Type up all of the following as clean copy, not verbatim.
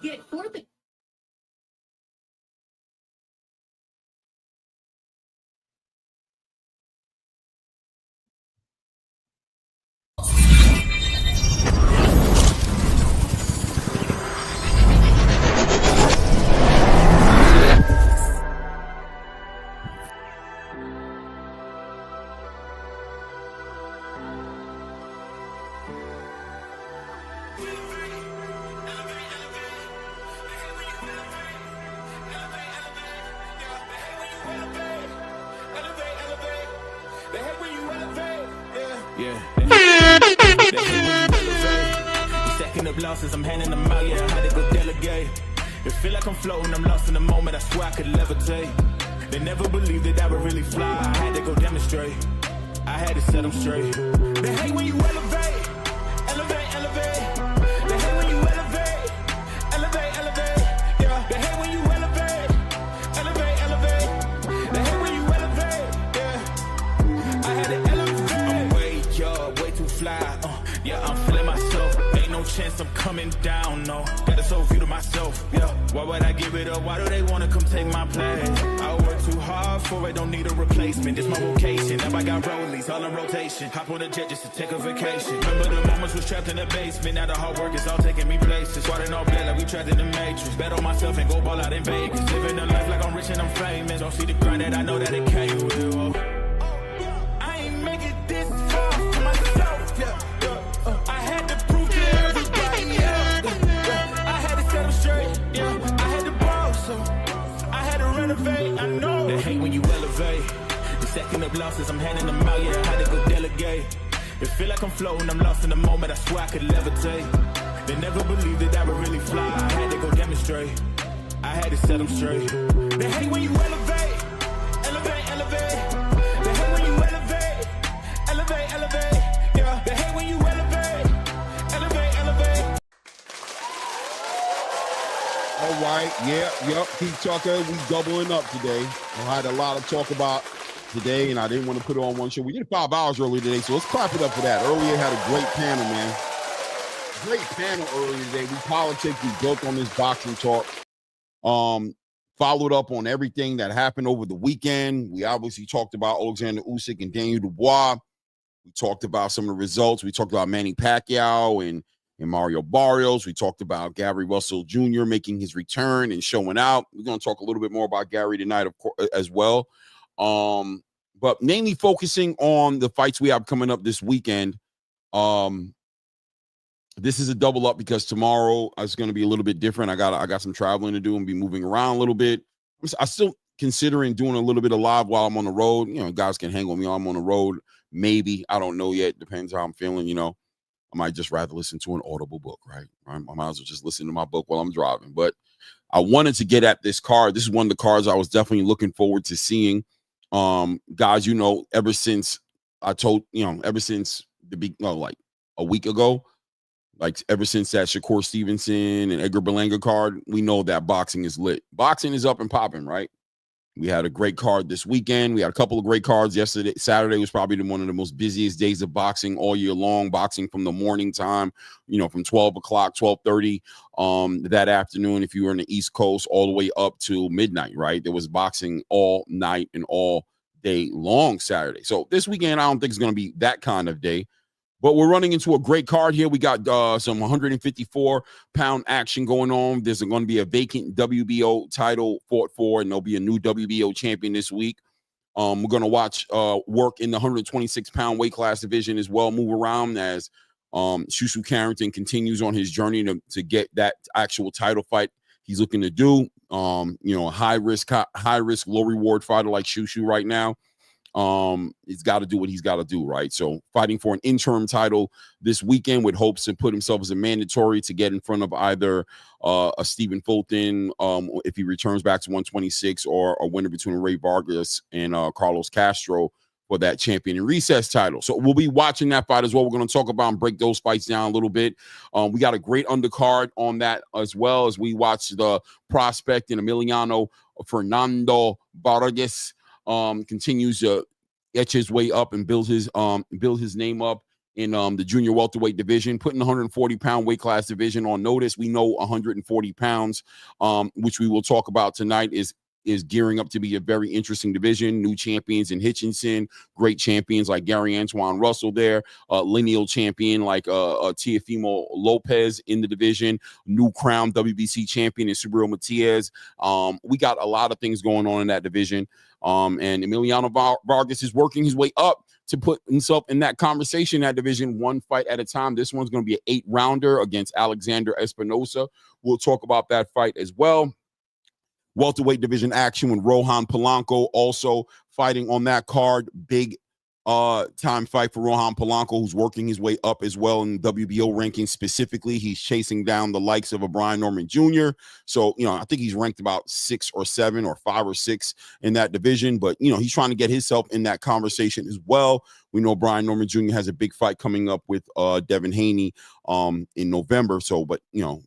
Get fourth. Losses, I'm handing them out, yeah, I had to go delegate. It feel like I'm floating, I'm lost in the moment, I swear I could levitate. They never believed that I would really fly, I had to go demonstrate. I had to set them straight. They hate when you elevate, elevate, elevate. They hate when you elevate, elevate, elevate. Yeah, they hate when you elevate, elevate, elevate. They hate when you elevate, yeah. I had to elevate. I'm way too fly, yeah, I'm feeling myself. No chance I'm coming down, no. Got a soul view to myself, yeah. Why would I give it up? Why do they wanna come take my place? I work too hard for it, don't need a replacement. This my vocation, now I got rollies, all in rotation. Hop on a jet just to take a vacation. Remember the moments was trapped in the basement. Now the hard work is all taking me places. Squatting all black like we trapped in the matrix. Bet on myself and go ball out in Vegas. Living a life like I'm rich and I'm famous. Don't see the grind that I know that it came with it. I ain't make it this far for myself, yeah. I had to prove to everybody, yeah. I had to set them straight, yeah. I had to ball, so I had to renovate. I know they hate when you elevate. The second of losses, I'm handing them out, yeah. I had to go delegate. It feel like I'm floating, I'm lost in the moment. I swear I could levitate. They never believed that I would really fly. I had to go demonstrate. I had to set them straight. They hate when you elevate, elevate, elevate. They hate when you elevate, elevate, elevate. Yeah, they hate when you elevate, elevate, elevate. All right, Keith Tucker, we doubling up today. I had a lot of talk about today, and I didn't want to put it on one show. We did 5 hours earlier today, so let's clap it up for that. Earlier had a great panel, man. Great panel earlier today. We politics, we built on this boxing talk. Followed up on everything that happened over the weekend. We obviously talked about Alexander Usyk and Daniel Dubois. We talked about some of the results. We talked about Manny Pacquiao and Mario Barrios. We talked about Gary Russell Jr. making his return and showing out. We're going to talk a little bit more about Gary tonight, of course, as well. But mainly focusing on the fights we have coming up this weekend. This is a double up because tomorrow is going to be a little bit different. I got some traveling to do and be moving around a little bit. I still considering doing a little bit of live while I'm on the road. You know, guys can hang with me while I'm on the road. Maybe. I don't know yet. Depends how I'm feeling, you know. I might just rather listen to an Audible book, right? I might as well just listen to my book while I'm driving. But I wanted to get at this card. This is one of the cards I was definitely looking forward to seeing. Guys, you know, ever since like a week ago, like ever since that Shakur Stevenson and Edgar Berlanga card, we know that boxing is lit. Boxing is up and popping, right? We had a great card this weekend. We had a couple of great cards yesterday. Saturday was probably one of the most busiest days of boxing all year long. Boxing from the morning time, you know, from 12 o'clock, 12:30 that afternoon, if you were in the East Coast, all the way up to midnight, right? There was boxing all night and all day long Saturday. So this weekend, I don't think it's going to be that kind of day. But we're running into a great card here. We got some 154-pound action going on. There's going to be a vacant WBO title fought for, and there'll be a new WBO champion this week. We're going to watch work in the 126-pound weight class division as well, move around as Shu Shu Carrington continues on his journey to get that actual title fight he's looking to do. You know, high risk, low reward fighter like Shu Shu right now. He's got to do what he's got to do, right? So fighting for an interim title this weekend with hopes to put himself as a mandatory to get in front of either a Stephen Fulton, if he returns back to 126, or a winner between Ray Vargas and Carlos Castro for that champion and recess title. So we'll be watching that fight as well. We're going to talk about and break those fights down a little bit. We got a great undercard on that as well, as we watch the prospect in Emiliano Fernando Vargas continues to etch his way up and build his name up in the junior welterweight division, putting the 140-pound weight class division on notice. We know 140 pounds, which we will talk about tonight, is gearing up to be a very interesting division. New champions in Hitchinson, great champions like Gary Antoine Russell there, lineal champion like Teofimo Lopez in the division, new crown WBC champion in Subriel Matias. We got a lot of things going on in that division. And EMILIANO Vargas is working his way up to put himself in that conversation, that division, one fight at a time. This one's going to be an 8-rounder against Alexander Espinosa. We'll talk about that fight as well. Welterweight division action with Rohan Polanco also fighting on that card. Big time fight for Rohan Polanco, who's working his way up as well in WBO rankings. Specifically, he's chasing down the likes of a Brian Norman Jr. So, I think he's ranked about 6 or 7 or 5 or 6 in that division. But, he's trying to get himself in that conversation as well. We know Brian Norman Jr. has a big fight coming up with Devin Haney in November. So, but,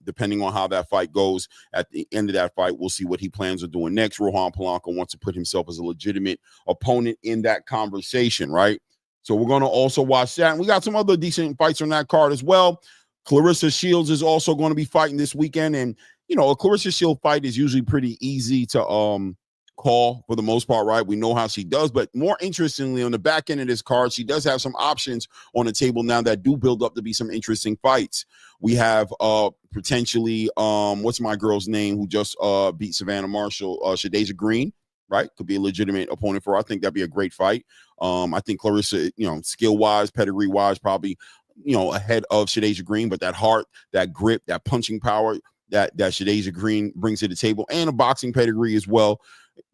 depending on how that fight goes at the end of that fight, we'll see what he plans on doing next. Rohan Polanco wants to put himself as a legitimate opponent in that conversation, right? So we're going to also watch that. And we got some other decent fights on that card as well. Clarissa Shields is also going to be fighting this weekend. And, a Clarissa Shields fight is usually pretty easy to call for the most part, right? We know how she does, but more interestingly, on the back end of this card, she does have some options on the table now that do build up to be some interesting fights. We have potentially what's my girl's name who just beat Savannah Marshall, Shadeja Green, right? Could be a legitimate opponent for her. I think that'd be a great fight. I think Clarissa, skill wise, pedigree wise, probably ahead of Shadeja Green, but that heart, that grip, that punching power that Shadeja Green brings to the table, and a boxing pedigree as well,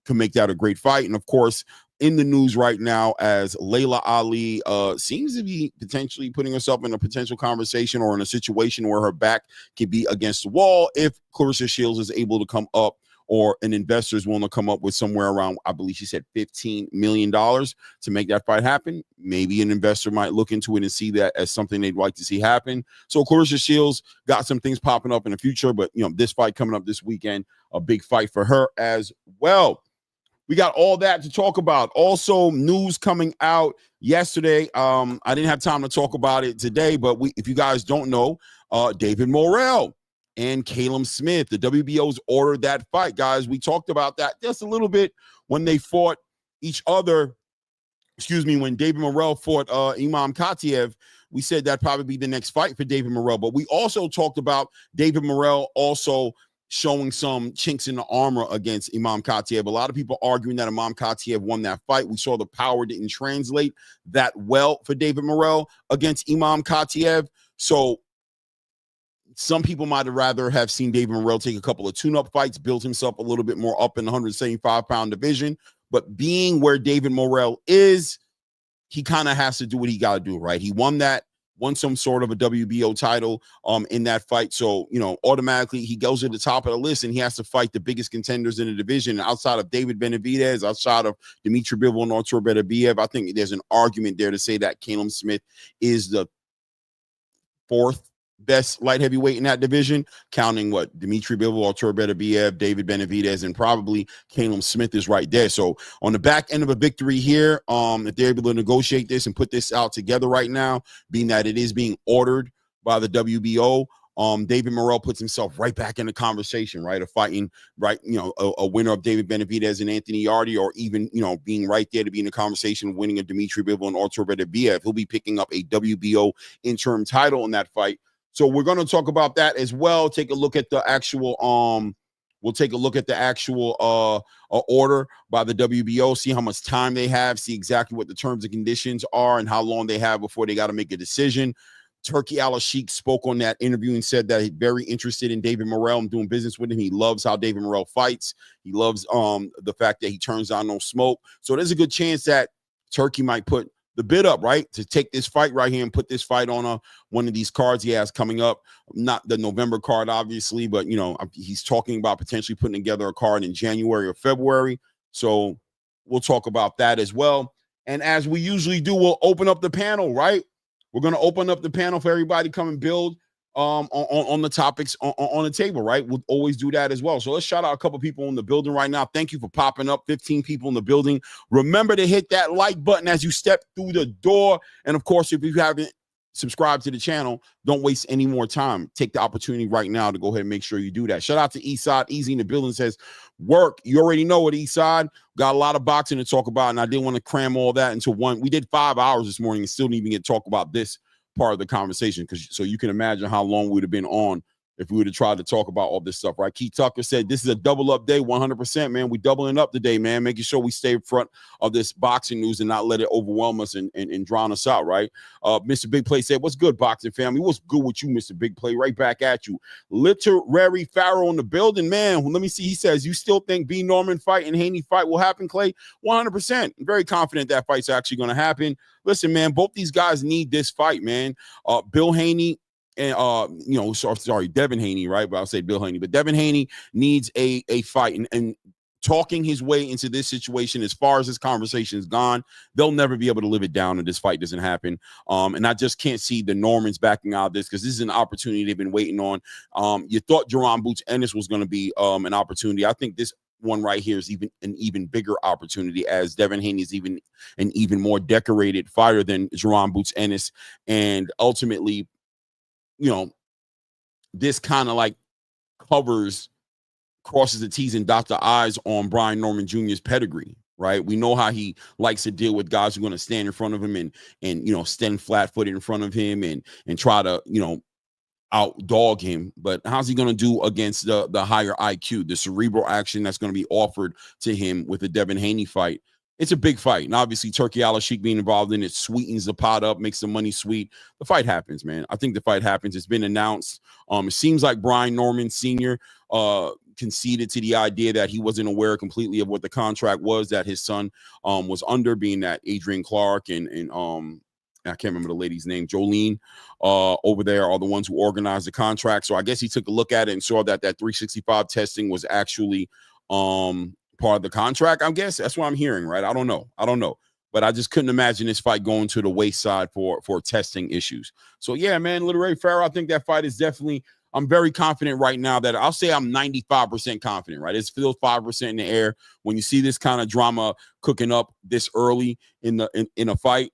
can make that a great fight. And of course, in the news right now, as Layla Ali seems to be potentially putting herself in a potential conversation or in a situation where her back could be against the wall if Clarissa Shields is able to come up, or an investor is willing to come up with somewhere around, I believe she said $15 million to make that fight happen. Maybe an investor might look into it and see that as something they'd like to see happen. So Clarissa Shields got some things popping up in the future, but this fight coming up this weekend, a big fight for her as well. We got all that to talk about. Also, news coming out yesterday. I didn't have time to talk about it today, but if you guys don't know, David Morrell and Caleb Smith, the WBO's ordered that fight, guys. We talked about that just a little bit when they fought each other. When David Morrell fought Imam Katiev. We said that'd probably be the next fight for David Morrell. But we also talked about David Morrell also showing some chinks in the armor against Imam Katiev. A lot of people arguing that Imam Katiev won that fight. We saw the power didn't translate that well for David Morrell against Imam Katiev. So some people might have rather have seen David Morrell take a couple of tune-up fights, build himself a little bit more up in the 175-pound division. But being where David Morrell is, he kind of has to do what he got to do, right? He won some sort of a WBO title in that fight. So, automatically he goes to the top of the list and he has to fight the biggest contenders in the division outside of David Benavidez, outside of Dmitry Bivol and Artur Beterbiev. I think there's an argument there to say that Caleb Smith is the 4th best light heavyweight in that division, counting Dmitry Bivol, Artur Beterbiev, David Benavidez, and probably Caleb Smith is right there. So on the back end of a victory here, if they're able to negotiate this and put this out together right now, being that it is being ordered by the WBO, David Morrell puts himself right back in the conversation, right, of fighting, right, a winner of David Benavidez and Anthony Yardy, or even, being right there to be in the conversation of winning a Dmitry Bivol and Artur Beterbiev. He'll be picking up a WBO interim title in that fight. So we're going to talk about that as well. Take a look at the actual order by the WBO, see how much time they have, see exactly what the terms and conditions are and how long they have before they got to make a decision. Turki Al-Sheikh spoke on that interview and said that he's very interested in David Morrell and doing business with him. He loves how David Morrell fights. He loves the fact that he turns on no smoke. So there's a good chance that Turki might put the bid up, right, to take this fight right here and put this fight on one of these cards he has coming up. Not the November card, obviously, but, he's talking about potentially putting together a card in January or February. So we'll talk about that as well. And as we usually do, we'll open up the panel, right? We're going to open up the panel for everybody to come and build on the topics on the table, right? We'll always do that as well. So let's shout out a couple people in the building right now. Thank you for popping up. 15 people in the building. Remember to hit that like button as you step through the door. And of course, if you haven't subscribe to the channel, don't waste any more time. Take the opportunity right now to go ahead and make sure you do that. Shout out to Eastside. Easy in the building says, work. You already know it, Eastside. Got a lot of boxing to talk about, and I didn't want to cram all that into one. We did 5 hours this morning and still didn't even get to talk about this part of the conversation, so you can imagine how long we would have been on if we would have tried to talk about all this stuff, right? Keith Tucker said, this is a double up day, 100%, man. We doubling up today, man, making sure we stay in front of this boxing news and not let it overwhelm us and drown us out, right? Mr. Big Play said, what's good, boxing family? What's good with you, Mr. Big Play? Right back at you. Literary Pharaoh in the building, man. Let me see. He says, you still think B. Norman fight and Haney fight will happen, Clay? 100%. I'm very confident that fight's actually going to happen. Listen, man, both these guys need this fight, man. Bill Haney, and Devin Haney, right? But I'll say Bill Haney. But Devin Haney needs a fight. And talking his way into this situation, as far as this conversation is gone, they'll never be able to live it down if this fight doesn't happen. And I just can't see the Normans backing out of this, because this is an opportunity they've been waiting on. You thought Jerron Boots Ennis was going to be an opportunity. I think this one right here is an even bigger opportunity, as Devin Haney is an even more decorated fighter than Jerron Boots Ennis. And ultimately, this kind of like crosses the T's and dots the I's on Brian Norman Jr.'s pedigree, right? We know how he likes to deal with guys who are going to stand in front of him and stand flat-footed in front of him and try to, out-dog him. But how's he going to do against the higher IQ, the cerebral action that's going to be offered to him with the Devin Haney fight? It's a big fight. And obviously, Turkey Al-Sheikh being involved in it sweetens the pot up, makes the money sweet. The fight happens, man. I think the fight happens. It's been announced. It seems like Brian Norman Sr. Conceded to the idea that he wasn't aware completely of what the contract was that his son was under, being that Adrian Clark and I can't remember the lady's name, Jolene, over there are the ones who organized the contract. So I guess he took a look at it and saw that 365 testing was actually part of the contract. I guess that's what I'm hearing, right? I don't know, but I just couldn't imagine this fight going to the wayside for testing issues. So yeah, man, Literary Pharaoh, I think that fight is definitely, I'm very confident right now that I'll say I'm 95% confident, right? It's still 5% in the air. When you see this kind of drama cooking up this early in a fight,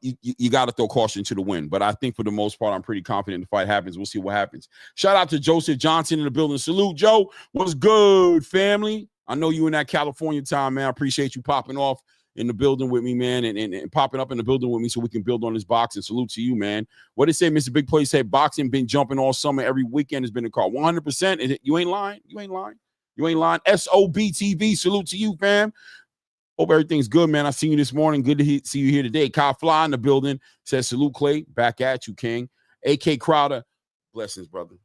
you got to throw caution to the wind. But I think for the most part, I'm pretty confident the fight happens. We'll see what happens. Shout out to Joseph Johnson in the building. Salute, Joe. What's good, family? I know you in that California time, man. I appreciate you popping off in the building with me, man, and popping up in the building with me so we can build on this boxing. Salute to you, man. What did it say, Mr. Big Play said, boxing been jumping all summer. Every weekend has been a call. 100%. You ain't lying. You ain't lying. SOBTV. Salute to you, fam. Hope everything's good, man. I seen you this morning. Good to see you here today. Kyle Fly in the building says, salute, Clay. Back at you, King. AK Crowder. Blessings, brother.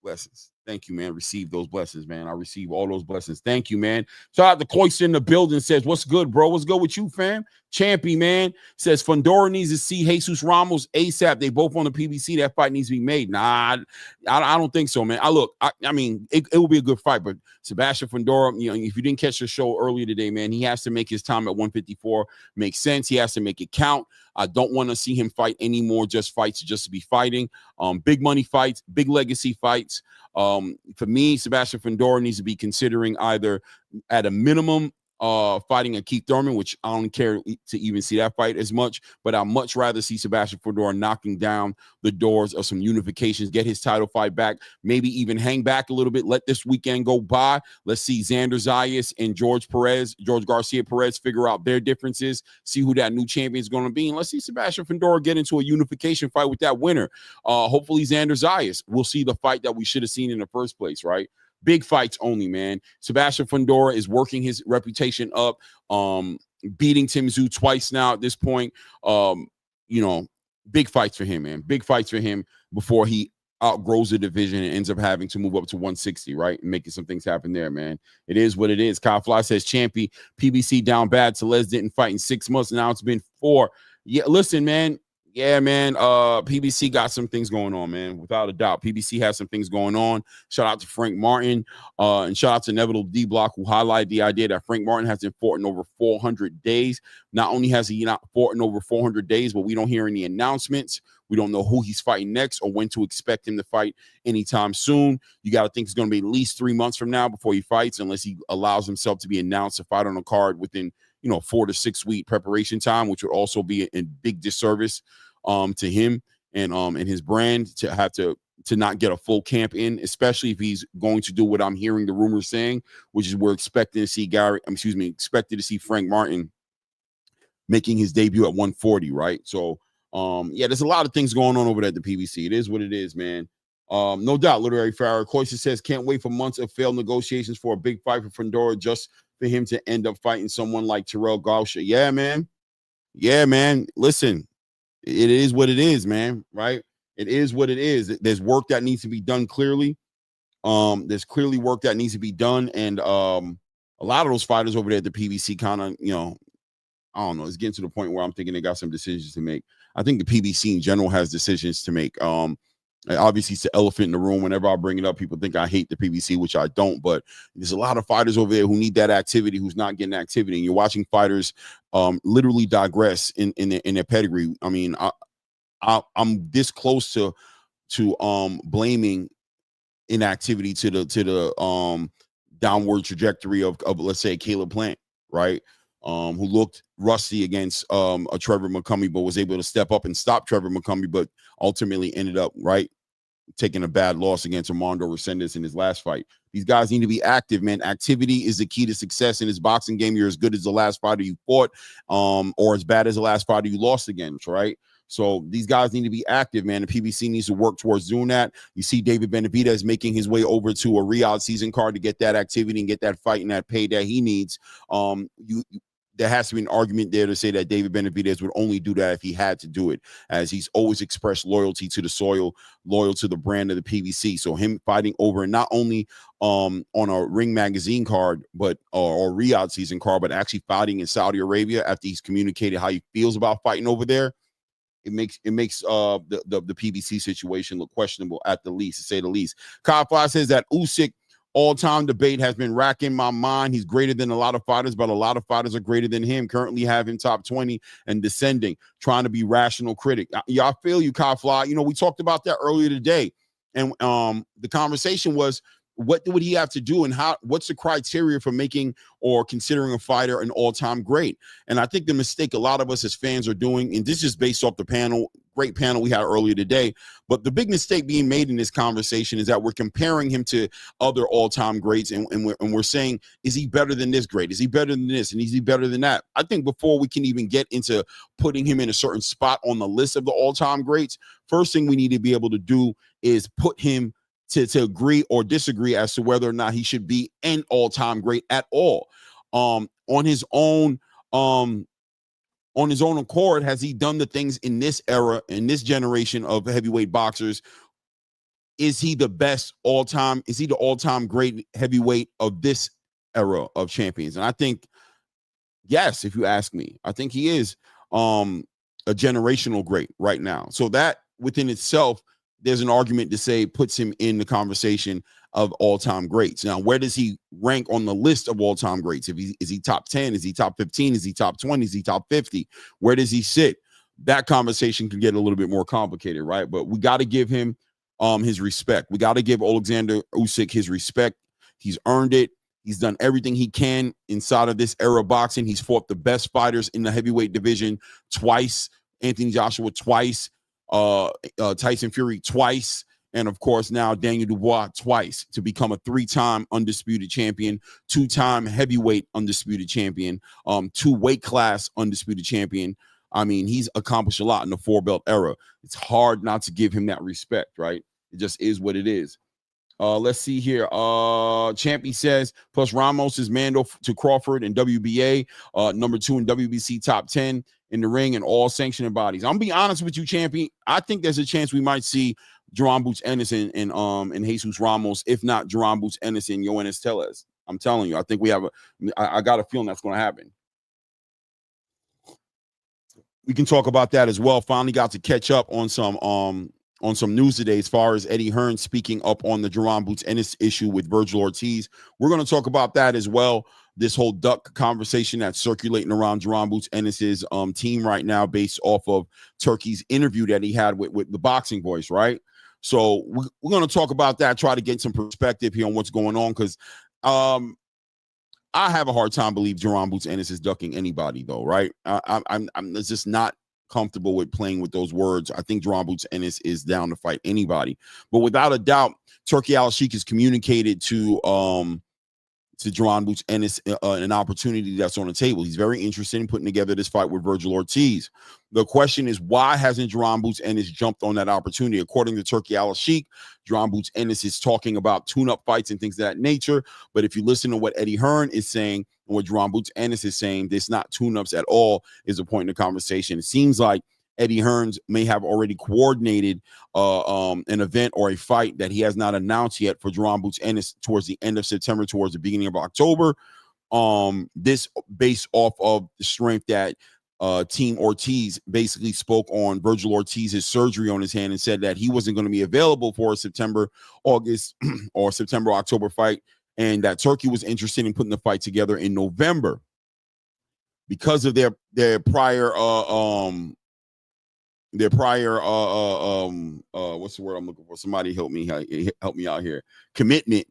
Blessings. Thank you, man. Receive those blessings, man. I receive all those blessings. Thank you, man. Shout out to Cloyster in the building. Says, what's good, bro? What's good with you, fam? Champy, man. Says, Fundora needs to see Jesus Ramos ASAP. They both on the PBC. That fight needs to be made. Nah, I don't think so, man. I mean, it will be a good fight, but Sebastian Fundora, if you didn't catch the show earlier today, man, he has to make his time at 154 make sense. He has to make it count. I don't want to see him fight anymore, just fights just to be fighting. Big money fights, big legacy fights. For me, Sebastian Fundora needs to be considering either at a minimum fighting a Keith Thurman, which I don't care to even see that fight as much, but I'd much rather see Sebastian Fundora knocking down the doors of some unifications, get his title fight back, maybe even hang back a little bit, let this weekend go by. Let's see Xander Zayas and George Garcia Perez figure out their differences, see who that new champion is going to be, and let's see Sebastian Fundora get into a unification fight with that winner. Hopefully Xander Zayas. We'll see the fight that we should have seen in the first place, right? Big fights only, man. Sebastian Fundora is working his reputation up, beating Tszyu twice now at this point. Big fights for him, man. Big fights for him before he outgrows the division and ends up having to move up to 160, right? And making some things happen there, man. It is what it is. Kyle Fly says, Champy, PBC down bad. Telez didn't fight in 6 months. Now it's been 4. Yeah, listen, man. Yeah, man. PBC got some things going on, man. Without a doubt. PBC has some things going on. Shout out to Frank Martin. And shout out to Neville D Block, who highlighted the idea that Frank Martin hasn't fought in over 400 days. Not only has he not fought in over 400 days, but we don't hear any announcements. We don't know who he's fighting next or when to expect him to fight anytime soon. You got to think it's going to be at least 3 months from now before he fights, unless he allows himself to be announced to fight on a card within 4 to 6 week preparation time, which would also be a big disservice to him and his brand to have to not get a full camp in, especially if he's going to do what I'm hearing the rumors saying, which is we're expecting to see expected to see Frank Martin making his debut at 140, right? So yeah, there's a lot of things going on over there at the PBC. It is what it is, man. No doubt, Literary Farrah. Cloyster says, can't wait for months of failed negotiations for a big fight for Fundora just for him to end up fighting someone like Terrell Gausha. Yeah, man. Yeah, man. Listen, it is what it is, man, right? It is what it is. There's work that needs to be done clearly. There's clearly work that needs to be done. And a lot of those fighters over there at the PBC kind of, I don't know, it's getting to the point where I'm thinking they got some decisions to make. I think the PBC in general has decisions to make. Obviously, it's the elephant in the room. Whenever I bring it up, people think I hate the PBC, which I don't. But there's a lot of fighters over there who need that activity, who's not getting activity. And you're watching fighters literally digress in their pedigree. I mean, I'm this close to blaming inactivity to the downward trajectory of let's say Caleb Plant, right? Who looked rusty against a Trevor McCumbee, but was able to step up and stop Trevor McCumbee, but ultimately ended up taking a bad loss against Armando Resendez in his last fight. These guys need to be active, man. Activity is the key to success in this boxing game. You're as good as the last fighter you fought, or as bad as the last fighter you lost against, right? So these guys need to be active, man. The PBC needs to work towards doing that. You see David Benavidez making his way over to a Riyadh season card to get that activity and get that fight and that pay that he needs. There has to be an argument there to say that David Benavidez would only do that if he had to do it, as he's always expressed loyalty to the soil, loyal to the brand of the PBC. So him fighting over not only on a Ring Magazine card, but or Riyadh season card, but actually fighting in Saudi Arabia after he's communicated how he feels about fighting over there. It makes the PBC situation look questionable at the least, to say the least. Kyle Fly says that Usyk all-time debate has been racking my mind. He's greater than a lot of fighters, but a lot of fighters are greater than him. Currently have him top 20 and descending, trying to be rational critic. Yeah, I feel you, Kyle Fly. We talked about that earlier today. And the conversation was, what would he have to do, and what's the criteria for making or considering a fighter an all-time great? And I think the mistake a lot of us as fans are doing, and this is based off the great panel we had earlier today, but the big mistake being made in this conversation is that we're comparing him to other all-time greats, and we're saying, is he better than this great? Is he better than this? And is he better than that? I think before we can even get into putting him in a certain spot on the list of the all-time greats, first thing we need to be able to do is put him to agree or disagree as to whether or not he should be an all-time great at all. On his own accord, has he done the things in this era, in this generation of heavyweight boxers? Is he the best all-time? Is he the all-time great heavyweight of this era of champions? And I think, yes, if you ask me, I think he is a generational great right now. So that within itself, there's an argument to say puts him in the conversation of all-time greats. Now, where does he rank on the list of all-time greats? Is he top 10? Is he top 15? Is he top 20? Is he top 50? Where does he sit? That conversation can get a little bit more complicated, right? But we got to give him his respect. We got to give Alexander Usyk his respect. He's earned it. He's done everything he can inside of this era of boxing. He's fought the best fighters in the heavyweight division twice. Anthony Joshua twice. Tyson Fury twice, and of course now Daniel Dubois twice, to become a 3-time undisputed champion, 2-time heavyweight undisputed champion, 2 weight class undisputed champion. I mean, he's accomplished a lot in the 4-belt era. It's hard not to give him that respect, right? It just is what it is. Let's see here. Champy says, plus Ramos is Mando to Crawford and WBA, number 2 in WBC top 10 in the ring and all sanctioning bodies. I'm gonna be honest with you, Champy. I think there's a chance we might see Jerron Boots Ennis and Jesus Ramos, if not Jerron Boots Ennis and Yoenis Tellez. I'm telling you, I think we have I got a feeling that's going to happen. We can talk about that as well. Finally got to catch up on some news today as far as Eddie Hearn speaking up on the Jerron Boots Ennis issue with Virgil Ortiz. We're going to talk about that as well. This whole duck conversation that's circulating around Jerron Boots Ennis's team right now, based off of Turkey's interview that he had with the Boxing Voice, right? So we're going to talk about that, try to get some perspective here on what's going on, because I have a hard time believing Jerron Boots Ennis is ducking anybody, though, right? I'm it's just not comfortable with playing with those words. I think Jaron Boots Ennis is down to fight anybody. But without a doubt, Turki Al-Sheikh has communicated to Jaron Boots Ennis an opportunity that's on the table. He's very interested in putting together this fight with Virgil Ortiz. The question is, why hasn't Jaron Boots Ennis jumped on that opportunity? According to Turki Al-Sheikh, Jaron Boots Ennis is talking about tune-up fights and things of that nature. But if you listen to what Eddie Hearn is saying and what Jaron Boots Ennis is saying, there's not tune-ups at all is a point in the conversation. It seems like Eddie Hearns may have already coordinated an event or a fight that he has not announced yet for Jaron Boots Ennis towards the end of September, towards the beginning of October. This based off of the strength that Team Ortiz basically spoke on Virgil Ortiz's surgery on his hand and said that he wasn't going to be available for a September, August, or September, October fight, and that Turki was interested in putting the fight together in November because of their prior what's the word I'm looking for? Somebody help me out here. Commitment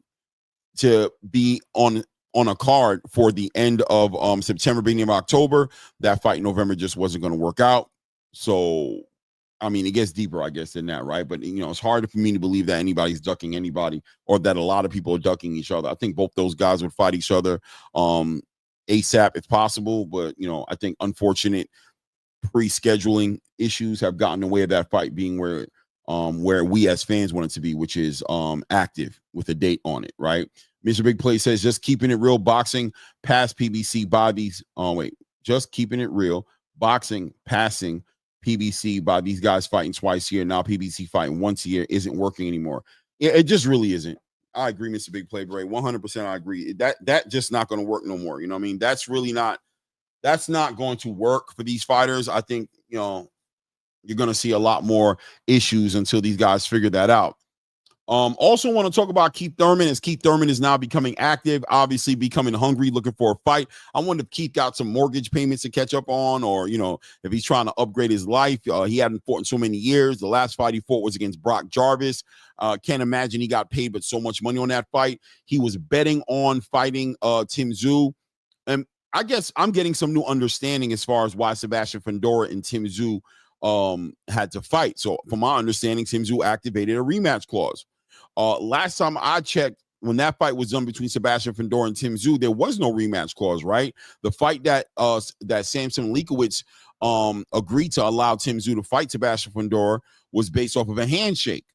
to be on a card for the end of September, beginning of October. That fight in November just wasn't going to work out. So, I mean, it gets deeper, I guess, than that, right? But, it's hard for me to believe that anybody's ducking anybody or that a lot of people are ducking each other. I think both those guys would fight each other ASAP if possible. But, I think unfortunate pre-scheduling issues have gotten in the way of that fight being where we as fans want it to be, which is active with a date on it, right? Mr. Big Play says, just keeping it real, boxing past PBC by these just keeping it real, boxing passing PBC by these guys fighting twice a year, now PBC fighting once a year isn't working anymore. It just really isn't. I agree, Mr. Big Play Bray, 100%. I agree that just not going to work no more. You know what I mean? That's not going to work for these fighters. I think, you're going to see a lot more issues until these guys figure that out. Also want to talk about Keith Thurman, as Keith Thurman is now becoming active, obviously becoming hungry, looking for a fight. I wonder if Keith got some mortgage payments to catch up on, or, if he's trying to upgrade his life. He hadn't fought in so many years. The last fight he fought was against Brock Jarvis. Can't imagine he got paid but so much money on that fight. He was betting on fighting Tszyu. And I guess I'm getting some new understanding as far as why Sebastian Fundora and Tszyu had to fight. So from my understanding, Tszyu activated a rematch clause. Last time I checked, when that fight was done between Sebastian Fundora and Tszyu, there was no rematch clause, right? The fight that Samson Leakowitz agreed to allow Tszyu to fight Sebastian Fundora was based off of a handshake.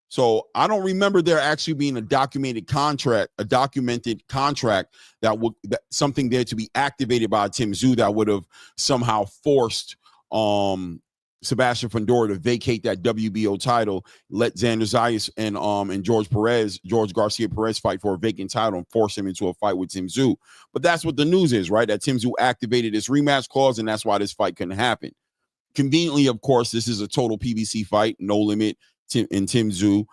So I don't remember there actually being a documented contract that something there to be activated by Tszyu that would have somehow forced Sebastian Fundora to vacate that WBO title, let Xander Zayas and George Garcia Perez fight for a vacant title and force him into a fight with Tszyu. But that's what the news is, right? That Tszyu activated this rematch clause, and that's why this fight couldn't happen. Conveniently, of course, this is a total PBC fight, no limit, and Tszyu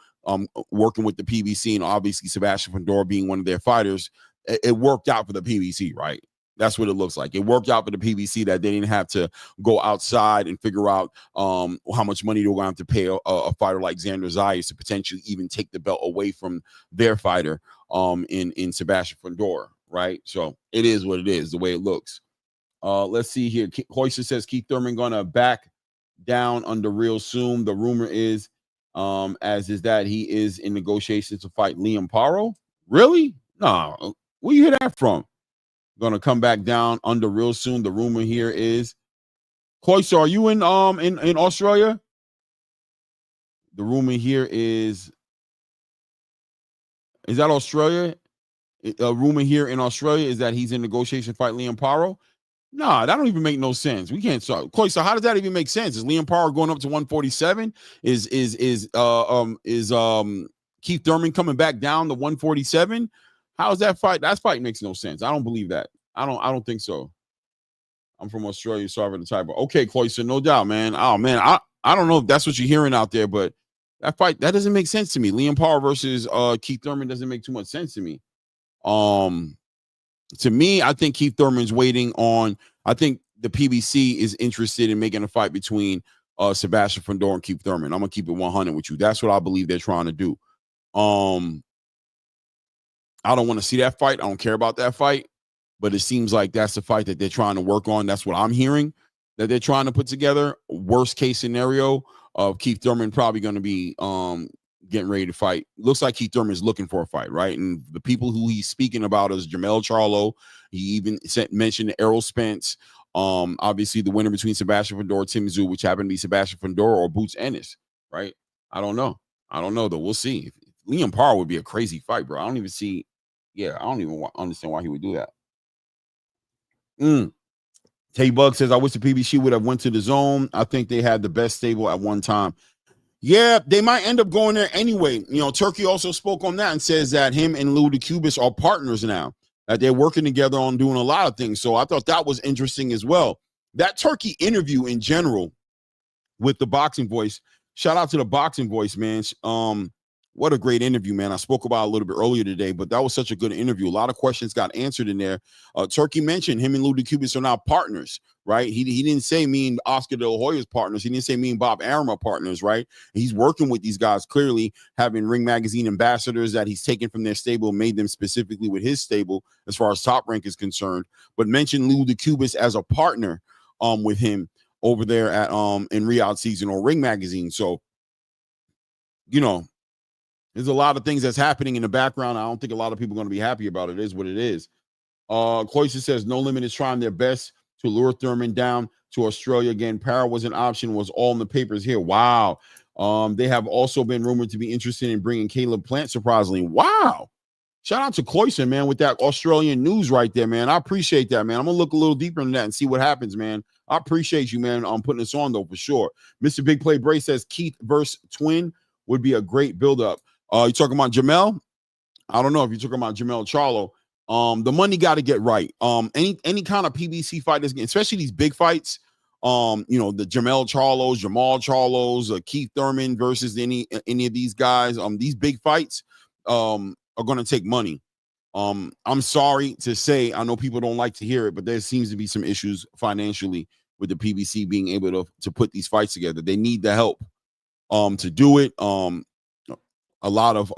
working with the PBC, and obviously Sebastian Fundora being one of their fighters. It worked out for the PBC, right? That's what it looks like. It worked out for the PBC that they didn't have to go outside and figure out how much money they were going to have to pay a fighter like Xander Zayas to potentially even take the belt away from their fighter in Sebastian Fundora, right? So it is what it is, the way it looks. Let's see here. Hoyser says Keith Thurman going to back down under real soon. The rumor is, as is that he is in negotiations to fight Liam Paro. Really? No. Where you hear that from? Going to come back down under real soon. The rumor here is, Hoyser, are you in Australia? The rumor here is that Australia? A rumor here in Australia is that he's in negotiation to fight Liam Paro. Nah, that don't even make no sense. We can't start. So how does that even make sense? Is Liam Paro going up to 147? Is Keith Thurman coming back down to 147? How is that fight? That fight makes no sense. I don't believe that. I don't think so. I'm from Australia, sorry for the typo. Okay, Cloyster, no doubt, man. Oh man, I don't know if that's what you're hearing out there, but that fight, that doesn't make sense to me. Liam Paro versus Keith Thurman doesn't make too much sense to me. To me, I think Keith Thurman's waiting on, I think the PBC is interested in making a fight between Sebastian Fundora and Keith Thurman. I'm going to keep it 100 with you. That's what I believe they're trying to do. I don't want to see that fight. I don't care about that fight, but it seems like that's the fight that they're trying to work on. That's what I'm hearing. that they're trying to put together. Worst case scenario of Keith Thurman probably going to be getting ready to fight. Looks like Keith Thurman is looking for a fight, right? And the people who he's speaking about is Jermell Charlo. He even mentioned Errol Spence. Obviously the winner between Sebastian Fundora, Tszyu, which happened to be Sebastian Fundora or Boots Ennis, right? I don't know though. We'll see. Liam Parr would be a crazy fight, bro. I don't even understand why he would do that. Tay-Bug says, I wish the PBC would have went to the zone. I think they had the best stable at one time. Yeah, they might end up going there anyway. You know, Turkey also spoke on that and says that him and Lou DeCubis are partners now, that they're working together on doing a lot of things. So I thought that was interesting as well. That Turkey interview in general with the Boxing Voice, shout out to the Boxing Voice, man. What a great interview, man. I spoke about it a little bit earlier today, but that was such a good interview. A lot of questions got answered in there. Turkey mentioned him and Lou DeCubis are now partners, right? He didn't say me and Oscar De La Hoya's partners. He didn't say me and Bob Arum are partners, right? He's working with these guys, clearly having Ring Magazine ambassadors that he's taken from their stable, made them specifically with his stable as far as Top Rank is concerned, but mentioned Lou DeCubis as a partner with him over there at in Riyadh Season or Ring Magazine. So, you know, there's a lot of things that's happening in the background. I don't think a lot of people are going to be happy about it. It is what it is. Cloyster says No Limit is trying their best to lure Thurman down to Australia again. Para was an option, was all in the papers here. Wow. They have also been rumored to be interested in bringing Caleb Plant, surprisingly. Wow. Shout out to Cloyster, man, with that Australian news right there, man. I appreciate that, man. I'm going to look a little deeper into that and see what happens, man. I appreciate you, man, on putting this on, though, for sure. Mr. Big Play Bray says Keith versus Twin would be a great buildup. You talking about Jermell? I don't know if you're talking about Jermell Charlo. The money got to get right. Any kind of PBC fight, especially these big fights, you know, the Jamal Charlos, Keith Thurman versus any of these guys, these big fights are going to take money. I'm sorry to say, I know people don't like to hear it, but there seems to be some issues financially with the PBC being able to put these fights together. They need the help to do it. A lot of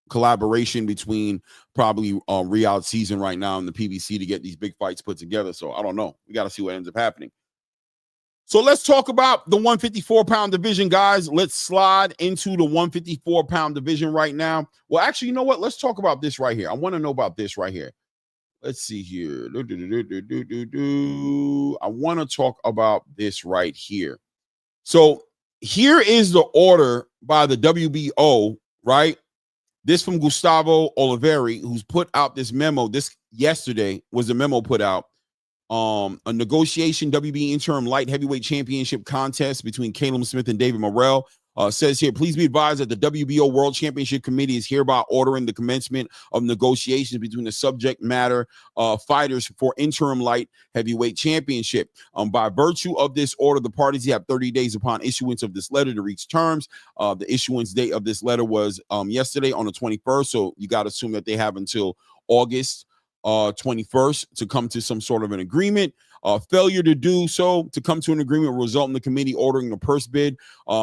collaboration between probably Riyadh Season right now and the PBC to get these big fights put together. So I don't know. We got to see what ends up happening. So let's talk about the 154-pound division, guys. Let's slide into the 154-pound division right now. Well, actually, you know what? Let's talk about this right here. I want to know about this right here. Let's see here. I want to talk about this right here. So here is the order by the WBO, right? This from Gustavo Oliveri, who's put out this memo. This yesterday was the memo put out. A negotiation WB interim light heavyweight championship contest between Caleb Smith and David Morrell. Says here, please be advised that the WBO World Championship Committee is hereby ordering the commencement of negotiations between the subject matter fighters for interim light heavyweight championship. By virtue of this order, the parties have 30 days upon issuance of this letter to reach terms. The issuance date of this letter was yesterday on the 21st, so you got to assume that they have until August 21st to come to some sort of an agreement. Failure to do so, to come to an agreement, will result in the committee ordering the purse bid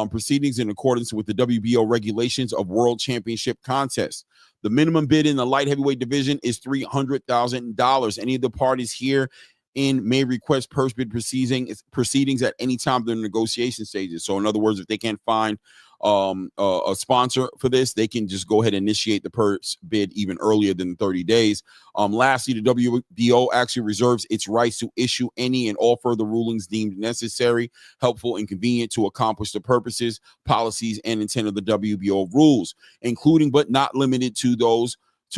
proceedings in accordance with the WBO regulations of World Championship contest. The minimum bid in the light heavyweight division is $300,000. Any of the parties here may request purse bid proceedings at any time during the negotiation stages. So in other words, if they can't find a sponsor for this, they can just go ahead and initiate the purse bid even earlier than 30 days. Lastly, the WBO actually reserves its rights to issue any and all further rulings deemed necessary, helpful, and convenient to accomplish the purposes, policies, and intent of the WBO rules, including but not limited to those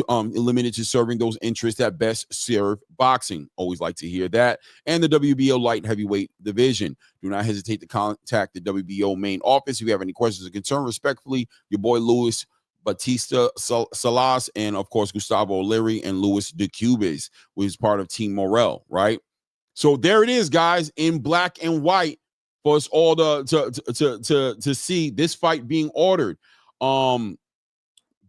limited to serving those interests that best serve boxing. Always like to hear that. And the WBO light heavyweight division. Do not hesitate to contact the WBO main office if you have any questions or concerns. Respectfully, your boy Luis Batista Salas, and of course Gustavo O'Leary and Luis DeCubis, who is part of Team Morell, right? So there it is, guys, in black and white for us all to see this fight being ordered.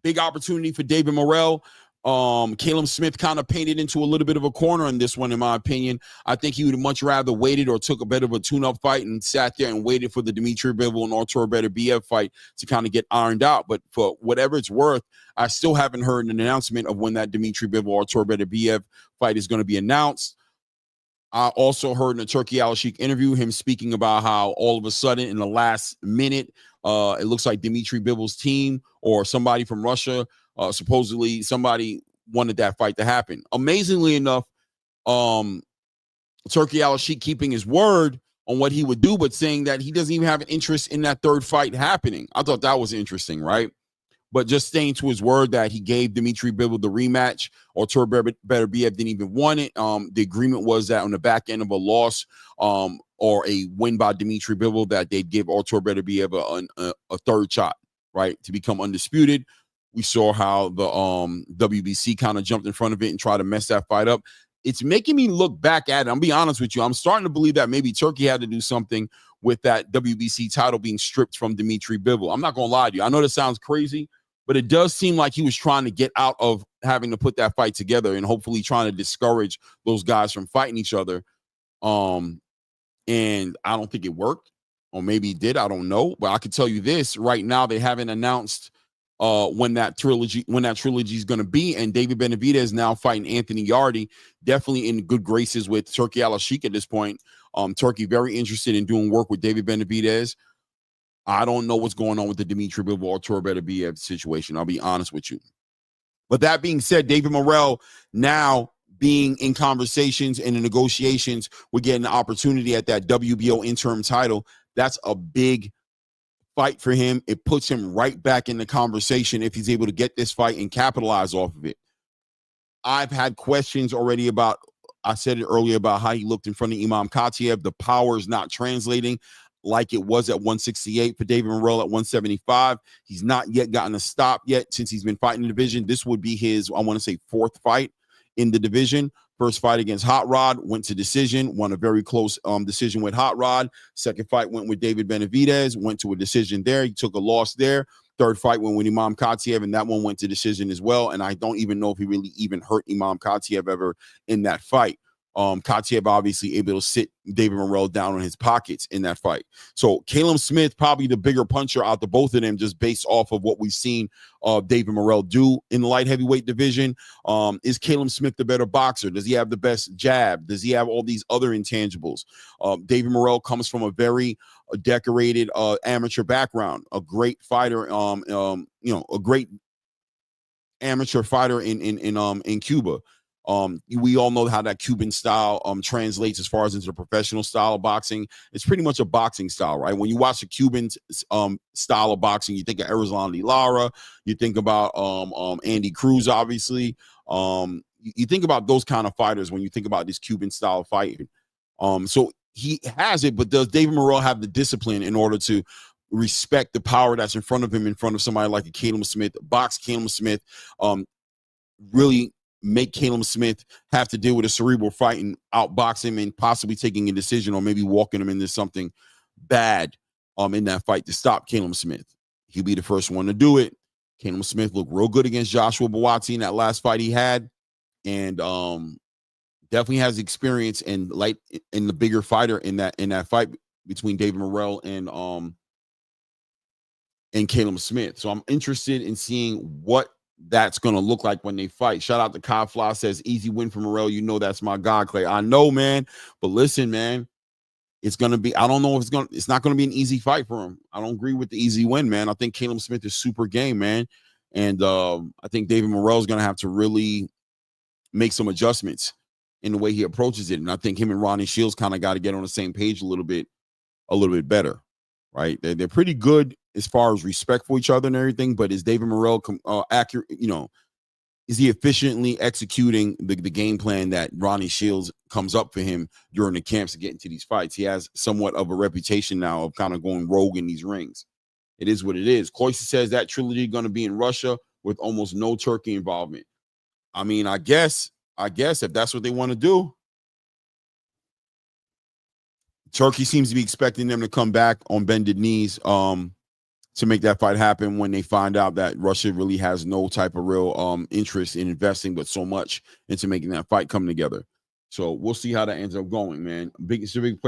Big opportunity for David Morrell. Caleb Smith kind of painted into a little bit of a corner in this one, in my opinion. I think he would have much rather waited or took a bit of a tune-up fight and sat there and waited for the Dimitri Bivol and Artur Beterbiev fight to kind of get ironed out. But for whatever it's worth, I still haven't heard an announcement of when that Dimitri Bivol Artur Beterbiev fight is going to be announced. I also heard in the Turki Al-Sheikh interview him speaking about how all of a sudden in the last minute, it looks like Dmitry Bivol's team or somebody from Russia, supposedly somebody wanted that fight to happen. Amazingly enough, Turki Al-Sheikh keeping his word on what he would do, but saying that he doesn't even have an interest in that third fight happening. I thought that was interesting, right? But just staying to his word that he gave Dmitry Bivol the rematch. Artur Beterbiev didn't even want it. The agreement was that on the back end of a loss or a win by Dmitry Bivol, that they'd give Artur Beterbiev a third shot, right, to become undisputed. We saw how the WBC kind of jumped in front of it and tried to mess that fight up. It's making me look back at it. I'm be honest with you. I'm starting to believe that maybe Turkey had to do something with that WBC title being stripped from Dmitry Bivol. I'm not going to lie to you. I know that sounds crazy, but it does seem like he was trying to get out of having to put that fight together and hopefully trying to discourage those guys from fighting each other. And I don't think it worked, or maybe it did. I don't know. But I can tell you this right now, they haven't announced when that trilogy is going to be, and David Benavidez is now fighting Anthony Yarde, definitely in good graces with Turki Al-Sheikh at this point. Turkey very interested in doing work with David Benavidez. I don't know what's going on with the Dmitry Bivol Artur Beterbiev situation. I'll be honest with you. But that being said, David Morrell now being in conversations and in negotiations, we're getting an opportunity at that WBO interim title. That's a big fight for him. It puts him right back in the conversation if he's able to get this fight and capitalize off of it. I've had questions already about, I said it earlier, about how he looked in front of Imam Katiev. The power is not translating like it was at 168 for David Morrell at 175. He's not yet gotten a stop yet since he's been fighting the division. This would be his, I want to say, fourth fight in the division. First fight against Hot Rod, went to decision, won a very close decision with Hot Rod. Second fight went with David Benavidez, went to a decision there. He took a loss there. Third fight went with Imam Katiev, and that one went to decision as well. And I don't even know if he really even hurt Imam Katiev ever in that fight. Katiev obviously able to sit David Morrell down on his pockets in that fight. So Caleb Smith, probably the bigger puncher out the both of them, just based off of what we've seen David Morrell do in the light heavyweight division. Is Caleb Smith the better boxer? Does he have the best jab? Does he have all these other intangibles? David Morrell comes from a very decorated amateur background, a great fighter, a great amateur fighter in Cuba. We all know how that Cuban style translates as far as into the professional style of boxing. It's pretty much a boxing style, right? When you watch the Cuban style of boxing, you think of Erislandy Lara, you think about Andy Cruz, obviously. You think about those kind of fighters when you think about this Cuban style of fighting. So he has it, but does David Morrell have the discipline in order to respect the power that's in front of him, in front of somebody like a Caleb Smith, box Caleb Smith, really make Caleb Smith have to deal with a cerebral fight and outbox him and possibly taking a decision or maybe walking him into something bad in that fight to stop Caleb Smith. He'll be the first one to do it. Caleb Smith looked real good against Joshua Buatsi in that last fight he had, and definitely has experience and light in the bigger fighter in that fight between David Morrell and Caleb Smith. So I'm interested in seeing what that's going to look like when they fight. Shout out to Kai Fly, says easy win for Morrell. You know that's my guy, Clay. I know, man. But listen, man, it's going to be, I don't know if it's not going to be an easy fight for him. I don't agree with the easy win, man. I think Caleb Smith is super game, man. And I think David Morrell is going to have to really make some adjustments in the way he approaches it. And I think him and Ronnie Shields kind of got to get on the same page a little bit better, right? They're pretty good as far as respect for each other and everything, but is David Morrell accurate? Is he efficiently executing the game plan that Ronnie Shields comes up for him during the camps to get into these fights? He has somewhat of a reputation now of kind of going rogue in these rings. It is what it is. Cloyster says that trilogy going to be in Russia with almost no Turkey involvement. I mean, I guess if that's what they want to do. Turkey seems to be expecting them to come back on bended knees to make that fight happen when they find out that Russia really has no type of real interest in investing, but so much into making that fight come together. So we'll see how that ends up going, man. Mr. Big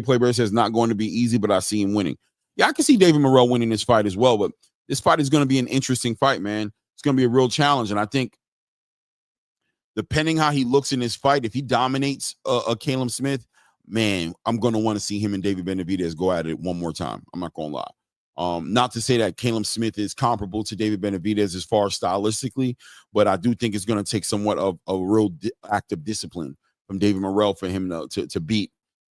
Playboy says not going to be easy, but I see him winning. Yeah, I can see David Morrell winning this fight as well, but this fight is going to be an interesting fight, man. It's going to be a real challenge, and I think depending how he looks in this fight, if he dominates Caleb Smith, man, I'm going to want to see him and David Benavidez go at it one more time. I'm not going to lie. Not to say that Caleb Smith is comparable to David Benavidez as far as stylistically, but I do think it's going to take somewhat of a real act of discipline from David Morrell for him to beat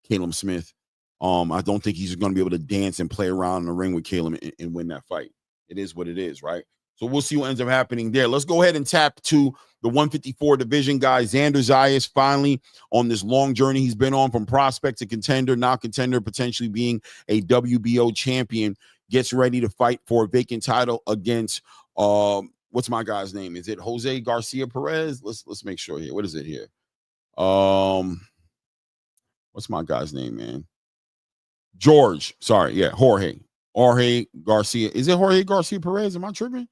Caleb Smith. I don't think he's going to be able to dance and play around in the ring with Caleb and win that fight. It is what it is, right? So we'll see what ends up happening there. Let's go ahead and tap to the 154 division, guys. Xander Zayas finally on this long journey he's been on from prospect to contender, now contender, potentially being a WBO champion, gets ready to fight for a vacant title against what's my guy's name? Is it Jose Garcia Perez? Let's make sure here. What is it here? What's my guy's name, man? Jorge Garcia. Is it Jorge Garcia Perez? Am I tripping?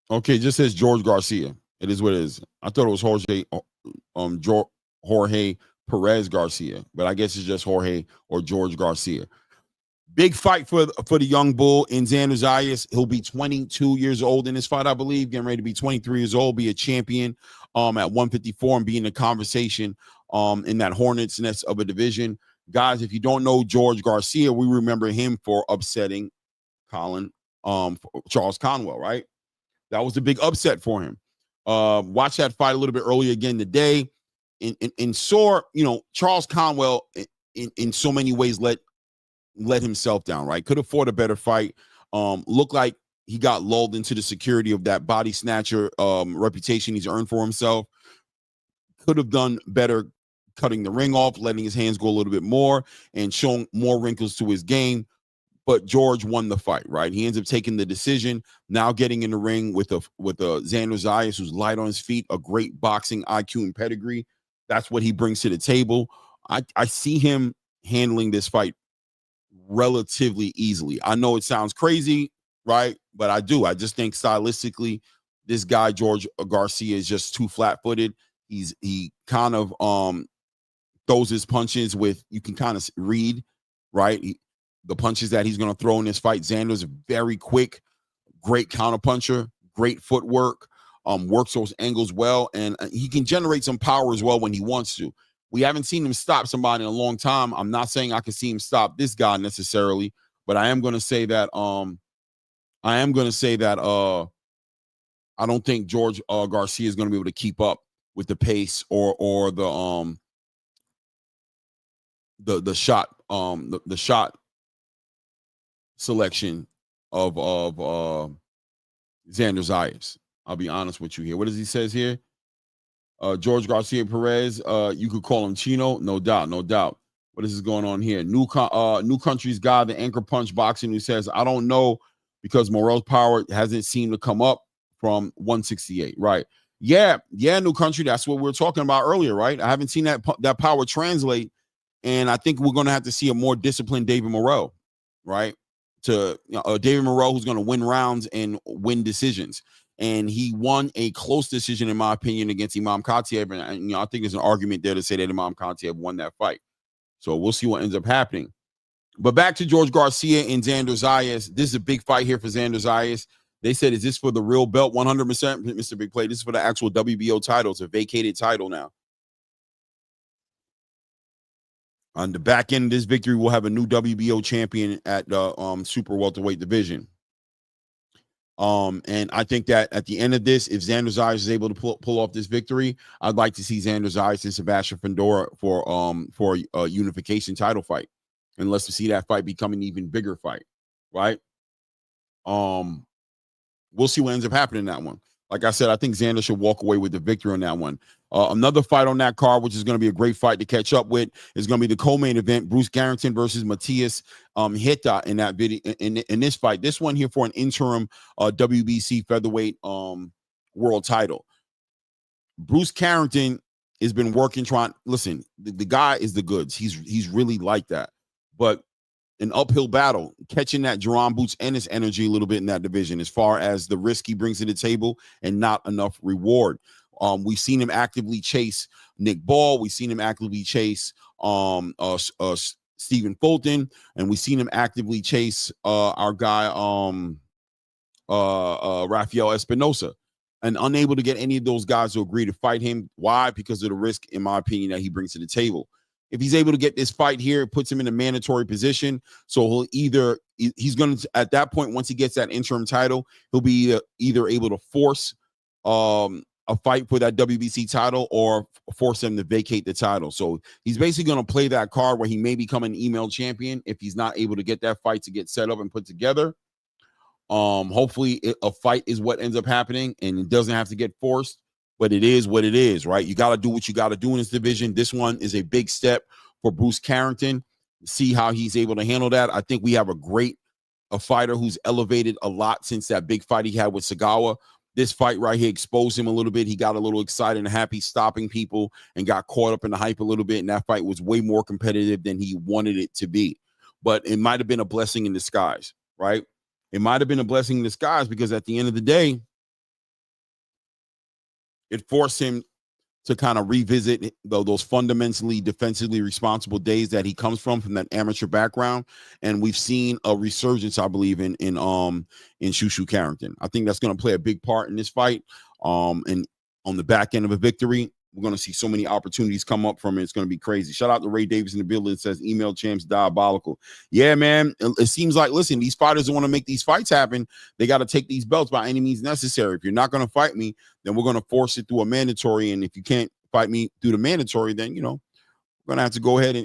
Okay, it just says George Garcia. It is what it is. I thought it was Jorge Perez Garcia, but I guess it's just Jorge or George Garcia. Big fight for the young bull in Xander Zayas. He'll be 22 years old in this fight, I believe, getting ready to be 23 years old, be a champion at 154 and be in the conversation in that hornet's nest of a division. Guys, if you don't know George Garcia, we remember him for upsetting Charles Conwell, right? That was a big upset for him. Watch that fight a little bit earlier again today. In saw, Charles Conwell in so many ways let himself down, right? Could have fought a better fight. Looked like he got lulled into the security of that body snatcher reputation he's earned for himself. Could have done better cutting the ring off, letting his hands go a little bit more, and showing more wrinkles to his game. But George won the fight, right? He ends up taking the decision, now getting in the ring with a Xander Zayas who's light on his feet, a great boxing IQ and pedigree. That's what he brings to the table. I see him handling this fight relatively easily. I know it sounds crazy, right? But I do. I just think stylistically, this guy, George Garcia, is just too flat-footed. He kind of throws his punches with, you can kind of read, right? The punches that he's going to throw in this fight. Xander's very quick, great counterpuncher, great footwork, works those angles well, and he can generate some power as well when he wants to. We haven't seen him stop somebody in a long time. I'm not saying I can see him stop this guy necessarily, but I am going to say that I don't think George Garcia is going to be able to keep up with the pace or the shot the shot selection of Xander Zayas. I'll be honest with you here. What does he says here? George Garcia Perez, you could call him Chino, no doubt. What is going on here? New Country's guy, the Anchor Punch Boxing, who says, I don't know, because Morell's power hasn't seemed to come up from 168, right? Yeah, New Country, that's what we were talking about earlier, right? I haven't seen that power translate, and I think we're going to have to see a more disciplined David Morell, right? To David Morell, who's going to win rounds and win decisions. And he won a close decision, in my opinion, against Imam Khatiev. And I think there's an argument there to say that Imam Khatiev won that fight. So we'll see what ends up happening. But back to George Garcia and Xander Zayas. This is a big fight here for Xander Zayas. They said, is this for the real belt? 100%, Mr. Big Play. This is for the actual WBO title. It's a vacated title now. On the back end of this victory, we'll have a new WBO champion at the super welterweight division. And I think that at the end of this, if Xander Zayas is able to pull off this victory, I'd like to see Xander Zayas and Sebastian Fundora for a unification title fight. And let's see that fight become an even bigger fight, right? We'll see what ends up happening in that one. Like I said, I think Xander should walk away with the victory on that one. Another fight on that card, which is going to be a great fight to catch up with, is going to be the co-main event: Bruce Carrington versus Matias Hita in that video. In this fight, this one here for an interim WBC featherweight world title. Bruce Carrington has been working, listen, the guy is the goods. He's really like that, but an uphill battle, catching that Jerome Boots Ennis energy a little bit in that division, as far as the risk he brings to the table and not enough reward. We've seen him actively chase Nick Ball. We've seen him actively chase Stephen Fulton, and we've seen him actively chase our guy Rafael Espinosa. and unable to get any of those guys to agree to fight him. Why? Because of the risk, in my opinion, that he brings to the table. If he's able to get this fight here, it puts him in a mandatory position. So he's going to, at that point, once he gets that interim title, he'll be either able to force a fight for that WBC title or force him to vacate the title. So he's basically going to play that card where he may become an email champion if he's not able to get that fight to get set up and put together. Hopefully a fight is what ends up happening and it doesn't have to get forced, but it is what it is, right? You got to do what you got to do in this division. This one is a big step for Bruce Carrington. See how he's able to handle that. I think we have a fighter who's elevated a lot since that big fight he had with Sagawa. This fight right here exposed him a little bit. He got a little excited and happy, stopping people, and got caught up in the hype a little bit. And that fight was way more competitive than he wanted it to be. But it might have been a blessing in disguise, right? It might have been a blessing in disguise because at the end of the day, it forced him to kind of revisit those fundamentally defensively responsible days that he comes from that amateur background. And we've seen a resurgence, I believe, in Shu Shu Carrington. I think that's going to play a big part in this fight. And on the back end of a victory, we're going to see so many opportunities come up from it. It's going to be crazy. Shout out to Ray Davis in the building. It says, email champs diabolical. Yeah, man. It seems like, listen, these fighters that want to make these fights happen, they got to take these belts by any means necessary. If you're not going to fight me, then we're going to force it through a mandatory. And if you can't fight me through the mandatory, then, we're going to have to go ahead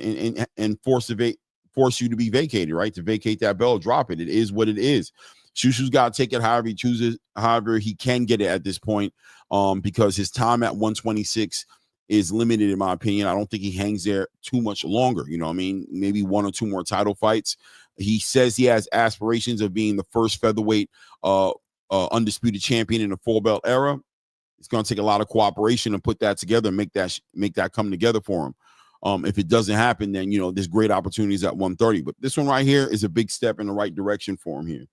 and force you to be vacated, right? To vacate that belt, drop it. It is what it is. Shu Shu's got to take it however he chooses, however he can get it at this point, because his time at 126 is limited, in my opinion. I don't think he hangs there too much longer. You know what I mean? Maybe one or two more title fights. He says he has aspirations of being the first featherweight undisputed champion in the full belt era. It's going to take a lot of cooperation to put that together and make that come together for him. If it doesn't happen, then, there's great opportunities at 130. But this one right here is a big step in the right direction for him here.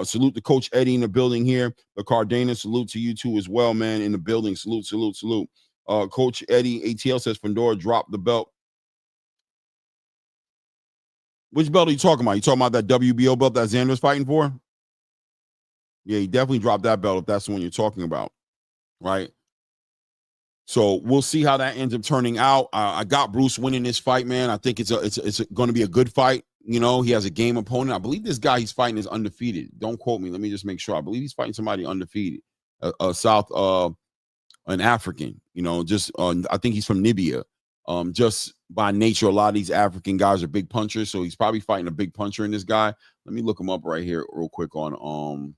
Salute to Coach Eddie in the building here. The Cardena, salute to you too as well, man, in the building. Salute. Coach Eddie, ATL says Fundora dropped the belt. Which belt are you talking about? You talking about that WBO belt that Xander's fighting for? Yeah, he definitely dropped that belt if that's the one you're talking about, right? So we'll see how that ends up turning out. I got Bruce winning this fight, man. I think it's going to be a good fight. He has a game opponent. I believe this guy he's fighting is undefeated. Don't quote me. Let me just make sure. I believe he's fighting somebody undefeated, an African. I think he's from Libya. Just by nature, a lot of these African guys are big punchers, so he's probably fighting a big puncher in this guy. Let me look him up right here real quick on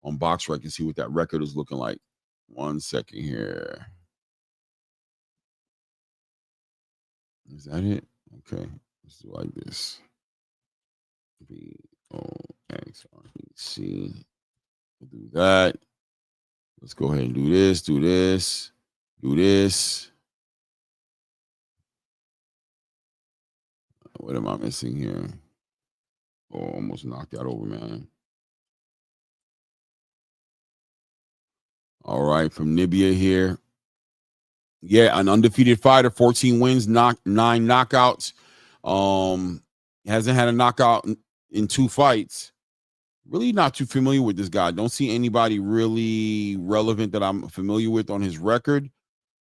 BoxRec and see what that record is looking like. 1 second here. Is that it? Okay, let's do like this. VOXREC. We'll do that. Let's go ahead and do this. What am I missing here? Oh, almost knocked that over, man. All right, from Libya here. Yeah, an undefeated fighter, 14 wins, 9 knockouts. Hasn't had a knockout in 2 fights. Really not too familiar with this guy. Don't see anybody really relevant that I'm familiar with on his record.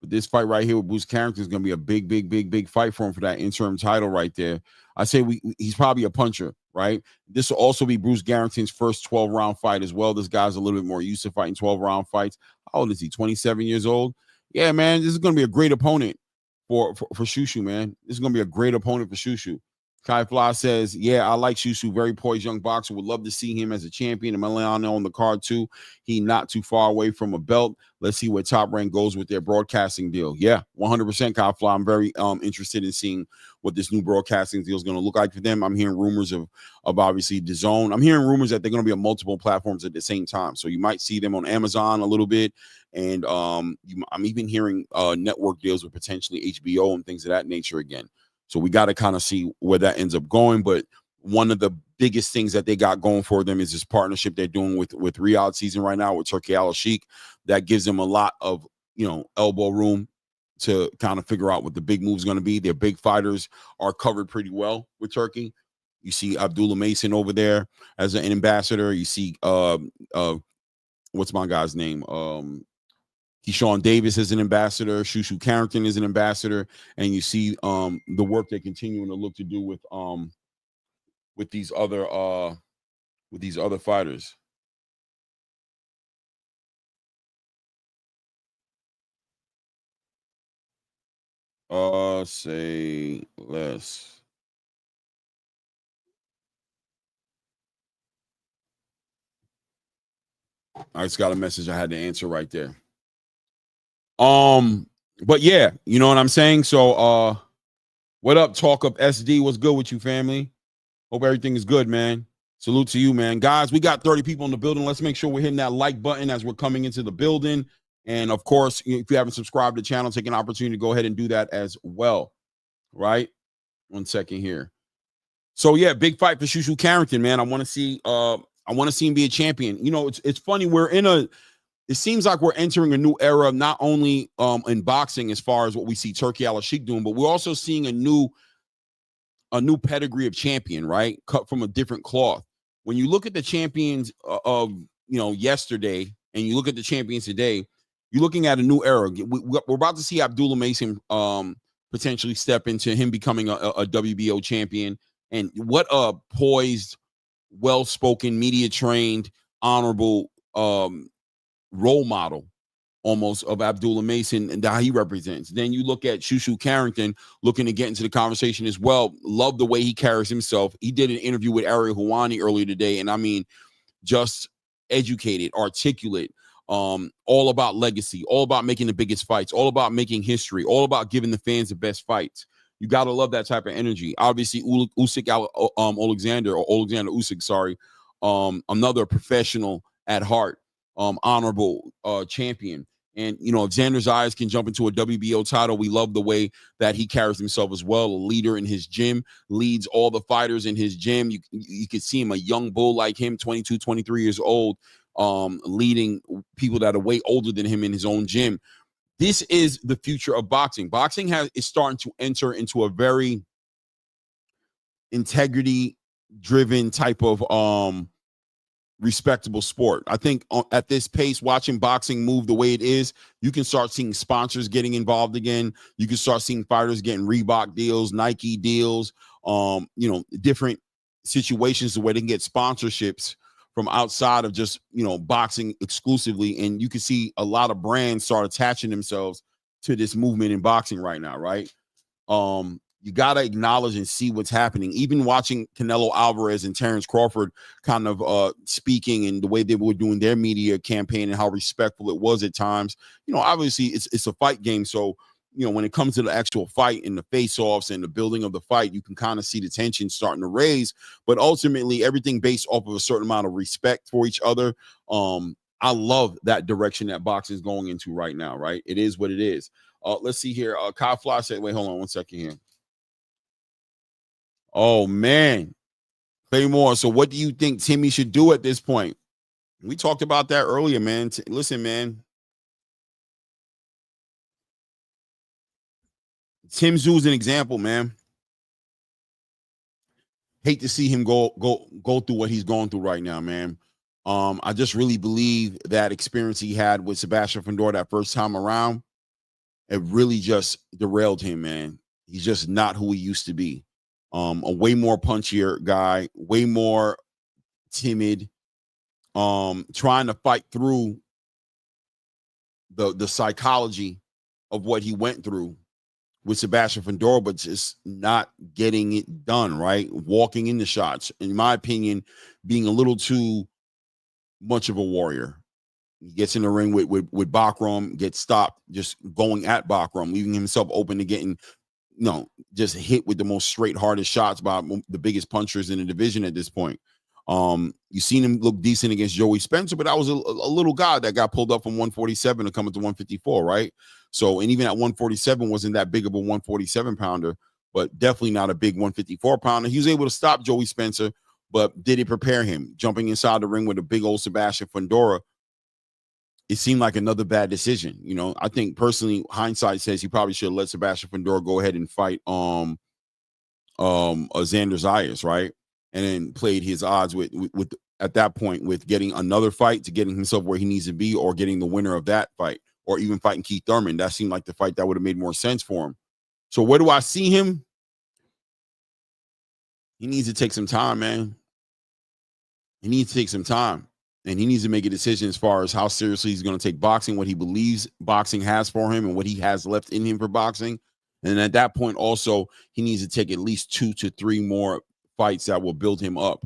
But this fight right here with Bruce Carrington is going to be a big fight for him for that interim title right there. I say he's probably a puncher, right? This will also be Bruce Carrington's first 12-round fight as well. This guy's a little bit more used to fighting 12-round fights. How old is he? 27 years old? Yeah, man, this is going to be a great opponent for Shu Shu, man. This is going to be a great opponent for Shu Shu. Kai Fly says, yeah, I like Shu Shu, very poised young boxer. Would love to see him as a champion. EMILIANO on the card too. He not too far away from a belt. Let's see where Top Rank goes with their broadcasting deal. Yeah, 100% Kai Fly. I'm very interested in seeing what this new broadcasting deal is going to look like for them. I'm hearing rumors of obviously DAZN. I'm hearing rumors that they're going to be on multiple platforms at the same time. So you might see them on Amazon a little bit. And I'm even hearing network deals with potentially HBO and things of that nature again. So we got to kind of see where that ends up going. But one of the biggest things that they got going for them is this partnership they're doing with Riyadh season right now with Turki Al-Sheikh. That gives them a lot of, elbow room to kind of figure out what the big move is going to be. Their big fighters are covered pretty well with Turkey. You see Abdullah Mason over there as an ambassador. You see what's my guy's name? Keyshawn Davis is an ambassador. Shu Shu Carrington is an ambassador, and you see the work they're continuing to look to do with these other fighters. Say less. I just got a message I had to answer right there. But yeah, you know what I'm saying? So what up, Talk Up SD? What's good with you, family? Hope everything is good, man. Salute to you, man. Guys, we got 30 people in the building. Let's make sure we're hitting that like button as we're coming into the building. And of course, if you haven't subscribed to the channel, take an opportunity to go ahead and do that as well. Right? 1 second here. So yeah, big fight for Shu Shu Carrington, man. I want to see him be a champion. You know, it's funny. It seems like we're entering a new era, not only in boxing as far as what we see Turki Al-Sheikh doing, but we're also seeing a new pedigree of champion, right? Cut from a different cloth. When you look at the champions of yesterday, and you look at the champions today, you're looking at a new era. We're about to see Abdullah Mason potentially step into him becoming a WBO champion. And what a poised, well-spoken, media-trained, honorable role model almost of Abdullah Mason and that he represents. Then you look at Shu Shu Carrington looking to get into the conversation as well. Love the way he carries himself. He did an interview with Ariel Helwani earlier today, and I mean, just educated, articulate, all about legacy, all about making the biggest fights, all about making history, all about giving the fans the best fights. You got to love that type of energy. Obviously, Alexander Usyk, sorry, another professional at heart, honorable champion. And, you know, if Xander Zayas can jump into a WBO title, we love the way that he carries himself as well. A leader in his gym, leads all the fighters in his gym. You could see him, a young bull like him, 22, 23 years old, leading people that are way older than him in his own gym. This is the future of boxing. Boxing is starting to enter into a very integrity-driven type of respectable sport. I think at this pace, watching boxing move the way it is, you can start seeing sponsors getting involved again. You can start seeing fighters getting Reebok deals, Nike deals, different situations where they can get sponsorships from outside of just, boxing exclusively. And you can see a lot of brands start attaching themselves to this movement in boxing right now, right? You got to acknowledge and see what's happening. Even watching Canelo Alvarez and Terrence Crawford kind of speaking and the way they were doing their media campaign and how respectful it was at times. Obviously it's a fight game. So, when it comes to the actual fight and the face-offs and the building of the fight, you can kind of see the tension starting to raise. But ultimately, everything based off of a certain amount of respect for each other. I love that direction that boxing is going into right now, right? It is what it is. Let's see here. Kyle Fly said, wait, hold on 1 second here. Oh, man. Claymore, so what do you think Timmy should do at this point? We talked about that earlier, man. Listen, man. Tszyu an example, man. Hate to see him go through what he's going through right now, man. I just really believe that experience he had with Sebastian Fundora that first time around, it really just derailed him, man. He's just not who he used to be. A way more punchier guy, way more timid, trying to fight through the psychology of what he went through with Sebastian Fundora, but just not getting it done, right? Walking in the shots, in my opinion, being a little too much of a warrior. He gets in the ring with Bakram, gets stopped, just going at Bakram, leaving himself open to getting, just hit with the most straight, hardest shots by the biggest punchers in the division at this point. You seen him look decent against Joey Spencer, but that was a little guy that got pulled up from 147 to come up to 154, right? So, and even at 147 wasn't that big of a 147 pounder, but definitely not a big 154 pounder. He was able to stop Joey Spencer, but did it prepare him? Jumping inside the ring with a big old Sebastian Fundora, it seemed like another bad decision. I think personally, hindsight says he probably should have let Sebastian Fundora go ahead and fight Xander Zayas, right? And then played his odds with at that point with getting another fight to getting himself where he needs to be, or getting the winner of that fight, or even fighting Keith Thurman. That seemed like the fight that would have made more sense for him. So where do I see him? He needs to take some time, man. He needs to take some time, and he needs to make a decision as far as how seriously he's going to take boxing, what he believes boxing has for him, and what he has left in him for boxing. And at that point, also, he needs to take at least 2 to 3 more fights that will build him up.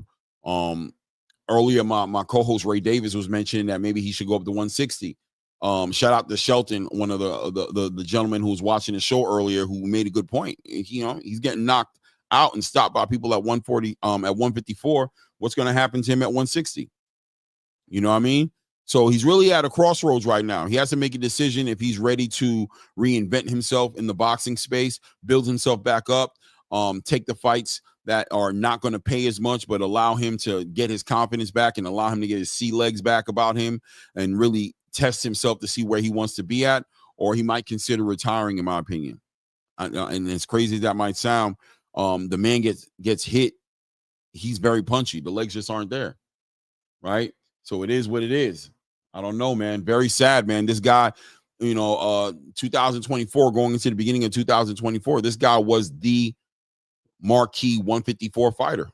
Earlier, my co-host Ray Davis was mentioning that maybe he should go up to 160. Shout out to Shelton, one of the gentlemen who was watching the show earlier, who made a good point. He's getting knocked out and stopped by people at 140, at 154. What's going to happen to him at 160? You know what I mean? So he's really at a crossroads right now. He has to make a decision if he's ready to reinvent himself in the boxing space, build himself back up, take the fights that are not going to pay as much, but allow him to get his confidence back and allow him to get his sea legs back about him and really test himself to see where he wants to be at, or he might consider retiring, in my opinion. And as crazy as that might sound, the man gets hit. He's very punchy. The legs just aren't there, right? So it is what it is. I don't know, man. Very sad, man. This guy, 2024, going into the beginning of 2024, this guy was the marquee 154 fighter.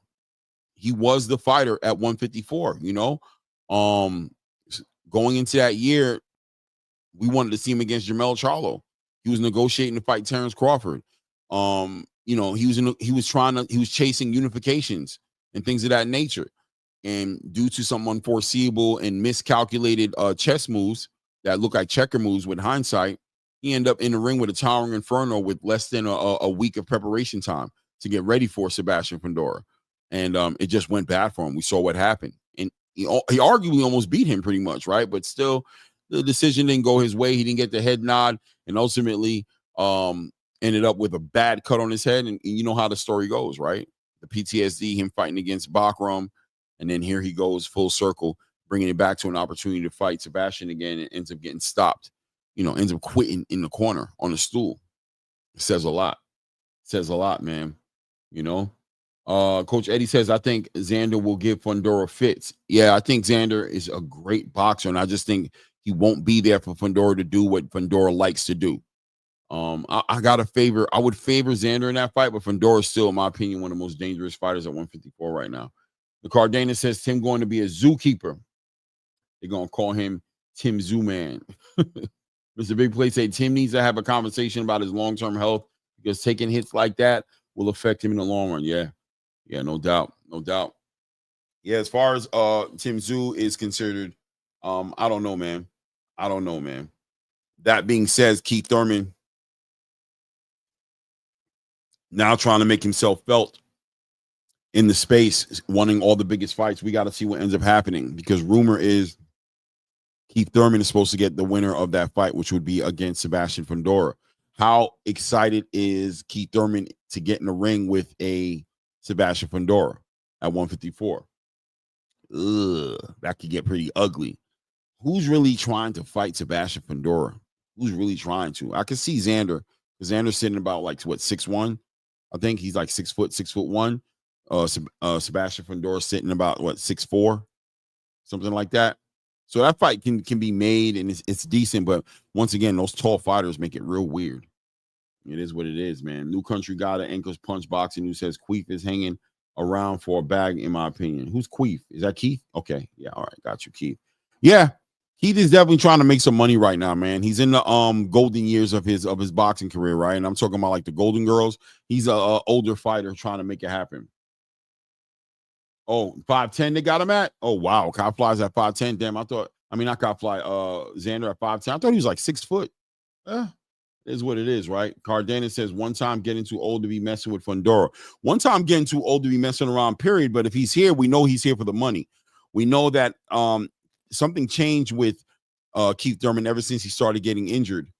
He was the fighter at 154, going into that year, we wanted to see him against Jermell Charlo. He was negotiating to fight Terrence Crawford. He was chasing unifications and things of that nature. And due to some unforeseeable and miscalculated chess moves that look like checker moves with hindsight, he ended up in the ring with a towering inferno with less than a week of preparation time to get ready for Sebastian Fundora. And it just went bad for him. We saw what happened. And he arguably almost beat him pretty much, right? But still, the decision didn't go his way. He didn't get the head nod, and ultimately ended up with a bad cut on his head. And you know how the story goes, right? The PTSD, him fighting against Bakram, and then here he goes full circle, bringing it back to an opportunity to fight Sebastian again, and ends up getting stopped. Ends up quitting in the corner on a stool. It says a lot. It says a lot, man. Coach Eddie says, I think Xander will give Fundora fits. Yeah, I think Xander is a great boxer, and I just think he won't be there for Fundora to do what Fundora likes to do. I would favor Xander in that fight, but Fundora is still, in my opinion, one of the most dangerous fighters at 154 right now. The Cardena says Tim going to be a zookeeper. They're going to call him Tim Zoo Man. Mr. Big Play said Tim needs to have a conversation about his long-term health, because taking hits like that will affect him in the long run. Yeah, no doubt. Yeah, as far as Tim Zoo is considered, I don't know, man. That being said, Keith Thurman now trying to make himself felt in the space, wanting all the biggest fights. We got to see what ends up happening, because rumor is Keith Thurman is supposed to get the winner of that fight, which would be against Sebastian Fundora. How excited is Keith Thurman to get in the ring with a Sebastian Fundora at 154? That could get pretty ugly. Who's really trying to fight Sebastian Fundora? Who's really trying to? I can see Xander, because Xander's sitting about 6'1". I think he's like 6 foot, 6'1". Sebastian Fundora sitting about 6'4", something like that. So that fight can be made, and it's decent, but once again, those tall fighters make it real weird. It is what it is, man. New Country Guy at Ankles Punch Boxing, who says Queef is hanging around for a bag, in my opinion. Who's Queef? Is that Keith? Okay, yeah, all right, got you, Keith. Yeah, Keith is definitely trying to make some money right now, man. He's in the golden years of his boxing career, right? And I'm talking about like the Golden Girls. He's a older fighter trying to make it happen. Oh, 5'10" they got him at? Oh, wow. Kai Fly's at 5'10". Damn, not Kai Fly, Xander at 5'10". I thought he was like 6 foot. It is what it is, right? Cardena says, one time getting too old to be messing with Fundora. One time getting too old to be messing around, period. But if he's here, we know he's here for the money. We know that something changed with Keith Thurman ever since he started getting injured.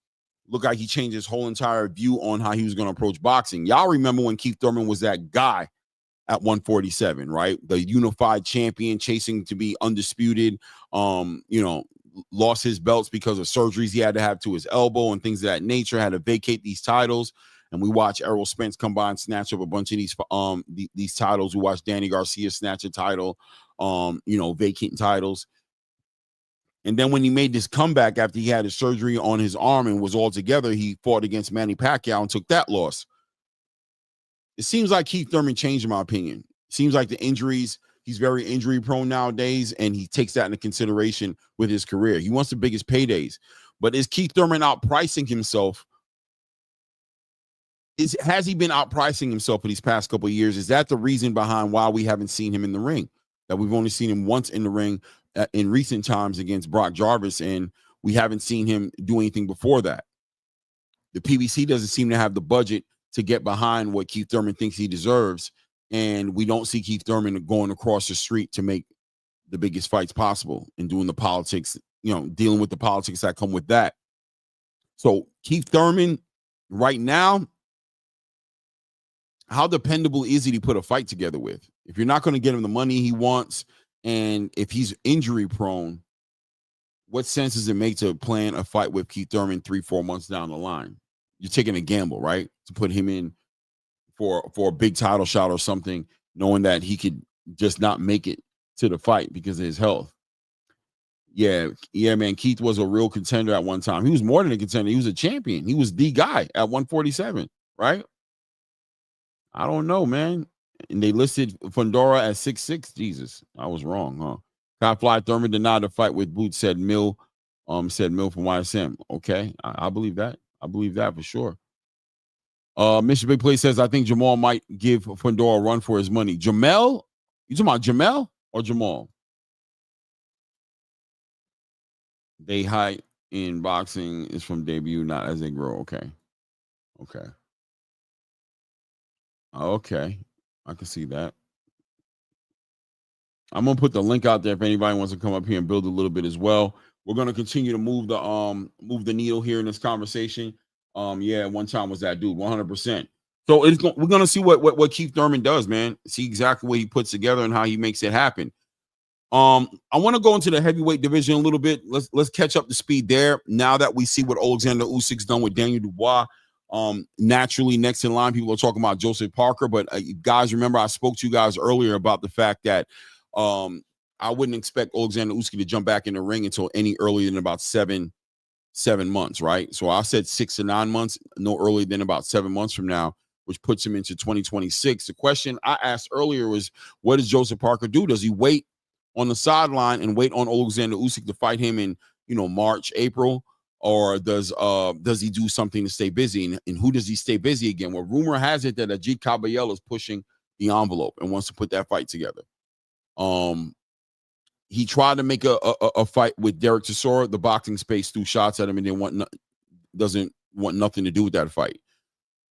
Looked like he changed his whole entire view on how he was going to approach boxing. Y'all remember when Keith Thurman was that guy at 147, right? The unified champion, chasing to be undisputed, lost his belts because of surgeries he had to have to his elbow and things of that nature, had to vacate these titles. and we watch Errol Spence come by and snatch up a bunch of these titles. We watch Danny Garcia snatch a title, vacant titles. And then when he made this comeback after he had his surgery on his arm and was all together, he fought against Manny Pacquiao and took that loss. It seems like Keith Thurman changed, in my opinion. Seems like the injuries, he's very injury prone nowadays, and he takes that into consideration with his career. He wants the biggest paydays. But is Keith Thurman outpricing himself? Has he been outpricing himself for these past couple of years? Is that the reason behind why we haven't seen him in the ring? That we've only seen him once in the ring in recent times against Brock Jarvis, and we haven't seen him do anything before that. The PBC doesn't seem to have the budget to get behind what Keith Thurman thinks he deserves, and we don't see Keith Thurman going across the street to make the biggest fights possible and doing the politics, dealing with the politics that come with that. So Keith Thurman right now, how dependable is he to put a fight together with? If you're not going to get him the money he wants, and if he's injury prone, what sense does it make to plan a fight with Keith Thurman 3-4 months down the line? You're taking a gamble, right? To put him in for a big title shot or something, knowing that he could just not make it to the fight because of his health. Yeah, man. Keith was a real contender at one time. He was more than a contender. He was a champion. He was the guy at 147, right? I don't know, man. And they listed Fundora at 6'6". Jesus, I was wrong, huh? Kai Fly Thurman denied the fight with Boots, said Mill from YSM. Okay, I believe that. I believe that for sure. Mr. Big Play says, I think Jamal might give Fundora a run for his money. Jamel? You talking about Jamel or Jamal? They height in boxing is from debut, not as they grow. Okay. I can see that. I'm gonna put the link out there if anybody wants to come up here and build a little bit as well. We're gonna continue to move the needle here in this conversation. One time was that dude, 100%. So we're gonna see what Keith Thurman does, man. See exactly what he puts together and how he makes it happen. I want to go into the heavyweight division a little bit. Let's catch up to speed there. Now that we see what Alexander Usyk's done with Daniel Dubois, naturally next in line, people are talking about Joseph Parker. But guys, remember I spoke to you guys earlier about the fact that I wouldn't expect Alexander Usyk to jump back in the ring until any earlier than about seven months, right? So I said 6 to 9 months, no earlier than about 7 months from now, which puts him into 2026. The question I asked earlier was, what does Joseph Parker do? Does he wait on the sideline and wait on Alexander Usyk to fight him in, March, April, or does he do something to stay busy? And who does he stay busy again? Well, rumor has it that Ajit Caballero is pushing the envelope and wants to put that fight together. He tried to make a fight with Derek Chisora. The boxing space threw shots at him and doesn't want nothing to do with that fight.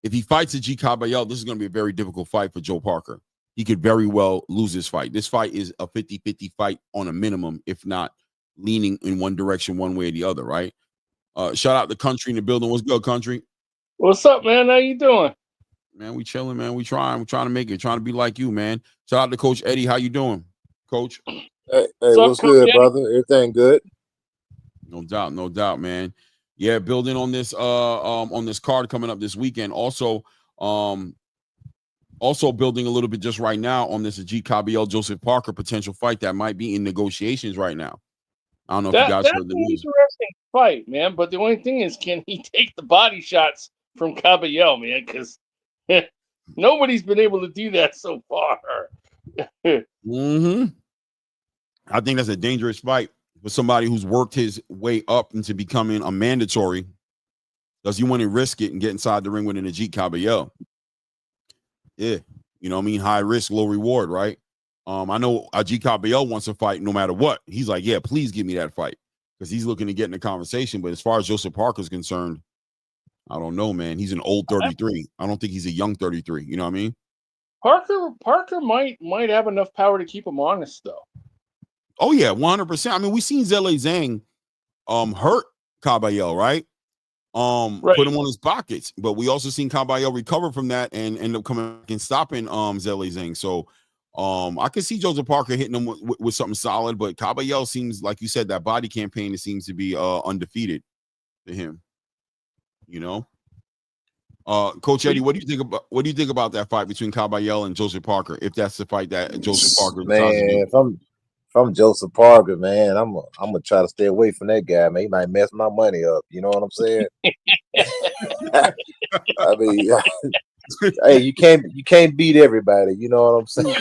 If he fights Ajit Caballero, this is going to be a very difficult fight for Joe Parker. He could very well lose this fight. This fight is a 50-50 fight on a minimum, if not leaning in one direction, one way or the other, right? Shout out to Country in the building. What's good, Country? What's up, man? How you doing? Man, we chilling, man. We're trying to make it, trying to be like you, man. Shout out to Coach Eddie. How you doing, Coach? Hey, what's good, brother? Everything good? No doubt, man. Yeah, building on this card coming up this weekend. Also building a little bit just right now on this Ajit Caballero Joseph Parker potential fight that might be in negotiations right now. I don't know if you guys heard the news. That's an interesting fight, man. But the only thing is, can he take the body shots from Caballero, man? Because nobody's been able to do that so far. Mm-hmm. I think that's a dangerous fight for somebody who's worked his way up into becoming a mandatory. Does he want to risk it and get inside the ring with an Ajit Caballero? Yeah, high risk, low reward, right? I know Ajit Caballero wants to fight no matter what. He's like, yeah, please give me that fight because he's looking to get in the conversation. But as far as Joseph Parker's concerned, I don't know, man. He's an old 33. I don't think he's a young 33. You know what I mean? Parker might have enough power to keep him honest, though. Oh yeah, 100%. I mean, we've seen Zele Zhang hurt Caballero, right? Right. Put him on his pockets, but we also seen Caballero recover from that and end up coming back and stopping Zele Zhang. So I could see Joseph Parker hitting him with something solid, but Caballero seems, like you said, that body campaign, it seems to be undefeated to him. Coach Eddie, what do you think about that fight between Caballel and Joseph Parker? If that's the fight that Joseph Parker decides to do. Man, from Joseph Parker, man, I'm gonna try to stay away from that guy, man. He might mess my money up. You know what I'm saying? I mean, hey, you can't beat everybody. You know what I'm saying?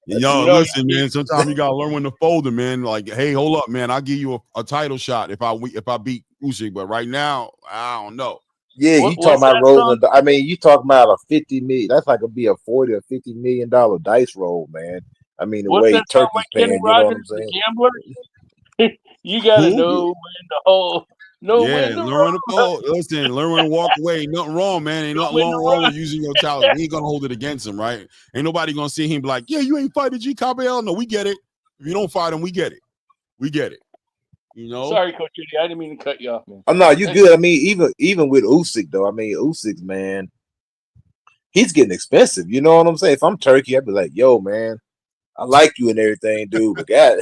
Yo, listen, man. Sometimes you gotta learn when to fold them, man. Like, hey, hold up, man. I'll give you a title shot if I beat Usyk, but right now, I don't know. Yeah, you talking about rolling? I mean, you talking about a 50 million? That's like be a 40 or $50 million dice roll, man. I mean, the way Turkey's paying, you know what I'm saying? Gambler? You gotta know when to hold. Learn when to fold. Listen, learn when to walk away. Nothing wrong, man. Ain't nothing wrong with using your talent. We ain't gonna hold it against him, right? Ain't nobody gonna see him be like, yeah, you ain't fighting G Caballel. No, we get it. If you don't fight him, we get it. We get it. You know. Sorry, Coach Judy, I didn't mean to cut you off, man. Oh no, you good. I mean, even with Usyk though, I mean, Usyk, man, he's getting expensive. You know what I'm saying? If I'm Turkey, I'd be like, yo, man, I like you and everything, dude, but God,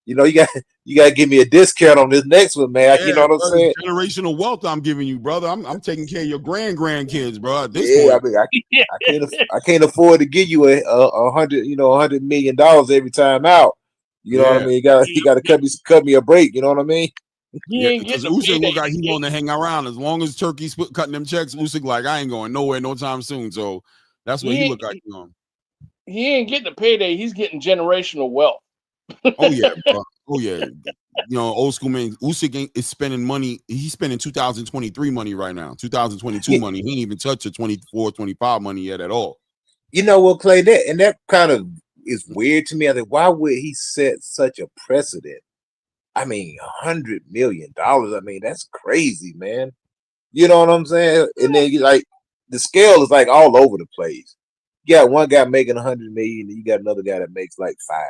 you know, you got to give me a discount on this next one, man. Yeah, you know what I'm saying? Generational wealth I'm giving you, brother. I'm taking care of your grandkids, bro. At this point. I mean, I can't afford to give you a $100 million every time out. You know what I mean? You got to cut me a break. You know what I mean? Because Usyk look like he want to hang around. As long as Turkey's cutting them checks, Usyk like, I ain't going nowhere no time soon. So that's what he look like. He ain't getting a payday. He's getting generational wealth. Oh yeah, bro. Oh yeah. You know, old school man. Usyk is spending money. He's spending 2023 money right now. 2022 money. He ain't even touched the 24, 25 money yet at all. You know what, Clay? That kind of is weird to me. I think, why would he set such a precedent? I mean, $100 million. I mean, that's crazy, man. You know what I'm saying? And then you like the scale is like all over the place. You got one guy making $100 million, and you got another guy that makes like $5.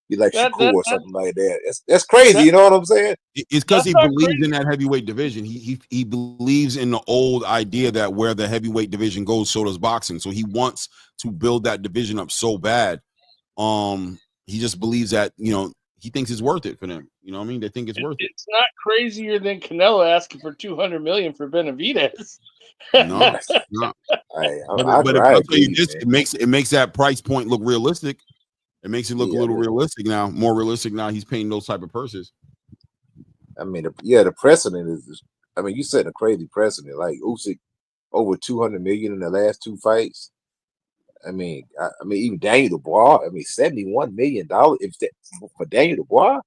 You like Shakur or something like that. That's crazy. You know what I'm saying? It's because he believes in that heavyweight division. He believes in the old idea that where the heavyweight division goes, so does boxing. So he wants to build that division up so bad. He just believes that, you know, he thinks it's worth it for them. You know what I mean? They think it's worth it. It's not crazier than Canelo asking for $200 million for Benavidez. No, it's not. But I'll tell you this: it makes that price point look realistic. It makes it look a little realistic now, more realistic now. He's paying those type of purses. I mean, the precedent is. I mean, you setting a crazy precedent. Like Usyk over $200 million in the last 2 fights. I mean, even Daniel Dubois. I mean, $71 million for Daniel Dubois.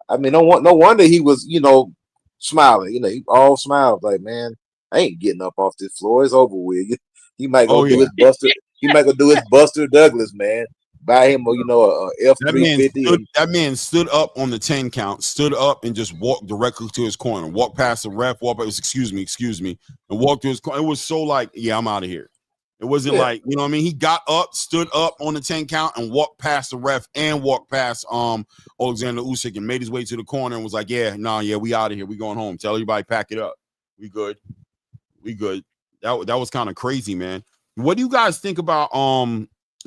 I mean, no wonder he was, you know, smiling. You know, he all smiles like, man, I ain't getting up off this floor. It's over with. He might go do his Buster. He might go do his Buster Douglas, man. Buy him, you know, a F-350. That man stood up on the 10 count, stood up and just walked directly to his corner, walked past the ref, excuse me, and walked to his corner. It was so like, yeah, I'm out of here. It wasn't like, you know what I mean? He got up, stood up on the 10 count and walked past the ref and walked past Alexander Usyk and made his way to the corner and was like, we out of here. We going home. Tell everybody, pack it up. We good. That was kind of crazy, man. What do you guys think about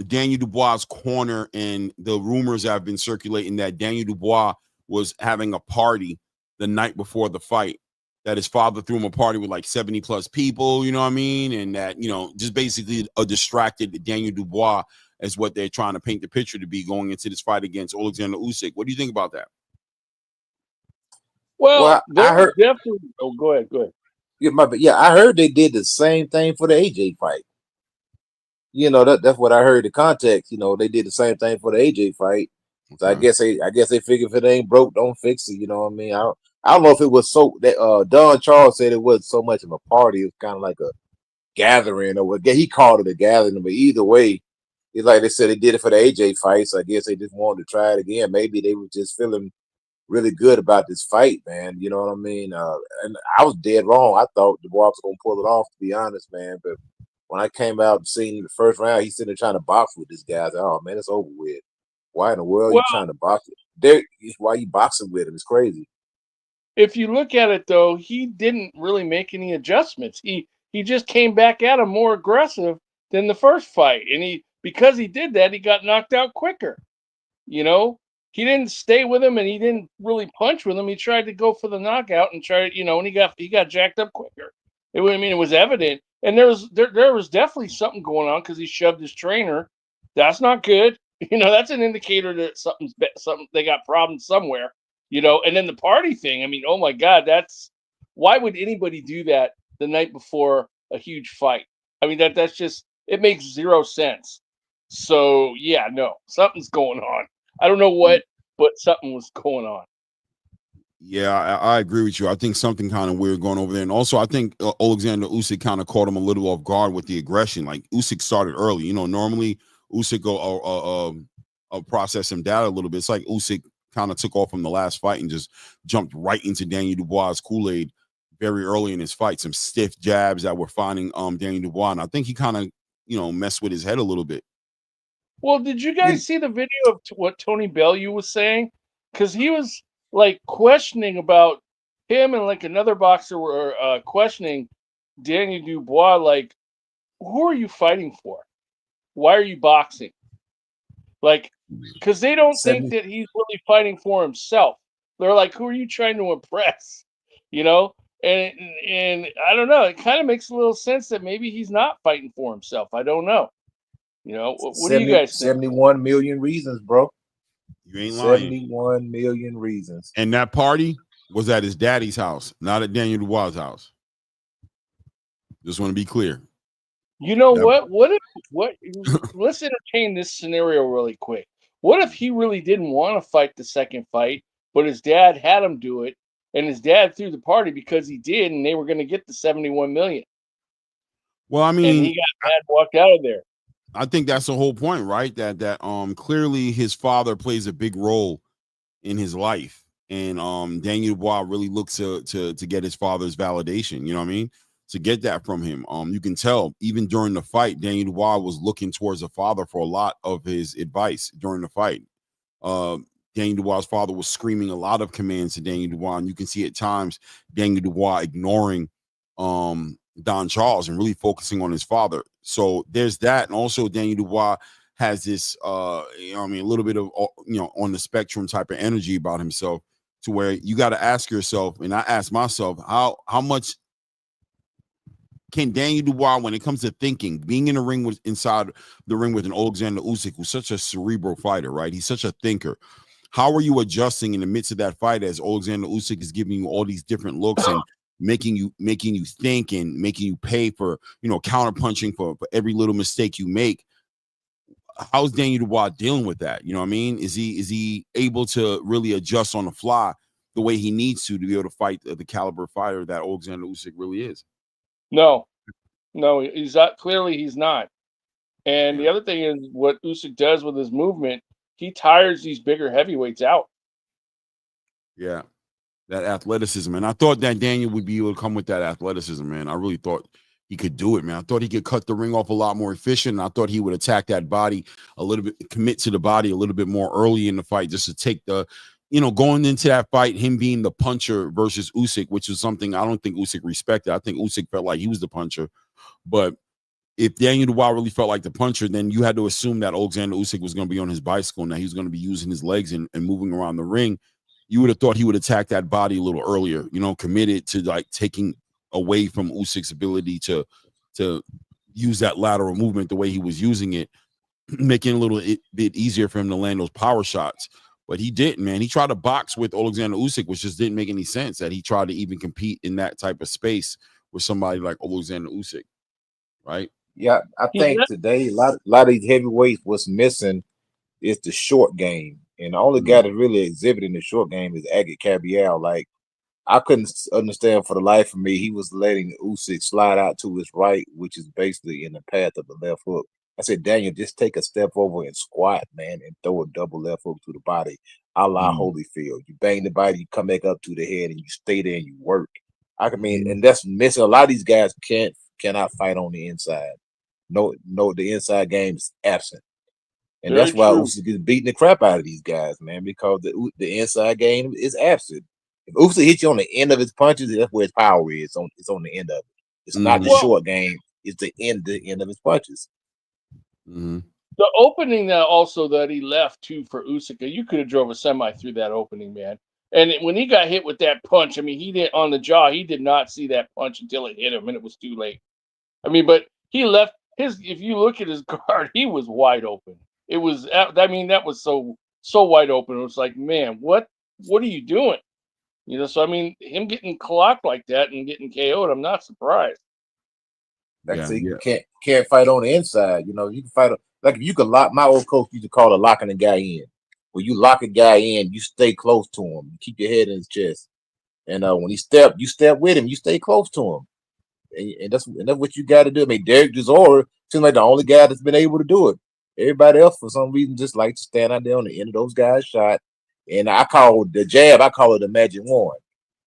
Daniel Dubois' corner and the rumors that have been circulating that Daniel Dubois was having a party the night before the fight, that his father threw him a party with like 70 plus people, you know what I mean? And that, you know, just basically a distracted Daniel Dubois is what they're trying to paint the picture to be going into this fight against Alexander Usyk. What do you think about that? Well I heard definitely. Oh, go ahead. I heard they did the same thing for the AJ fight. You know, that's what I heard the context. You know, they did the same thing for the AJ fight. So I guess they figure if it ain't broke, don't fix it. You know what I mean? I don't know if it was so that Don Charles said it wasn't so much of a party. It was kind of like a gathering, or he called it a gathering. But either way, it's like they said they did it for the AJ fight. So I guess they just wanted to try it again. Maybe they were just feeling really good about this fight, man. You know what I mean? And I was dead wrong. I thought Dubois was gonna pull it off, to be honest, man. But when I came out and seen the first round, he's sitting there trying to box with this guy. I was like, oh man, it's over with. Why in the world are you trying to box it? Why are you boxing with him? It's crazy. If you look at it though, he didn't really make any adjustments. He just came back at him more aggressive than the first fight. And because he did that, he got knocked out quicker. You know, he didn't stay with him and he didn't really punch with him. He tried to go for the knockout and and he got jacked up quicker. I mean, it was evident, and there was definitely something going on because he shoved his trainer. That's not good. That's an indicator that something they got problems somewhere. And then the party thing. I mean, oh my God, why would anybody do that the night before a huge fight? I mean, that's just, it makes zero sense. So yeah, no, something's going on. I don't know what, but something was going on. Yeah, I agree with you. I think something kind of weird going over there. And also, I think Alexander Usyk kind of caught him a little off guard with the aggression. Like, Usyk started early. Normally Usyk will process him down a little bit. It's like Usyk kind of took off from the last fight and just jumped right into Daniel Dubois' Kool-Aid very early in his fight. Some stiff jabs that were finding Daniel Dubois. And I think he kind of, messed with his head a little bit. Well, did you guys see the video of what Tony Bellew was saying? Because he was like questioning about him, and like another boxer were questioning Daniel Dubois, like, who are you fighting for? Why are you boxing? Like, because they don't think that he's really fighting for himself. They're like, who are you trying to impress? And I don't know. It kind of makes a little sense that maybe he's not fighting for himself. I don't know. What do you guys think? 71 million reasons, bro. You ain't lying. 71 million reasons. And that party was at his daddy's house, not at Daniel Dubois' house. Just want to be clear. You know what? Let's entertain this scenario really quick. What if he really didn't want to fight the second fight, but his dad had him do it, and his dad threw the party because he did, and they were going to get the 71 million? Well, I mean, and he got mad, walked out of there. I think that's the whole point, right? That clearly his father plays a big role in his life, and Daniel Dubois really looks to get his father's validation. You know what I mean? To get that from him. You can tell even during the fight, Daniel Dubois was looking towards the father for a lot of his advice during the fight. Daniel Dubois' father was screaming a lot of commands to Daniel Dubois, and you can see at times Daniel Dubois ignoring Don Charles and really focusing on his father. So there's that. And also Daniel Dubois has this, a little bit of, on the spectrum type of energy about himself, to where you got to ask yourself, and I ask myself, how much can Daniel Dubois, when it comes to thinking, being in the ring inside the ring with an Alexander Usyk, who's such a cerebral fighter, right? He's such a thinker. How are you adjusting in the midst of that fight as Alexander Usyk is giving you all these different looks and making you think and making you pay for, counter punching for every little mistake you make? How's Daniel Dubois dealing with that? You know what I mean? Is he able to really adjust on the fly the way he needs to be able to fight the caliber fighter that Alexander Usyk really is? No, he's not. Clearly, he's not. And the other thing is what Usyk does with his movement. He tires these bigger heavyweights out. Yeah, that athleticism. And I thought that Daniel would be able to come with that athleticism, man. I really thought he could do it, man. I thought he could cut the ring off a lot more efficient. And I thought he would attack that body a little bit, commit to the body a little bit more early in the fight, just to take the, going into that fight, him being the puncher versus Usyk, which is something I don't think Usyk respected. I think Usyk felt like he was the puncher. But if Daniel Dubois really felt like the puncher, then you had to assume that Alexander Usyk was going to be on his bicycle and that he was going to be using his legs and moving around the ring. You would have thought he would attack that body a little earlier, committed to like taking away from Usyk's ability to use that lateral movement the way he was using it, making it a little bit easier for him to land those power shots. But he didn't, man. He tried to box with Alexander Usyk, which just didn't make any sense, that he tried to even compete in that type of space with somebody like Alexander Usyk, right? Yeah, I think today a lot of these heavyweights, what's missing is the short game. And the only guy that really exhibiting the short game is Agit Cabial. Like, I couldn't understand for the life of me. He was letting Usyk slide out to his right, which is basically in the path of the left hook. I said, Daniel, just take a step over and squat, man, and throw a double left hook to the body, a la Holyfield. You bang the body, you come back up to the head, and you stay there and you work. And that's missing. A lot of these guys cannot fight on the inside. No, the inside game is absent. And very that's why Usyk is beating the crap out of these guys, man, because the inside game is absent. If Usyk hits you on the end of his punches, that's where his power is. It's on the end of it. It's not the short game. It's the end of his punches. Mm-hmm. The opening that he left too for Usyk, you could have drove a semi through that opening, man. And when he got hit with that punch, I mean, he did on the jaw. He did not see that punch until it hit him, and it was too late. I mean, but he left his. If you look at his guard, he was wide open. It was. I mean, that was so wide open. It was like, man, what are you doing? You know. So I mean, him getting clocked like that and getting KO'd, I'm not surprised. Like I say, you can't fight on the inside. You know, you can fight like if you could lock. My old coach used to call it locking a guy in. When you lock a guy in, you stay close to him. You keep your head in his chest, and when he you step with him. You stay close to him, and that's what you got to do. I mean, Derek Chisora seems like the only guy that's been able to do it. Everybody else, for some reason, just like to stand out there on the end of those guys' shot. And I call the jab. I call it the magic wand.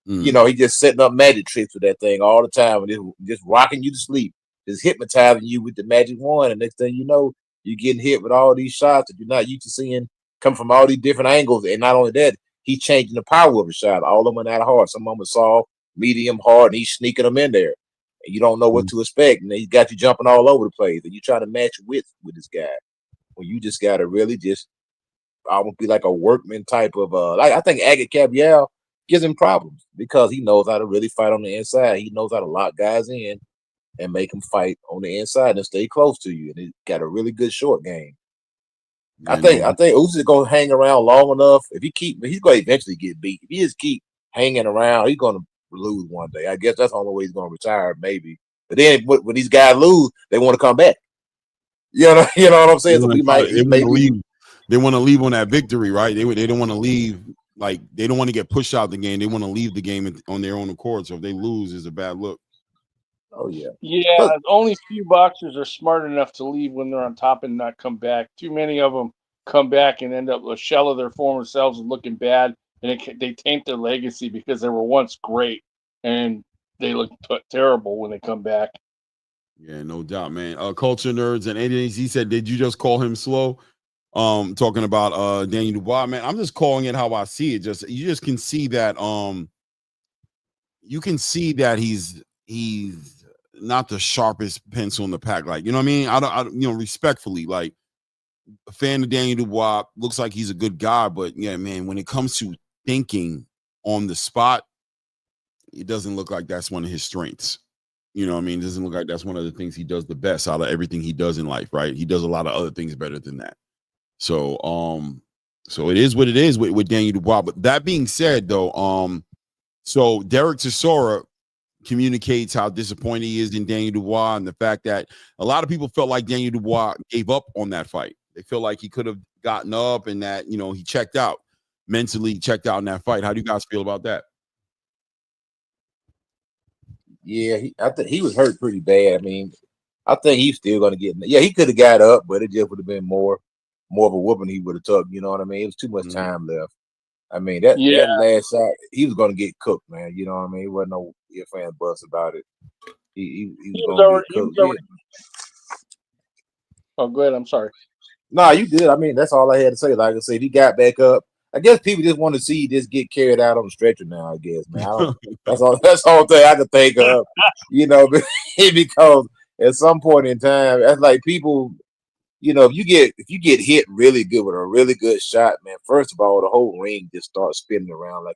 You know, he just setting up magic tricks with that thing all the time, and just rocking you to sleep. Is hypnotizing you with the magic wand, and next thing you know, you're getting hit with all these shots that you're not used to seeing come from all these different angles. And not only that, he's changing the power of the shot. All of them are not hard. Some of them are soft, medium, hard, and he's sneaking them in there. And you don't know what to expect. And he's got you jumping all over the place. And you try to match with this guy. Well, you just got to really just almost be like a workman type of like I think Agate Cabial gives him problems because he knows how to really fight on the inside. He knows how to lock guys in and make them fight on the inside and stay close to you. And he got a really good short game. I think Usyk gonna hang around long enough. He's gonna eventually get beat. If he just keep hanging around, he's gonna lose one day. I guess that's the only way he's gonna retire, maybe. But then when these guys lose, they want to come back. You know what I'm saying? So we might leave. They want to leave on that victory, right? They don't want to leave. Like they don't want to get pushed out the game. They want to leave the game on their own accord. So if they lose, it's a bad look. Oh yeah. Yeah, only few boxers are smart enough to leave when they're on top and not come back. Too many of them come back and end up a shell of their former selves and looking bad, and they taint their legacy because they were once great and they look terrible when they come back. Yeah, no doubt, man. Culture nerds and Ennis, he said, did you just call him slow? Talking about Daniel Dubois, man. I'm just calling it how I see it. You just can see that you can see that he's not the sharpest pencil in the pack. Like, you know what I mean? I don't respectfully, like, a fan of Daniel Dubois, looks like he's a good guy, but yeah, man, when it comes to thinking on the spot, it doesn't look like that's one of his strengths. You know what I mean? It doesn't look like that's one of the things he does the best out of everything he does in life, right? He does a lot of other things better than that. So it is what it is with Daniel Dubois. But that being said, though, so Derek Chisora communicates how disappointed he is in Daniel Dubois and the fact that a lot of people felt like Daniel Dubois gave up on that fight. They feel like he could have gotten up and that, he checked out, mentally checked out in that fight. How do you guys feel about that? Yeah, I think he was hurt pretty bad. I mean, I think he's still going to get. Yeah, he could have got up, but it just would have been more of a whooping he would have took. You know what I mean? It was too much time left. I mean, that last shot, he was going to get cooked, man. You know what I mean? He wasn't no if and buts about it. He was going to get cooked. Oh, go ahead. I'm sorry. No, you did. I mean, that's all I had to say. Like I said, he got back up. I guess people just want to see you just get carried out on the stretcher now, I guess, man. That's all thing I could think of, because at some point in time, that's like people, if you get hit really good with a really good shot, man, first of all, the whole ring just starts spinning around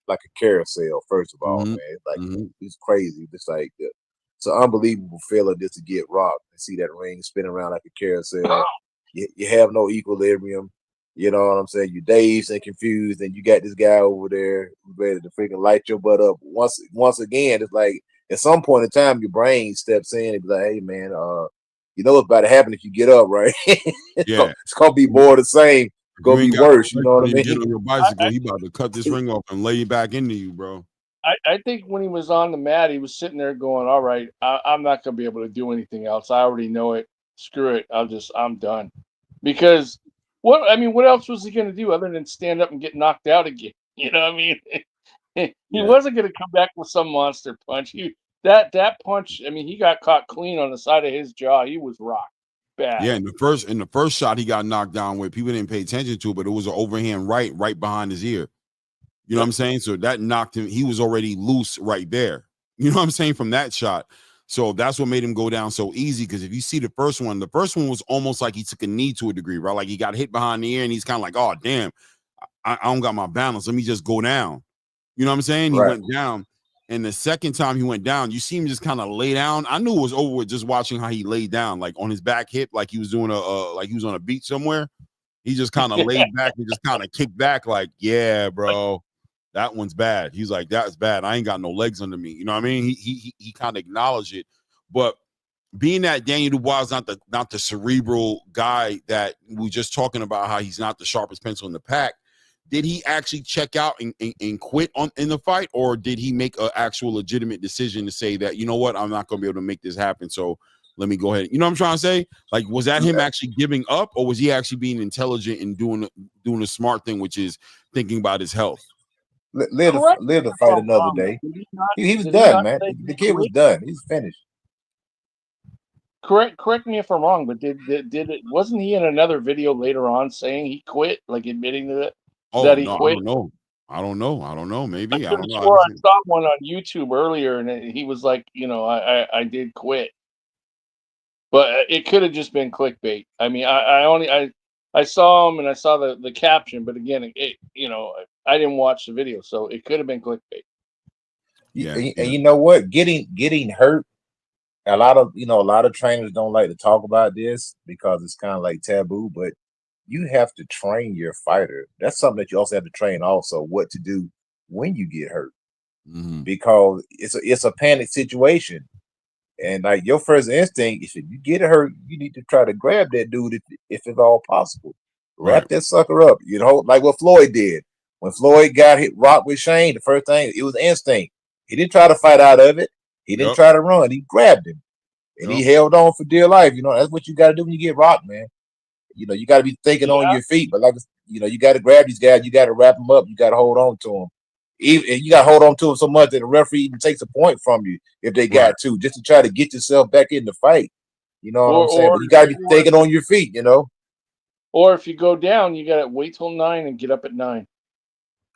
like a carousel, first of all, man. It's like it's crazy. It's like it's an unbelievable feeling just to get rocked and see that ring spin around like a carousel. You have no equilibrium. You know what I'm saying? You're dazed and confused, and you got this guy over there ready to freaking light your butt up. Once again, it's like at some point in time, your brain steps in and be like, "Hey, man, you know what's about to happen if you get up, right? It's gonna be more of the same. It's gonna be worse. You know what I mean? Get on your bicycle, he about to cut this ring off and lay you back into you, bro." I think when he was on the mat, he was sitting there going, "All right, I'm not gonna be able to do anything else. I already know it. Screw it. I'm done." Because what else was he going to do other than stand up and get knocked out again? You know what I mean? He wasn't going to come back with some monster punch. That punch, I mean, he got caught clean on the side of his jaw. He was rocked bad. Yeah, in the first shot he got knocked down with, people didn't pay attention to it, but it was an overhand right behind his ear. You know what I'm saying? So that knocked him. He was already loose right there. You know what I'm saying? From that shot. So that's what made him go down so easy. Because if you see the first one was almost like he took a knee to a degree, right? Like he got hit behind the ear and he's kind of like, oh, damn. I don't got my balance. Let me just go down. You know what I'm saying? He Right. went down. And the second time he went down, you see him just kind of lay down. I knew it was over with just watching how he laid down, like on his back hip, like he was doing like he was on a beach somewhere. He just kind of laid back and just kind of kicked back, like, yeah, bro, that one's bad. He's like, that's bad. I ain't got no legs under me. You know what I mean? He kind of acknowledged it. But being that Daniel Dubois is not the cerebral guy that we were just talking about, how he's not the sharpest pencil in the pack. Did he actually check out and quit in the fight, or did he make an actual legitimate decision to say that, you know what, I'm not going to be able to make this happen, so let me go ahead? You know what I'm trying to say? Like, was that him actually giving up, or was he actually being intelligent and doing a smart thing, which is thinking about his health? Live to fight another day. He was done, man. The kid was done. He's finished. Correct me if I'm wrong, but did it? Wasn't he in another video later on saying he quit, like admitting to it? Oh, that he no, quit? I don't know. Maybe. I don't know. Sure, I saw one on YouTube earlier, and he was like, I did quit. But it could have just been clickbait. I mean, I saw him and I saw the caption, but again, I didn't watch the video, so it could have been clickbait. Yeah. And you know what? Getting hurt. A lot of trainers don't like to talk about this because it's kind of like taboo, but you have to train your fighter. That's something that you also have to train also what to do when you get hurt, because it's a panic situation. And like your first instinct, if you get hurt, you need to try to grab that dude if it's all possible. Wrap that sucker up, like what Floyd did. When Floyd got hit rocked with Shane, the first thing, it was instinct. He didn't try to fight out of it. He didn't try to run. He grabbed him. And he held on for dear life. That's what you got to do when you get rocked, man. You got to be thinking on your feet. But you got to grab these guys. You got to wrap them up. You got to hold on to them. And you got to hold on to them so much that the referee even takes a point from you if they got to, just to try to get yourself back in the fight. You know what I'm saying? But you got to be thinking on your feet, Or if you go down, you got to wait till 9 and get up at 9.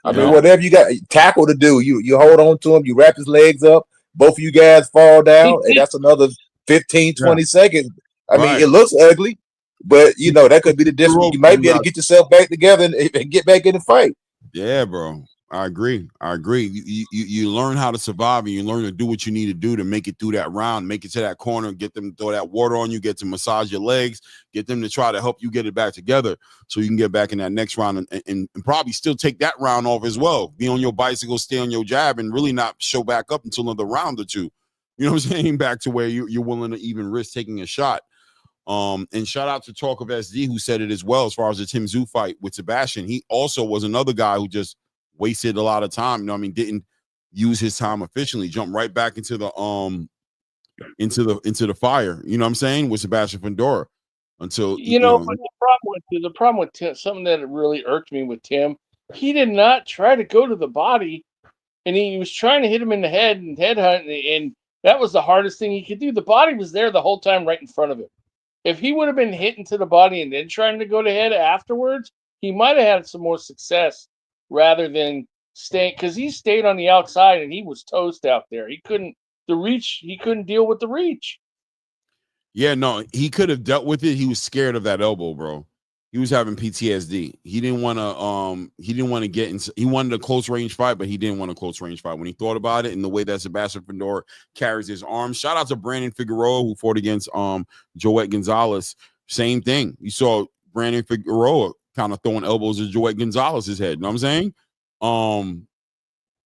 I mean, whatever you got tackle to do, you hold on to him, you wrap his legs up, both of you guys fall down, and that's another 15, 20 seconds. I mean, it looks ugly, but that could be the difference. You might be able to get yourself back together and get back in the fight. Yeah, bro. I agree. You learn how to survive, and you learn to do what you need to do to make it through that round, make it to that corner, get them to throw that water on you, get to massage your legs, get them to try to help you get it back together so you can get back in that next round and probably still take that round off as well. Be on your bicycle, stay on your jab, and really not show back up until another round or two. You know what I'm saying? Back to where you're willing to even risk taking a shot. And shout out to Talk of SD, who said it as well as far as the Tszyu fight with Sebastian. He also was another guy who just wasted a lot of time. Didn't use his time efficiently. Jumped right back into the fire. You know what I'm saying, with Sebastian Fundora until But the problem with Tim, something that really irked me with Tim, he did not try to go to the body, and he was trying to hit him in the head and headhunt, and that was the hardest thing he could do. The body was there the whole time, right in front of him. If he would have been hitting to the body and then trying to go to head afterwards, he might have had some more success rather than staying, because he stayed on the outside and he was toast out there. He couldn't deal with the reach. Yeah, no, he could have dealt with it. He was scared of that elbow, bro. He was having PTSD. He didn't want to get in. He wanted a close range fight, but he didn't want a close range fight. When he thought about it and the way that Sebastian Fundora carries his arms, shout out to Brandon Figueroa, who fought against Joet Gonzalez. Same thing. You saw Brandon Figueroa kind of throwing elbows at Joet Gonzalez's head. You know what I'm saying?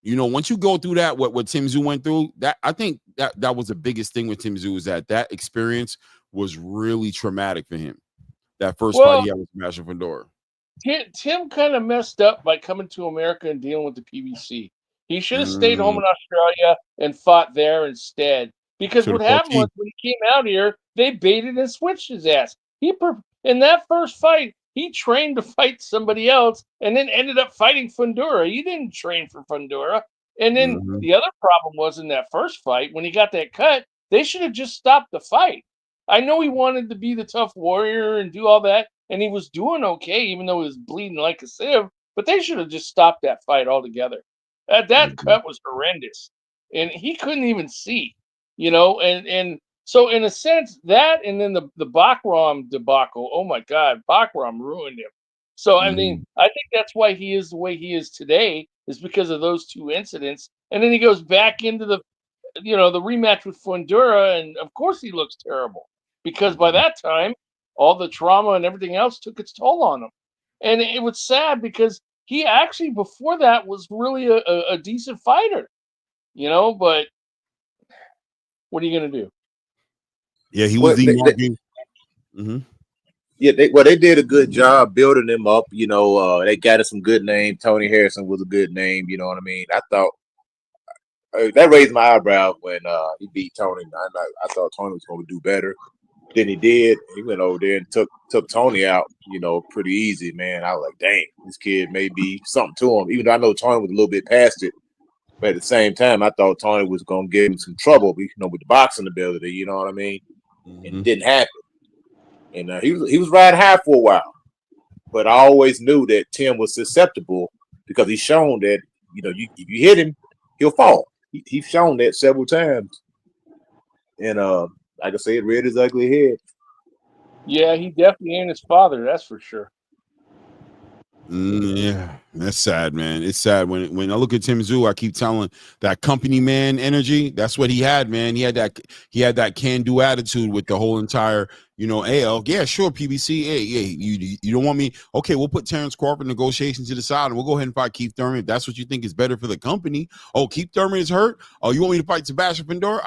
Once you go through that, what Tszyu went through, that I think that was the biggest thing with Tszyu, is that experience was really traumatic for him. That first fight he had with Sebastian Fundora. Tim kind of messed up by coming to America and dealing with the PBC. He should have stayed home in Australia and fought there instead. Because what happened was, when he came out here, they baited and switched his ass. In that first fight, he trained to fight somebody else and then ended up fighting Fundora. He didn't train for Fundora. And then the other problem was, in that first fight, when he got that cut, they should have just stopped the fight. I know he wanted to be the tough warrior and do all that, and he was doing okay, even though he was bleeding like a sieve, but they should have just stopped that fight altogether. That cut was horrendous, and he couldn't even see, and so in a sense, that, and then the Bakram debacle, oh my God, Bakram ruined him. So, I mean, I think that's why he is the way he is today, is because of those two incidents. And then he goes back into the rematch with Fundura, and of course he looks terrible because by that time, all the trauma and everything else took its toll on him. And it was sad because he actually, before that, was really a decent fighter, but what are you going to do? Yeah, he was the marking. Yeah, they did a good job building him up. They got us some good name. Tony Harrison was a good name. You know what I mean? I thought that raised my eyebrow when he beat Tony. I thought Tony was going to do better than he did. He went over there and took Tony out, pretty easy, man. I was like, dang, this kid may be something to him. Even though I know Tony was a little bit past it, but at the same time, I thought Tony was going to give him some trouble, with the boxing ability. You know what I mean? And it didn't happen. And he was riding high for a while, but I always knew that Tim was susceptible because he's shown that if you hit him, he'll fall. He's shown that several times, and like I said, it reared his ugly head. Yeah, he definitely ain't his father. That's for sure. Yeah, that's sad, man. It's sad when I look at Tim Tszyu. I keep telling that company man energy. That's what he had, man. He had that can-do attitude with the whole entire, AL. Yeah, sure, PBC. Hey, you don't want me? Okay, we'll put Terrence Crawford negotiations to the side, and we'll go ahead and fight Keith Thurman if that's what you think is better for the company. Oh, Keith Thurman is hurt. Oh, you want me to fight Sebastian Fundora?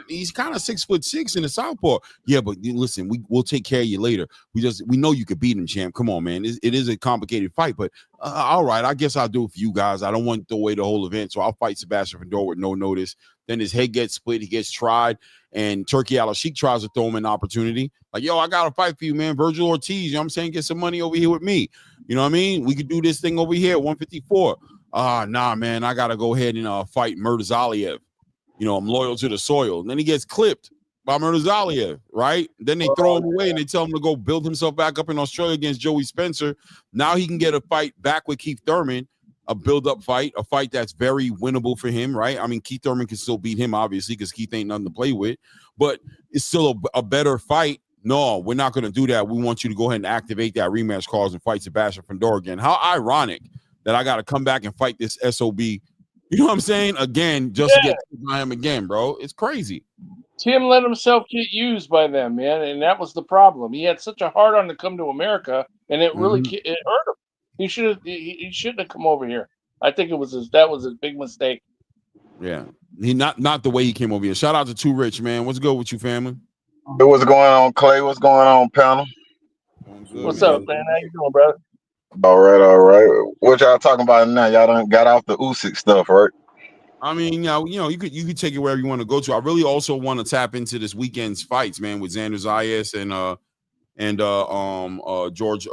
He's kind of 6'6" in the southpaw. Yeah, but listen, we'll take care of you later. We know you could beat him, champ. Come on, man. It is a complicated fight, but all right, I guess I'll do it for you guys. I don't want to throw away the whole event, so I'll fight Sebastian Fundora with no notice. Then his head gets split, he gets tried, and Turkey Al-Sheikh tries to throw him an opportunity. Like, yo, I got a fight for you, man. Virgil Ortiz, you know what I'm saying? Get some money over here with me. You know what I mean? We could do this thing over here, 154. Nah, man, I got to go ahead and fight Murtazaliev. I'm loyal to the soil. And then he gets clipped by Murtazaliev, right? Then they throw him away and they tell him to go build himself back up in Australia against Joey Spencer. Now he can get a fight back with Keith Thurman, a build-up fight, a fight that's very winnable for him, right? I mean, Keith Thurman can still beat him, obviously, because Keith ain't nothing to play with, but it's still a better fight. No, we're not going to do that. We want you to go ahead and activate that rematch clause and fight Sebastian Fundora again. How ironic that I got to come back and fight this SOB. You know what I'm saying? Again, just to get by him again, bro. It's crazy. Tim let himself get used by them, man, and that was the problem. He had such a hard on to come to America, and it really it hurt him. He shouldn't have come over here. I think that was a big mistake. Yeah, he not the way he came over here. Shout out to Too Rich, man. What's good with you, family? What's going on, Clay? What's going on, panel? Good, What's up, man? How you doing, brother? All right. What y'all talking about now? Y'all done got off the Usyk stuff, right? I mean, you could take it wherever you want to go to. I really also want to tap into this weekend's fights, man, with Xander Zayas and George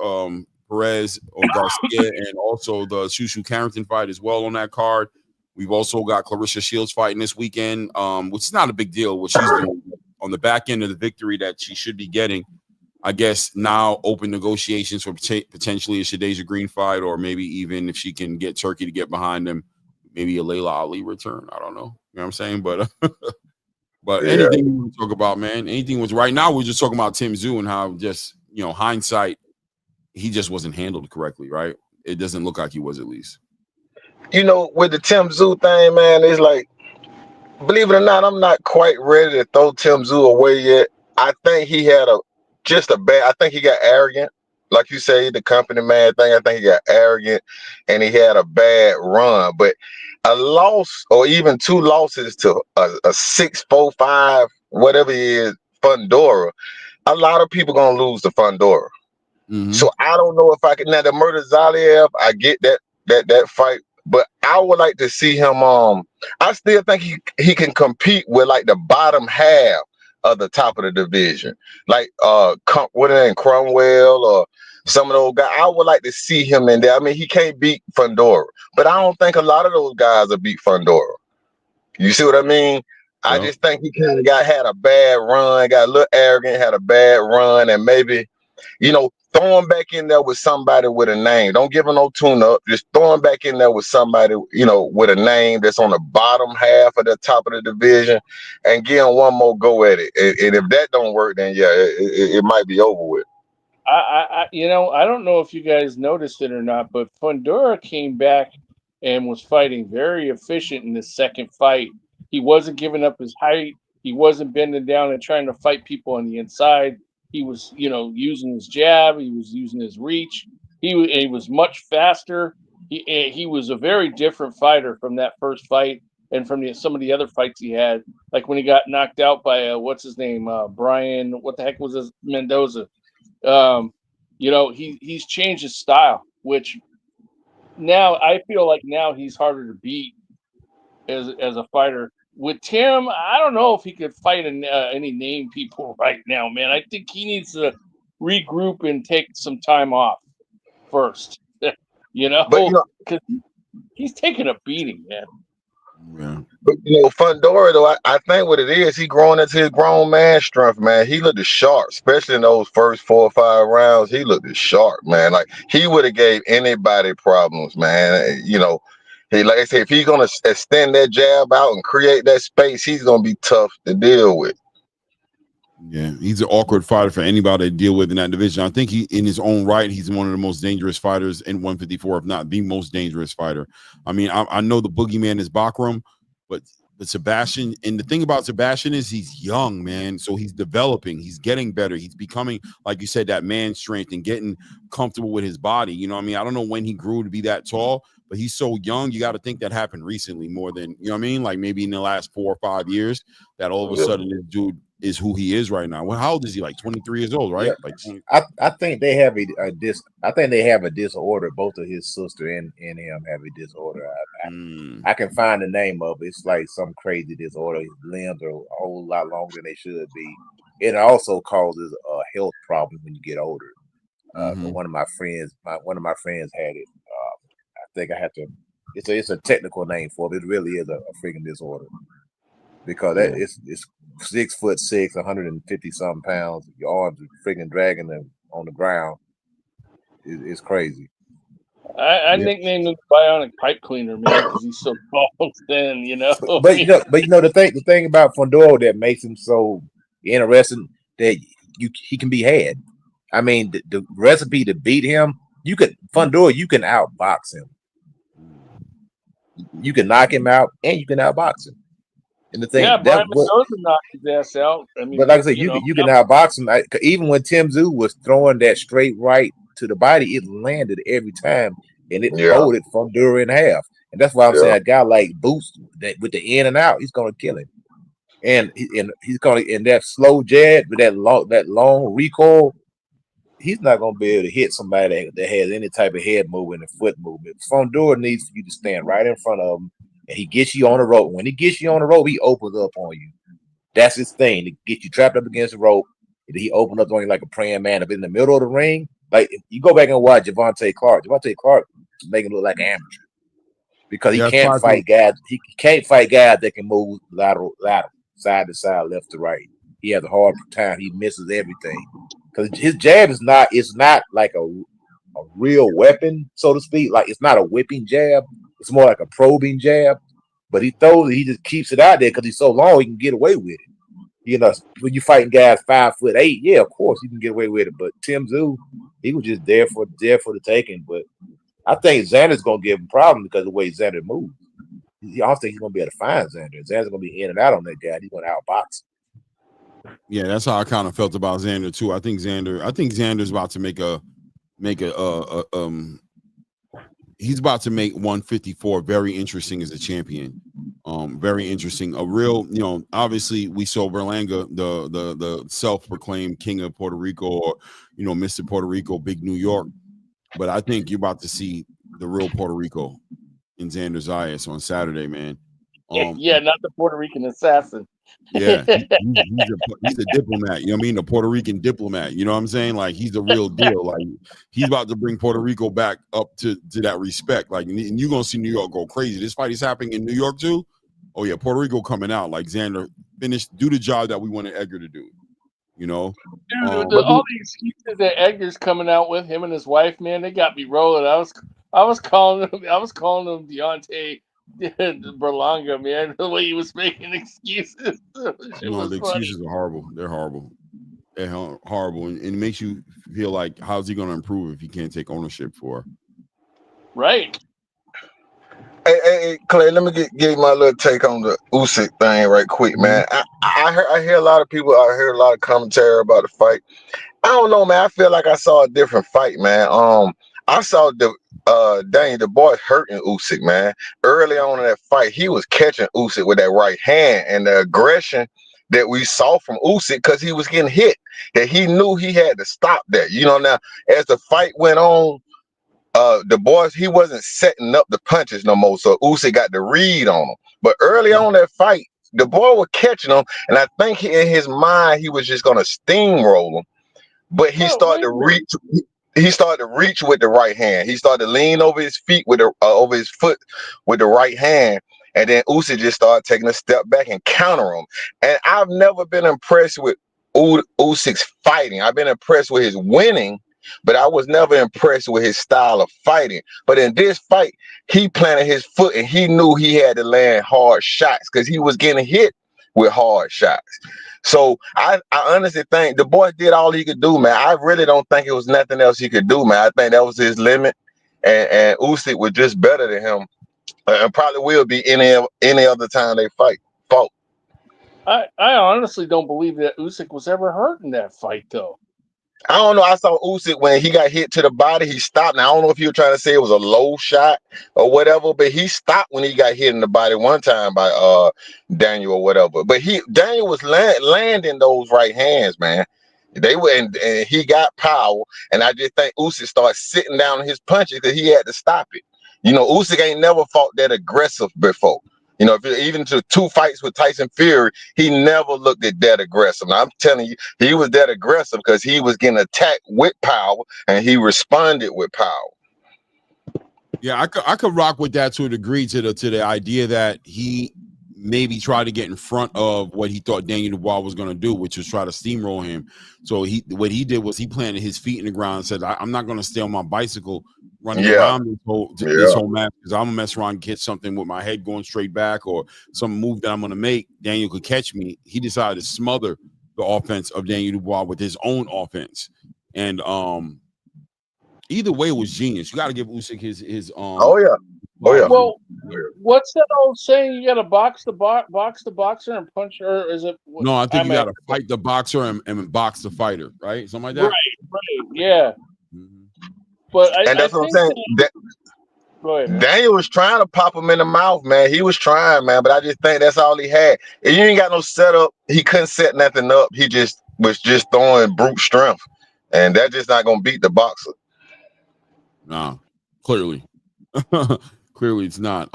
Perez or Garcia, and also the Shu Shu Carrington fight as well on that card. We've also got Clarissa Shields fighting this weekend, which is not a big deal what she's doing on the back end of the victory that she should be getting. I guess now open negotiations for potentially a Shadasia Green fight, or maybe even if she can get Turkey to get behind him, maybe a Layla Ali return. I don't know. You know what I'm saying? But anything you want to talk about, man, anything was right now. We're just talking about Tim Tszyu and how just, hindsight, he just wasn't handled correctly, right? It doesn't look like he was, at least. With the Tim Tszyu thing, man, it's like, believe it or not, I'm not quite ready to throw Tim Tszyu away yet. I think he had I think he got arrogant. Like you say, the company man thing, I think he got arrogant and he had a bad run. But a loss or even two losses to a 6-4-5, whatever he is, Fundora, a lot of people going to lose to Fundora. Mm-hmm. So I don't know if I can. Now, the Murtazaliev, I get that fight, but I would like to see him. I still think he can compete with like the bottom half of the top of the division, like Cromwell or some of those guys. I would like to see him in there. I mean, he can't beat Fundora, but I don't think a lot of those guys will beat Fundora. You see what I mean? Yeah. I just think he kind of had a bad run, got a little arrogant, had a bad run, and maybe, throw him back in there with somebody with a name. Don't give him no tune-up. Just throw him back in there with somebody, with a name that's on the bottom half of the top of the division, and give him one more go at it. And if that don't work, then yeah, it might be over with. I don't know if you guys noticed it or not, but Fundora came back and was fighting very efficient in the second fight. He wasn't giving up his height. He wasn't bending down and trying to fight people on the inside. He was, using his jab. He was using his reach. He was much faster. He was a very different fighter from that first fight and from some of the other fights he had. Like when he got knocked out by what's his name, Brian. What the heck was his Mendoza? He's changed his style, which now I feel like now he's harder to beat as a fighter. With Tim, I don't know if he could fight any name people right now, man. I think he needs to regroup and take some time off first, But because he's taking a beating, man. Yeah. But Fundora though, I think what it is, he growing into his grown man strength, man. He looked sharp, especially in those first 4 or 5 rounds. He looked sharp, man. Like he would have gave anybody problems, man. He, like I said, if he's gonna extend that jab out and create that space, he's gonna be tough to deal with. Yeah, he's an awkward fighter for anybody to deal with in that division. I think he, in his own right, he's one of the most dangerous fighters in 154, if not the most dangerous fighter. I mean, I know the boogeyman is Bakram, but Sebastian, and the thing about Sebastian is he's young, man. So he's developing, he's getting better, he's becoming, like you said, that man strength and getting comfortable with his body. You know what I mean? I don't know when he grew to be that tall, but he's so young. You got to think that happened recently more than, you know what I mean? Like maybe in the last 4 or 5 years that all of a sudden this dude is who he is right now. Well, how old is he? Like 23 years old, right? Yeah. Like 20. I think they have I think they have a disorder. Both of his sister and him have a disorder. I can find the name of it. It's like some crazy disorder. His limbs are a whole lot longer than they should be. It also causes a health problem when you get older. One of my friends had it. I think I have to. It's a technical name for it. It really is a freaking disorder because it's 6'6", 150 something pounds. Your arms are freaking dragging them on the ground. It's crazy. I nicknamed him Bionic Pipe Cleaner, man, because he's so tall, thin, But the thing about Fundora that makes him so interesting that he can be had. I mean, the recipe to beat him, you can outbox him. You can knock him out, and you can outbox him. And the thing, Brian Mendoza knocked his ass out. I mean, but like I said, you can outbox him. Even when Tszyu was throwing that straight right to the body, it landed every time, and it folded Fundora in half. And that's why I'm saying a guy like Boots that with the in and out, he's gonna kill him. And he's gonna in that slow jab with that long recoil. He's not gonna be able to hit somebody that has any type of head movement and foot movement. Fundora needs for you to stand right in front of him, and he gets you on the rope. When he gets you on the rope, he opens up on you. That's his thing, to get you trapped up against the rope. And he opens up on you like a praying man up in the middle of the ring. Like if you go back and watch Javante Clark make him look like an amateur because he can't fight guys. He can't fight guys that can move lateral, side to side, left to right. He has a hard time. He misses everything because his jab is not. It's not like a real weapon, so to speak. Like it's not a whipping jab. It's more like a probing jab. But he throws it. He just keeps it out there because he's so long. He can get away with it. When you fighting guys 5'8", yeah, of course you can get away with it. But Tszyu, he was just there for the taking. But I think Xander's gonna give him a problem because of the way Xander moves. I don't think he's gonna be able to find Xander. Xander's gonna be in and out on that guy. He's gonna outbox. Yeah, that's how I kind of felt about Xander too. I think Xander's about to make he's about to make 154 very interesting as a champion. Very interesting. A real, obviously we saw Berlanga, the self-proclaimed king of Puerto Rico, or Mr. Puerto Rico, big New York. But I think you're about to see the real Puerto Rico in Xander Zayas on Saturday, man. Not the Puerto Rican assassin. Yeah, he's a diplomat. You know what I mean? A Puerto Rican diplomat. You know what I'm saying? Like he's the real deal. Like he's about to bring Puerto Rico back up to that respect. Like, and you're gonna see New York go crazy. This fight is happening in New York too. Oh yeah, Puerto Rico coming out. Like Xander do the job that we wanted Edgar to do. Dude, all the excuses that Edgar's coming out with, him and his wife, man, they got me rolling. I was calling him Deontay Berlanga, man, the way he was making excuses. The excuses are horrible. They're horrible. horrible, and it makes you feel like, how's he going to improve if he can't take ownership for? Right. Hey, Clay, let me give my little take on the Usyk thing right quick, man. I hear a lot of people. I hear a lot of commentary about the fight. I don't know, man. I feel like I saw a different fight, man. I saw the boy hurting Usyk, man. Early on in that fight, he was catching Usyk with that right hand, and the aggression that we saw from Usyk, because he was getting hit, that he knew he had to stop that. You know, now as the fight went on, the boys, he wasn't setting up the punches no more, so Usyk got the read on him. But early on that fight, the boy was catching him, and I think in his mind he was just gonna steamroll him. But he started to reach. He started to reach with the right hand. He started to lean over his feet with over his foot with the right hand, and then Usyk just started taking a step back and counter him. And I've never been impressed with Usyk's fighting. I've been impressed with his winning, but I was never impressed with his style of fighting. But in this fight, he planted his foot, and he knew he had to land hard shots because he was getting hit with hard shots. So I honestly think the boy did all he could do, man. I really don't think it was nothing else he could do, man. I think that was his limit, and Usyk was just better than him, and probably will be any other time they fought. I honestly don't believe that Usyk was ever hurt in that fight, though. I don't know. I saw Usyk when he got hit to the body. He stopped. Now I don't know if you were trying to say it was a low shot or whatever, but he stopped when he got hit in the body one time by Daniel or whatever. But Daniel was landing those right hands, man. They were, and he got power. And I just think Usyk started sitting down on his punches because he had to stop it. You know, Usyk ain't never fought that aggressive before. You know, even to 2 fights with Tyson Fury, he never looked at that aggressive. Now, I'm telling you, he was that aggressive because he was getting attacked with power, and he responded with power. Yeah, I could rock with that to a degree, to the idea that he maybe tried to get in front of what he thought Daniel Dubois was going to do, which was try to steamroll him. So what he did was he planted his feet in the ground and said, I'm not going to stay on my bicycle running around this whole match, because I'm going to mess around and get something with my head going straight back or some move that I'm going to make. Daniel could catch me. He decided to smother the offense of Daniel Dubois with his own offense. And either way, it was genius. You got to give Usyk his Well, what's that old saying? You got to box the boxer and punch, or is it? No, I think you got to fight the boxer and box the fighter, right? Something like that. Right, yeah. Mm-hmm. But that's what I'm saying. Go ahead, Daniel was trying to pop him in the mouth, man. He was trying, man, but I just think that's all he had. If you ain't got no setup, he couldn't set nothing up. He just was throwing brute strength, and that's just not gonna beat the boxer. No, clearly. Clearly it's not.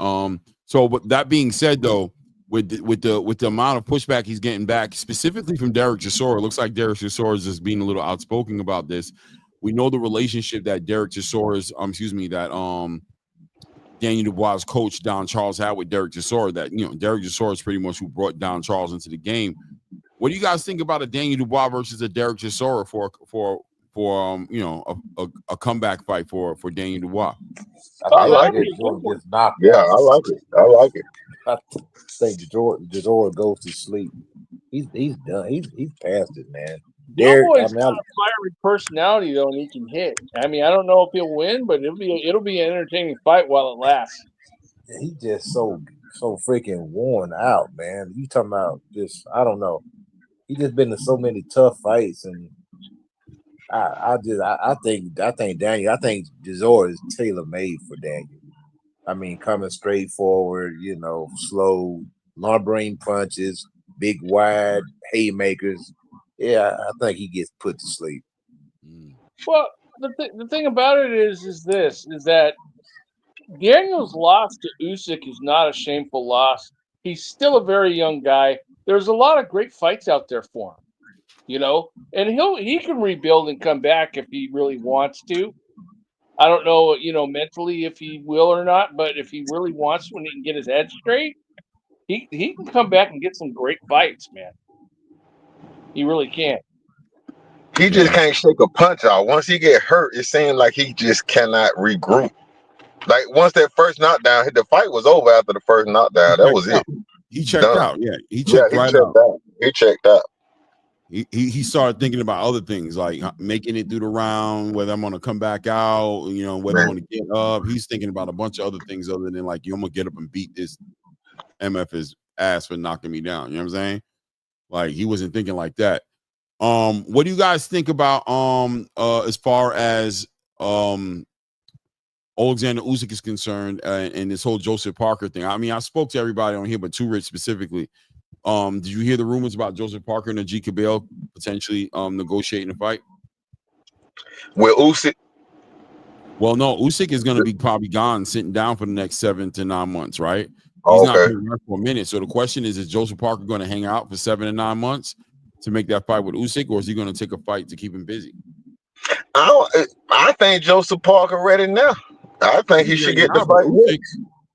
So but that being said, though, with the amount of pushback he's getting back, specifically from Derek Chisora, it looks like Derek Chisora is just being a little outspoken about this. We know the relationship that Derek Chisora's Daniel Dubois' coach Don Charles had with Derek Chisora. That, you know, Derek Chisora is pretty much who brought Don Charles into the game. What do you guys think about a Daniel Dubois versus a Derek Chisora for a comeback fight for Daniel Dubois? I like it. Jordan gets knocked. Yeah, I like it. I think Chisora goes to sleep. He's done. He's past it, man. Derek, got a fiery personality though, and he can hit. I mean, I don't know if he'll win, but it'll be an entertaining fight while it lasts. He's just so freaking worn out, man. You talking about just, I don't know. He just been in so many tough fights, and I think Daniel. I think Chisora is tailor made for Daniel. I mean, coming straight forward, you know, slow, lumbering punches, big wide haymakers. Yeah, I think he gets put to sleep. Well, the thing about it is that Daniel's loss to Usyk is not a shameful loss. He's still a very young guy. There's a lot of great fights out there for him, you know, and he can rebuild and come back if he really wants to. I don't know, you know, mentally if he will or not, but if he really wants to, when he can get his head straight, he can come back and get some great fights, man. He really can. He just can't shake a punch out. Once he get hurt, it seems like he just cannot regroup. Like once that first knockdown, the fight was over after the first knockdown. That was it. He checked out. Yeah, he checked out. He checked out. He started thinking about other things like making it through the round, whether I'm gonna come back out, you know, whether I'm gonna get up. He's thinking about a bunch of other things other than like, I'm gonna get up and beat this MF's ass for knocking me down. You know what I'm saying? Like he wasn't thinking like that. What do you guys think about as far as Alexander Usyk is concerned and this whole Joseph Parker thing? I mean, I spoke to everybody on here, but Too Rich specifically. Did you hear the rumors about Joseph Parker and Ajit Cabell potentially negotiating a fight? With Usyk? Well, no, Usyk is going to be probably gone, sitting down for the next 7 to 9 months, right? He's not going to run for a minute. So the question is Joseph Parker going to hang out for 7 to 9 months to make that fight with Usyk, or is he going to take a fight to keep him busy? I think Joseph Parker ready now. I think he should get the fight.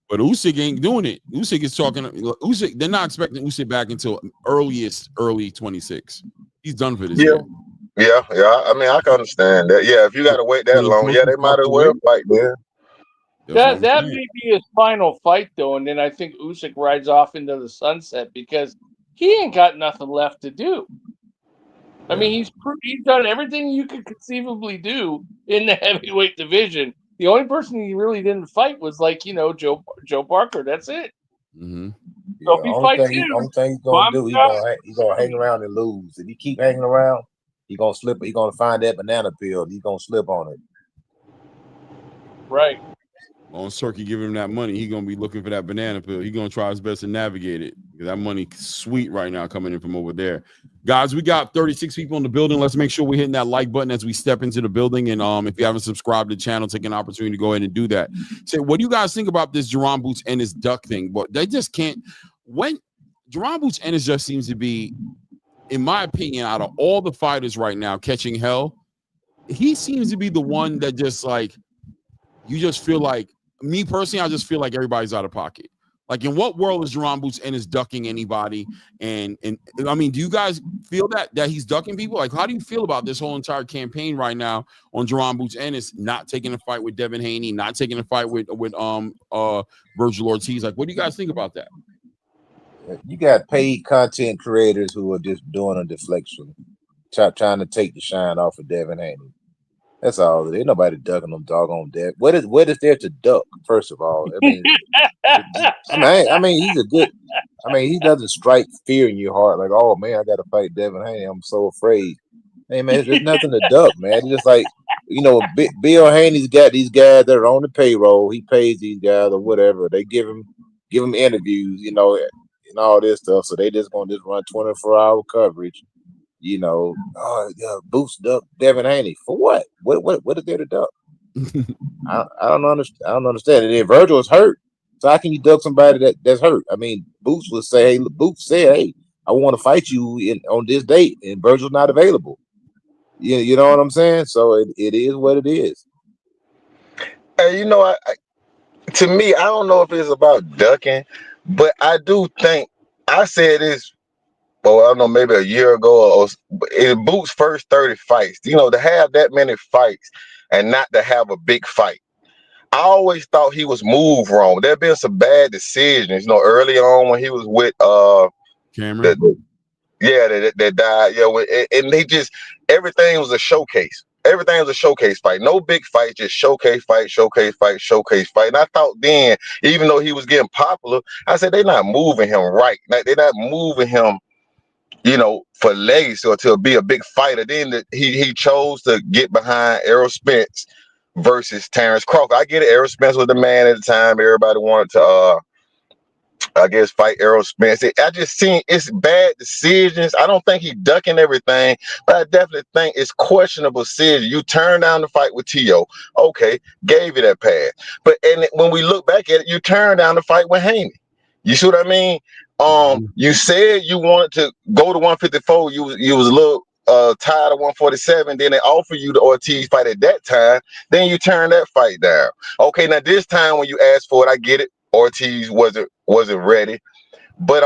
But Usyk ain't doing it. Usyk is talking. Usyk, they're not expecting Usyk back until early 26. He's done for this year. Yeah. I mean, I can understand that. Yeah, if you got to wait that long, they might as well fight there. That may be his final fight, though, and then I think Usyk rides off into the sunset because he ain't got nothing left to do. I mean, he's done everything you could conceivably do in the heavyweight division. The only person he really didn't fight was Joe Parker. That's it. Mm-hmm. So if he fights him, only thing he's gonna do, he's gonna hang around and lose. If he keep hanging around, he's gonna slip. He's gonna find that banana peel. He's gonna slip on it. Right. On Circuit giving him that money, he's gonna be looking for that banana peel. He's gonna try his best to navigate it. That money sweet right now coming in from over there. Guys, we got 36 people in the building. Let's make sure we're hitting that like button as we step into the building. And if you haven't subscribed to the channel, take an opportunity to go ahead and do that. So what do you guys think about this Jerron Boots and his duck thing? But they just can't. When Jerron Boots Ennis just seems to be, in my opinion, out of all the fighters right now catching hell, he seems to be the one that just like, you just feel like, me personally, I just feel like everybody's out of pocket. Like, in what world is Jerron Boots Ennis ducking anybody? And I mean, do you guys feel that he's ducking people? Like, how do you feel about this whole entire campaign right now on Jerron Boots Ennis not taking a fight with Devin Haney, not taking a fight with Virgil Ortiz? Like, what do you guys think about that? You got paid content creators who are just doing a deflection, trying to take the shine off of Devin Haney. That's all. Ain't nobody ducking them doggone Dev. What is there to duck? First of all, I mean, he's a good. I mean, he doesn't strike fear in your heart like, oh man, I got to fight Devin Haney. I'm so afraid. Hey man, there's nothing to duck, man. It's just like, Bill Haney's got these guys that are on the payroll. He pays these guys or whatever. They give him interviews, and all this stuff. So they just gonna run 24-hour coverage. Boots duck Devin Haney for what? What is there to duck? I don't understand. I don't understand. And then Virgil is hurt, so how can you duck somebody that's hurt? I mean, Boots would say, Boots said, "Hey, I want to fight you on this date," and Virgil's not available. You know what I'm saying? So it is what it is. Hey, to me, I don't know if it's about ducking, but I do think I said this. Well, I don't know, maybe a year ago, or in Boots' first 30 fights, to have that many fights and not to have a big fight. I always thought he was moved wrong. There have been some bad decisions, early on when he was with Cameron. That died. And they just, everything was a showcase. Everything was a showcase fight. No big fight, just showcase fight, showcase fight, showcase fight. And I thought then, even though he was getting popular, I said they're not moving him right. Like, they're not moving him for legacy or to be a big fighter. Then he chose to get behind Errol Spence versus Terrence Crawford. I get it. Errol Spence was the man at the time. Everybody wanted to, fight Errol Spence. I just seen it's bad decisions. I don't think he's ducking everything, but I definitely think it's questionable decision. You turned down the fight with Tszyu. Okay, gave you that pass. But when we look back at it, you turned down the fight with Haney. You see what I mean? You said you wanted to go to 154. You was a little tired of 147. Then they offered you the Ortiz fight at that time. Then you turned that fight down. Okay, now this time when you asked for it, I get it. Ortiz wasn't ready. But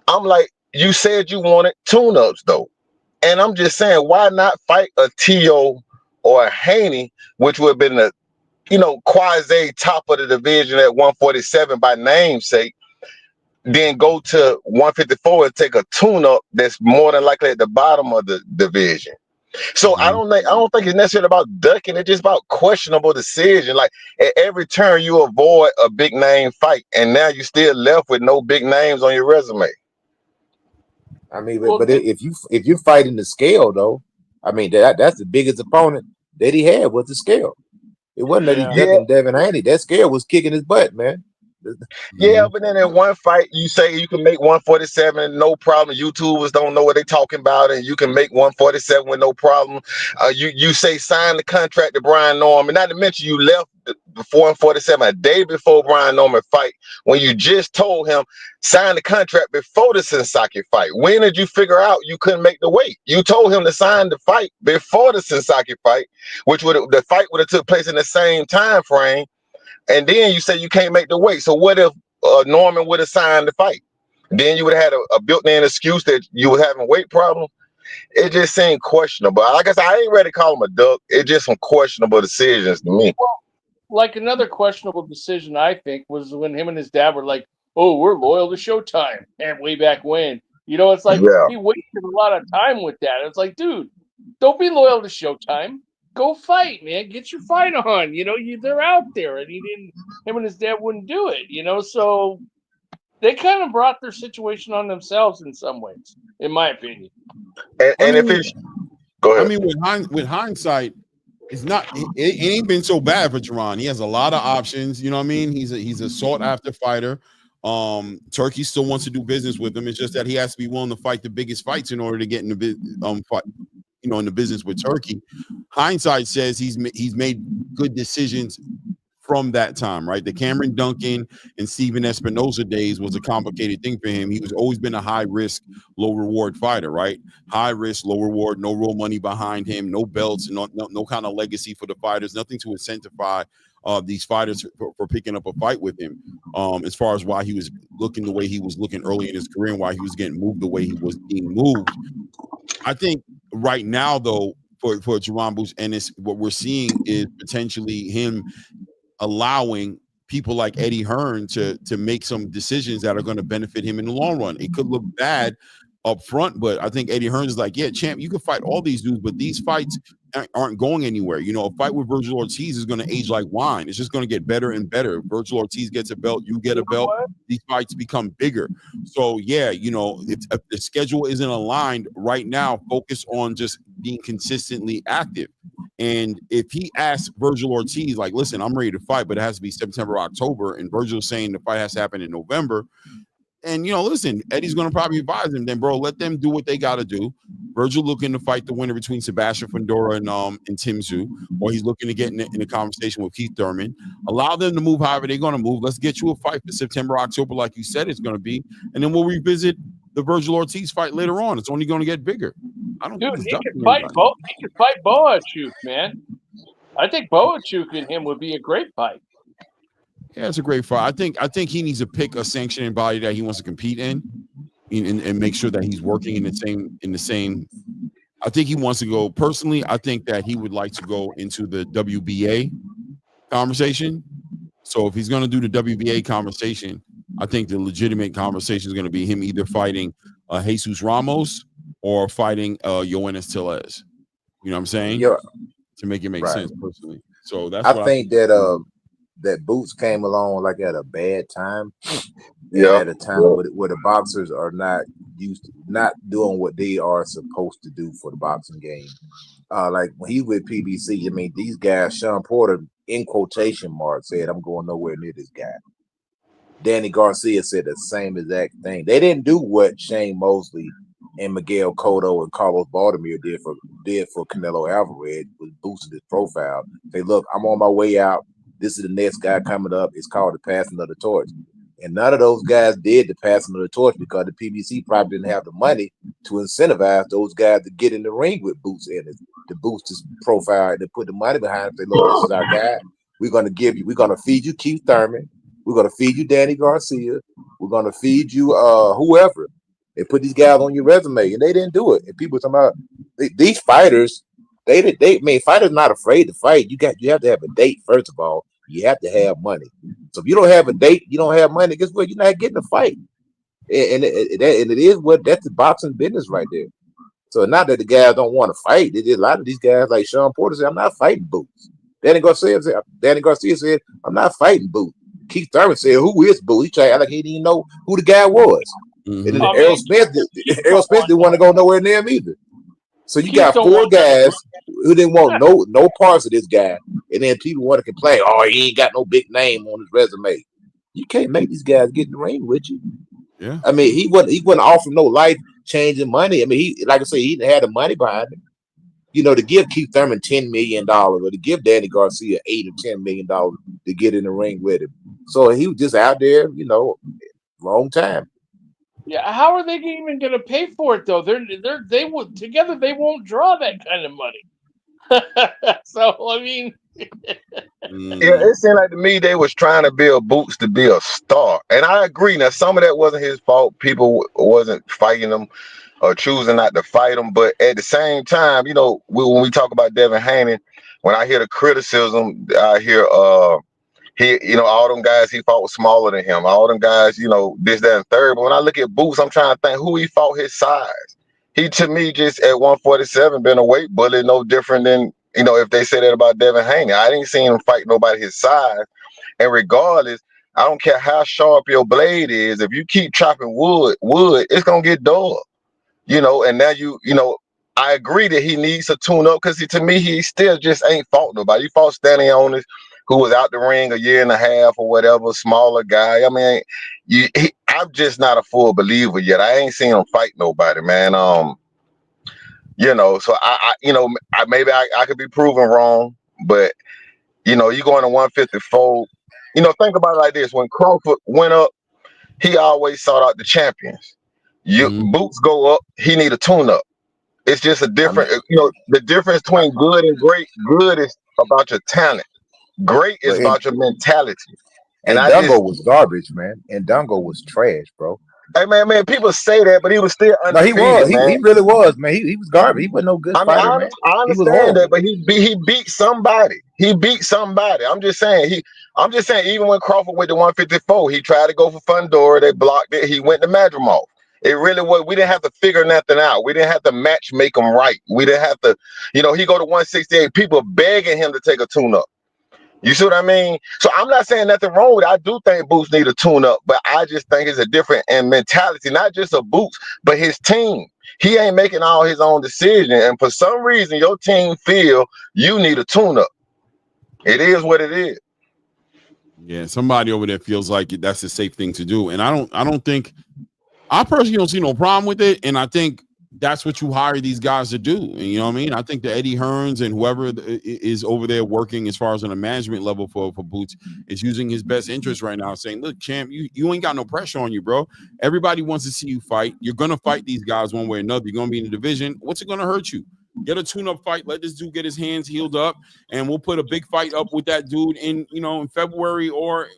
I'm like, you said you wanted tune-ups though, and I'm just saying, why not fight a Tszyu or a Haney, which would have been the quasi top of the division at 147 by namesake. then go to 154 and take a tune-up that's more than likely at the bottom of the division. So I don't think it's necessarily about ducking. It's just about questionable decision. Like at every turn, you avoid a big name fight, and now you're still left with no big names on your resume. I mean, but if you fight in the scale though, I mean that's the biggest opponent that he had was the scale. It wasn't that he ducking Devin Haney. That scale was kicking his butt, man. Yeah, but then in one fight, you say you can make 147, no problem. YouTubers don't know what they're talking about, and you can make 147 with no problem. You say sign the contract to Brian Norman. Not to mention you left before 147 a day before Brian Norman fight when you just told him sign the contract before the Sensaki fight. When did you figure out you couldn't make the weight? You told him to sign the fight before the Sensaki fight, which the fight would have took place in the same time frame. And then you say you can't make the weight. So what if Norman would have signed the fight? Then you would have had a built-in excuse that you were having weight problems. It just seemed questionable. Like I said, I ain't ready to call him a duck. It's just some questionable decisions to me. Well, like another questionable decision, I think, was when him and his dad were like, "Oh, we're loyal to Showtime," and way back when, it's like he wasted a lot of time with that. It's like, dude, don't be loyal to Showtime. Go fight, man. Get your fight on. They're out there, and him and his dad wouldn't do it. So they kind of brought their situation on themselves in some ways, in my opinion. And if it's go ahead. I mean, with hindsight, it's not. It ain't been so bad for Jerron. He has a lot of options. You know what I mean? He's a sought after fighter. Turkey still wants to do business with him. It's just that he has to be willing to fight the biggest fights in order to get in the fight. In the business with Turkey. Hindsight says he's made good decisions from that time, right? The Cameron Duncan and Steven Espinosa days was a complicated thing for him. He was always been a high risk, low reward fighter, right? High risk, low reward, no real money behind him, no belts, no kind of legacy for the fighters, nothing to incentivize these fighters for picking up a fight with him. As far as why he was looking the way he was looking early in his career and why he was getting moved the way he was being moved. I think right now, though, for Jerron Boots Ennis, what we're seeing is potentially him allowing people like Eddie Hearn to make some decisions that are going to benefit him in the long run. It could look bad up front, but I think Eddie Hearn is like, yeah, champ, you can fight all these dudes, but these fights aren't going anywhere. A fight with Virgil Ortiz is going to age like wine. It's just going to get better and better. Virgil Ortiz gets a belt, you get a belt. These fights become bigger. So yeah, if the schedule isn't aligned right now, focus on just being consistently active. And if he asks Virgil Ortiz, like, listen, I'm ready to fight, but it has to be September, October, and Virgil's saying the fight has to happen in November. And, listen, Eddie's going to probably advise him, then, bro, let them do what they got to do. Virgil looking to fight the winner between Sebastian Fundora and Tszyu, or he's looking to get in a conversation with Keith Thurman. Allow them to move however they're going to move. Let's get you a fight for September, October, like you said it's going to be. And then we'll revisit the Virgil Ortiz fight later on. It's only going to get bigger. I don't think he could fight Boachuk, man. I think Boachuk and him would be a great fight. Yeah, it's a great fight. I think he needs to pick a sanctioning body that he wants to compete in and make sure that he's working in the same. I think he wants to go personally. I think that he would like to go into the WBA conversation. So if he's going to do the WBA conversation, I think the legitimate conversation is going to be him either fighting Jesus Ramos or fighting Yoenis Tellez. You know what I'm saying? Yeah. To make it make sense personally. So that's I think that Boots came along like at a bad time. At a time where the boxers are not doing what they are supposed to do for the boxing game. Like when he with PBC, I mean, these guys, Sean Porter, in quotation marks, said, "I'm going nowhere near this guy." Danny Garcia said the same exact thing. They didn't do what Shane Mosley and Miguel Cotto and Carlos Baldomir did for Canelo Alvarez, was boosted his profile. Say, look, I'm on my way out. This is the next guy coming up. It's called the passing of the torch. And none of those guys did the passing of the torch because the PBC probably didn't have the money to incentivize those guys to get in the ring with Boots in it, to boost his profile, and to put the money behind it. Say, look, this is our guy. We're going to feed you Keith Thurman. We're going to feed you Danny Garcia. We're going to feed you whoever. They put these guys on your resume, and they didn't do it. And people talking about these fighters. Fighters not afraid to fight. You have to have a date, first of all. You have to have money. So if you don't have a date, you don't have money, guess what? You're not getting a fight. And it is that's the boxing business right there. So not that the guys don't want to fight. A lot of these guys, like Sean Porter, said, "I'm not fighting Boots." Danny Garcia said, "I'm not fighting Boots." Keith Thurman said, "Who is Boots?" He tried like he didn't even know who the guy was. And then I Errol mean, Smith Keith didn't want to go nowhere near him either. So you Keith got don't 4 want that. guys who didn't want no parts of this guy, and then people want to complain, "Oh, he ain't got no big name on his resume." You can't make these guys get in the ring with you. Yeah. I mean, he wasn't offering no life changing money. I mean, he, like I say, he had the money behind him. You know, to give Keith Thurman $10 million or to give Danny Garcia $8 or $10 million to get in the ring with him. So he was just out there, you know, wrong time. Yeah, how are they even going to pay for it though? They would together. They won't draw that kind of money. So I mean, Yeah, it seemed like to me they was trying to build Boots to be a star, and I agree. Now some of that wasn't his fault. People wasn't fighting him or choosing not to fight him, but at the same time, you know, when we talk about Devin Haney, when I hear the criticism, I hear he, you know, all them guys he fought was smaller than him. All them guys, you know, this, that, and third. But when I look at Boots, I'm trying to think who he fought his size. He, to me, just at 147 been a weight bully, no different than, you know, if they say that about Devin Haney. I didn't see him fight nobody his size. And regardless, I don't care how sharp your blade is, if you keep chopping wood, it's gonna get dull. You know, and now you know, I agree that he needs to tune up because to me, he still just ain't fought nobody. He fought Stanley Onis, who was out the ring a year and a half or whatever, smaller guy. I mean, I'm just not a full believer yet. I ain't seen him fight nobody, man. You know, so you know, maybe I could be proven wrong, but you know, you going to 154. You know, think about it like this: when Crawford went up, he always sought out the champions. Boots go up, he need a tune up. It's just a different, you know, the difference between good and great. Good is about your talent. Great is about your mentality. And Dungo was garbage, man. And Dungo was trash, bro. Hey man, people say that, but he was still No, he undefeated, was. man. He really was, man. He was garbage. He wasn't no good I mean, fighter, man. I He was understand that, horrible. but he beat somebody. He beat somebody. I'm just saying even when Crawford went to 154, he tried to go for Fundora. They blocked it. He went to Madrimov. It really was. We didn't have to figure nothing out. We didn't have to match make him right. We didn't have to, you know, he go to 168. People begging him to take a tune up. You see what I mean? So I'm not saying nothing wrong with it. I do think Boots need a tune up, but I just think it's a different mentality, not just of Boots, but his team. He ain't making all his own decisions. And for some reason, your team feel you need a tune up. It is what it is. Yeah, somebody over there feels like that's the safe thing to do. And I personally don't see no problem with it. And I think that's what you hire these guys to do. And you know what I mean? I think the Eddie Hearns and whoever is over there working as far as on a management level for Boots is using his best interest right now, saying, look, champ, you ain't got no pressure on you, bro. Everybody wants to see you fight. You're going to fight these guys one way or another. You're going to be in the division. What's it going to hurt you? Get a tune-up fight. Let this dude get his hands healed up, and we'll put a big fight up with that dude in February or,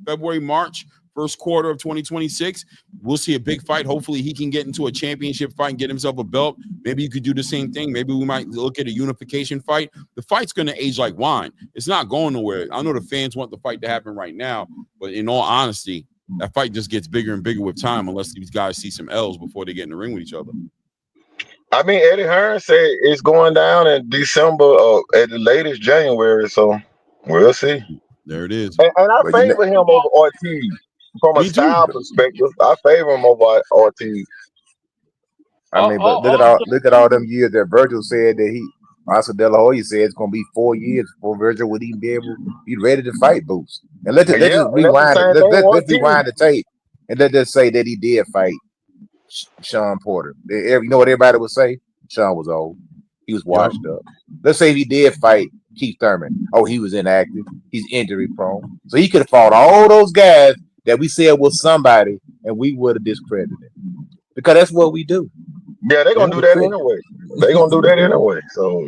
February, March. First quarter of 2026, we'll see a big fight. Hopefully he can get into a championship fight and get himself a belt. Maybe you could do the same thing. Maybe we might look at a unification fight. The fight's going to age like wine. It's not going nowhere. I know the fans want the fight to happen right now, but in all honesty, that fight just gets bigger and bigger with time unless these guys see some L's before they get in the ring with each other. I mean, Eddie Hearn said it's going down in December or at the latest January, so we'll see. There it is. And I favor him over Ortiz. From a style perspective, I favor him over Ortiz. I mean, but look at all them years that Virgil said that Oscar De La Hoya said it's gonna be 4 years before Virgil would even be ready to fight Boots. And let's just rewind it. Let's rewind the tape and let's just say that he did fight Sean Porter. You know what everybody would say? Sean was old. He was washed up. Let's say if he did fight Keith Thurman. Oh, he was inactive. He's injury prone. So he could have fought all those guys that we said was somebody, and we would have discredited him. Because that's what we do. Yeah, they're gonna do that anyway. They're gonna do that anyway. So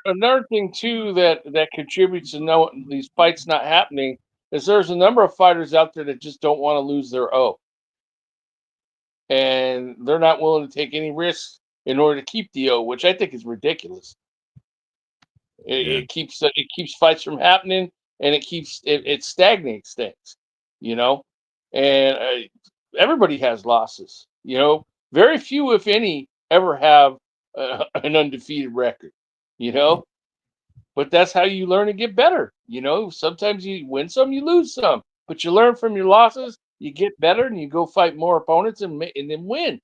another thing too that contributes to these fights not happening is there's a number of fighters out there that just don't want to lose their O, and they're not willing to take any risks in order to keep the O, which I think is ridiculous. It keeps fights from happening, and it stagnates things, and everybody has losses. You know, very few, if any, ever have an undefeated record. You know, but that's how you learn to get better. You know, sometimes you win some, you lose some, but you learn from your losses. You get better, and you go fight more opponents and then win.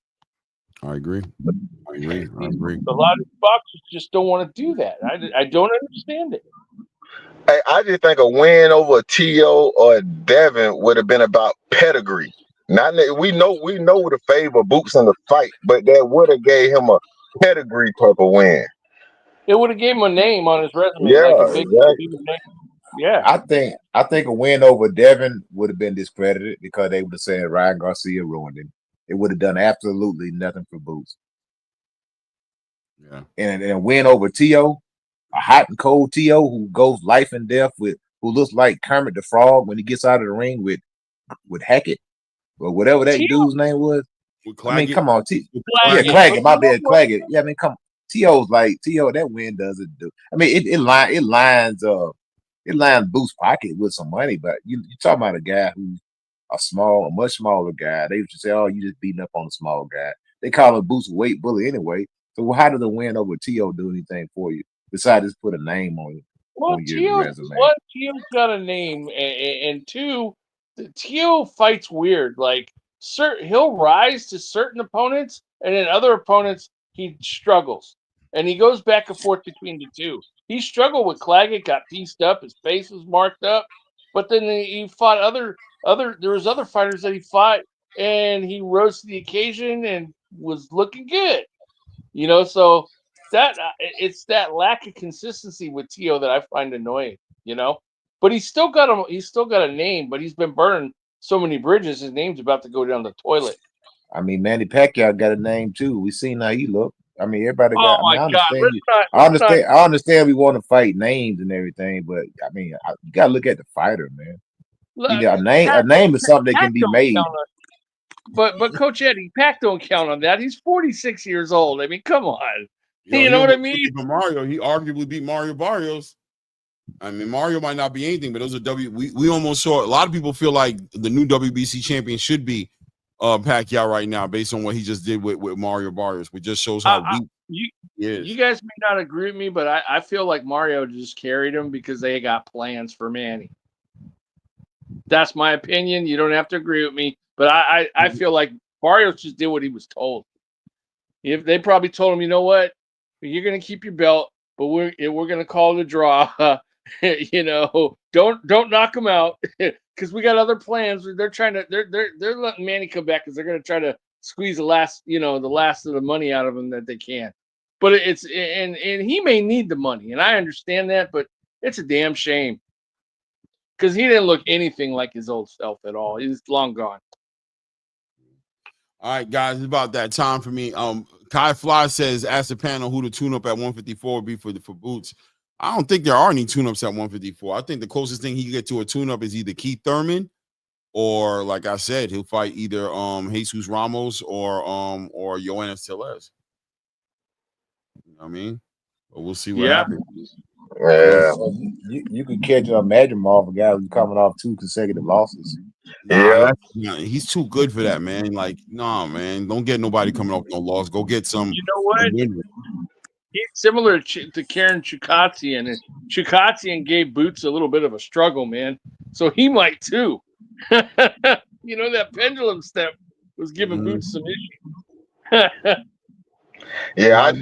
I agree. I agree. I agree. A lot of boxers just don't want to do that. I don't understand it. Hey, I just think a win over Tszyu or Devin would have been about pedigree. Not that we know the favor Boots in the fight, but that would have gave him a pedigree type of win. It would have gave him a name on his resume, like Yeah, a big exactly. name. Yeah. I think a win over Devin would have been discredited because they would have said Ryan Garcia ruined him. It would have done absolutely nothing for Boots. Yeah. And a win over Tszyu, a hot and cold Tszyu who goes life and death who looks like Kermit the Frog when he gets out of the ring with Hackett or whatever that dude's name was. I mean, come on, Claggett, my bad, Claggett. Yeah, I mean, come on. Tszyu, that win doesn't do. I mean, it lines Boots' pocket with some money, but you talking about a guy who's a much smaller guy. They used to say, "Oh, you just beating up on a small guy." They call him Boots a weight bully anyway. So how did the win over Tszyu do anything for you besides just put a name on your resume? One, Tsz유's got a name, and two, Tszyu fights weird. Like he'll rise to certain opponents, and then other opponents he struggles, and he goes back and forth between the two. He struggled with Claggett, got pieced up, his face was marked up, but then he fought other. There was other fighters that he fought, and he rose to the occasion and was looking good. You know, so that it's that lack of consistency with Tszyu that I find annoying. You know, but he's still got a name, but he's been burned so many bridges. His name's about to go down the toilet. I mean, Manny Pacquiao got a name too. We seen how he looked. I mean, everybody got. Oh my God! I understand we want to fight names and everything, but I mean, you gotta look at the fighter, man. You know, a name is something that can be made. But Coach Eddie, Pac don't count on that. He's 46 years old. I mean, come on. Yo, you know what I mean? Mario, he arguably beat Mario Barrios. I mean, Mario might not be anything, but those are we almost saw. A lot of people feel like the new WBC champion should be Pacquiao right now, based on what he just did with Mario Barrios, which just shows how weak he is. You guys may not agree with me, but I feel like Mario just carried him because they got plans for Manny. That's my opinion. You don't have to agree with me, but I feel like Barrios just did what he was told. If they probably told him, you know what, you're going to keep your belt, but we're going to call it a draw. You know, don't knock him out because we got other plans. They're letting Manny come back because they're going to try to squeeze the last of the money out of him that they can. But and he may need the money, and I understand that, but it's a damn shame because he didn't look anything like his old self at all. He's long gone. All right, guys, it's about that time for me. Kai Fly says, ask the panel who the tune-up at 154 would be for Boots. I don't think there are any tune-ups at 154. I think the closest thing he can get to a tune-up is either Keith Thurman or, like I said, he'll fight either Jesus Ramos or Yoenis Tellez. You know what I mean? But we'll see what happens. Yeah. You could catch a Madrimov, a guy who's coming off 2 consecutive losses. Nah, he's too good for that, man. Like, nah, man, don't get nobody coming off no loss. Go get some. You know what? He's similar to Karen Chukatsian, and Chukatsian gave Boots a little bit of a struggle, man. So he might too. You know, that pendulum step was giving Boots some issues. Yeah, I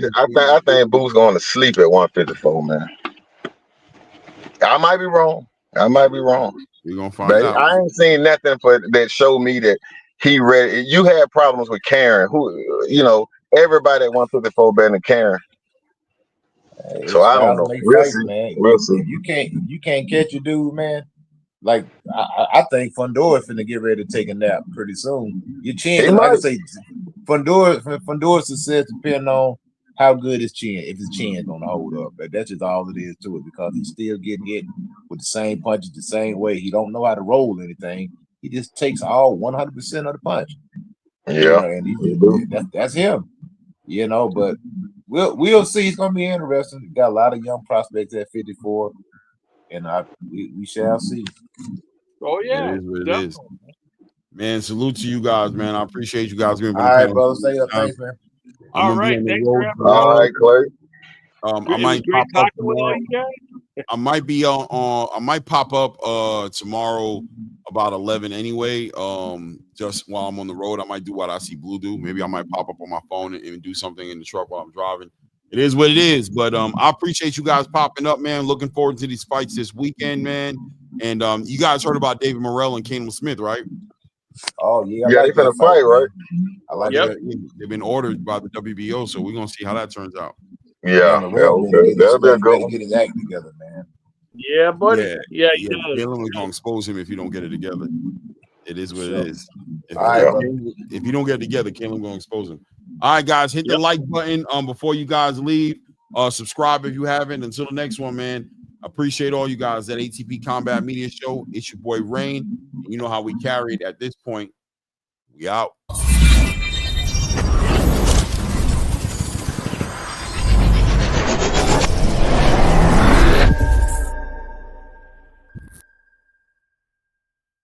think Boots going to sleep at 154, man. I might be wrong. We're gonna find out. I ain't seen nothing that showed me that he ready. You had problems with Karen, who, you know, everybody at 154 better than Karen. So I don't know. We'll see. You can't catch a dude, man. Like I think Fundora finna get ready to take a nap pretty soon. Your chin, like I say, Fundora's success depends on how good his chin, if his chin's gonna hold up. But that's just all it is to it, because he's still getting hit with the same punches the same way. He don't know how to roll anything. He just takes all 100% of the punch. Yeah, and that's him. You know, but we'll see. It's gonna be interesting. We got a lot of young prospects at 54, and we shall see. Oh yeah, it is. Man, salute to you guys, man. I appreciate you guys being All right, brother. Stay up. Thanks, man. All right, thanks for having me. All right, Clay. I might great pop up talking with all tomorrow. you guys. I might be I might pop up tomorrow about 11 anyway. Just while I'm on the road, I might do what I see Blue do. Maybe I might pop up on my phone and do something in the truck while I'm driving. It is what it is. But I appreciate you guys popping up, man. Looking forward to these fights this weekend, man. And you guys heard about David Morell and Caleb Smith, right? Oh yeah, yeah, they finna fight, right? I like that. They've been ordered by the WBO, so we're gonna see how that turns out. Yeah, okay. That'll be a good one. Get his act together, man. Yeah, buddy. Yeah, Caleb is gonna expose him if you don't get it together. It is what it is. If you don't get it together, Caleb gonna expose him. All right, guys, hit the like button before you guys leave. Subscribe if you haven't. Until the next one, man. I appreciate all you guys at ATP Combat Media Show. It's your boy Rain. You know how we carry it at this point. We out.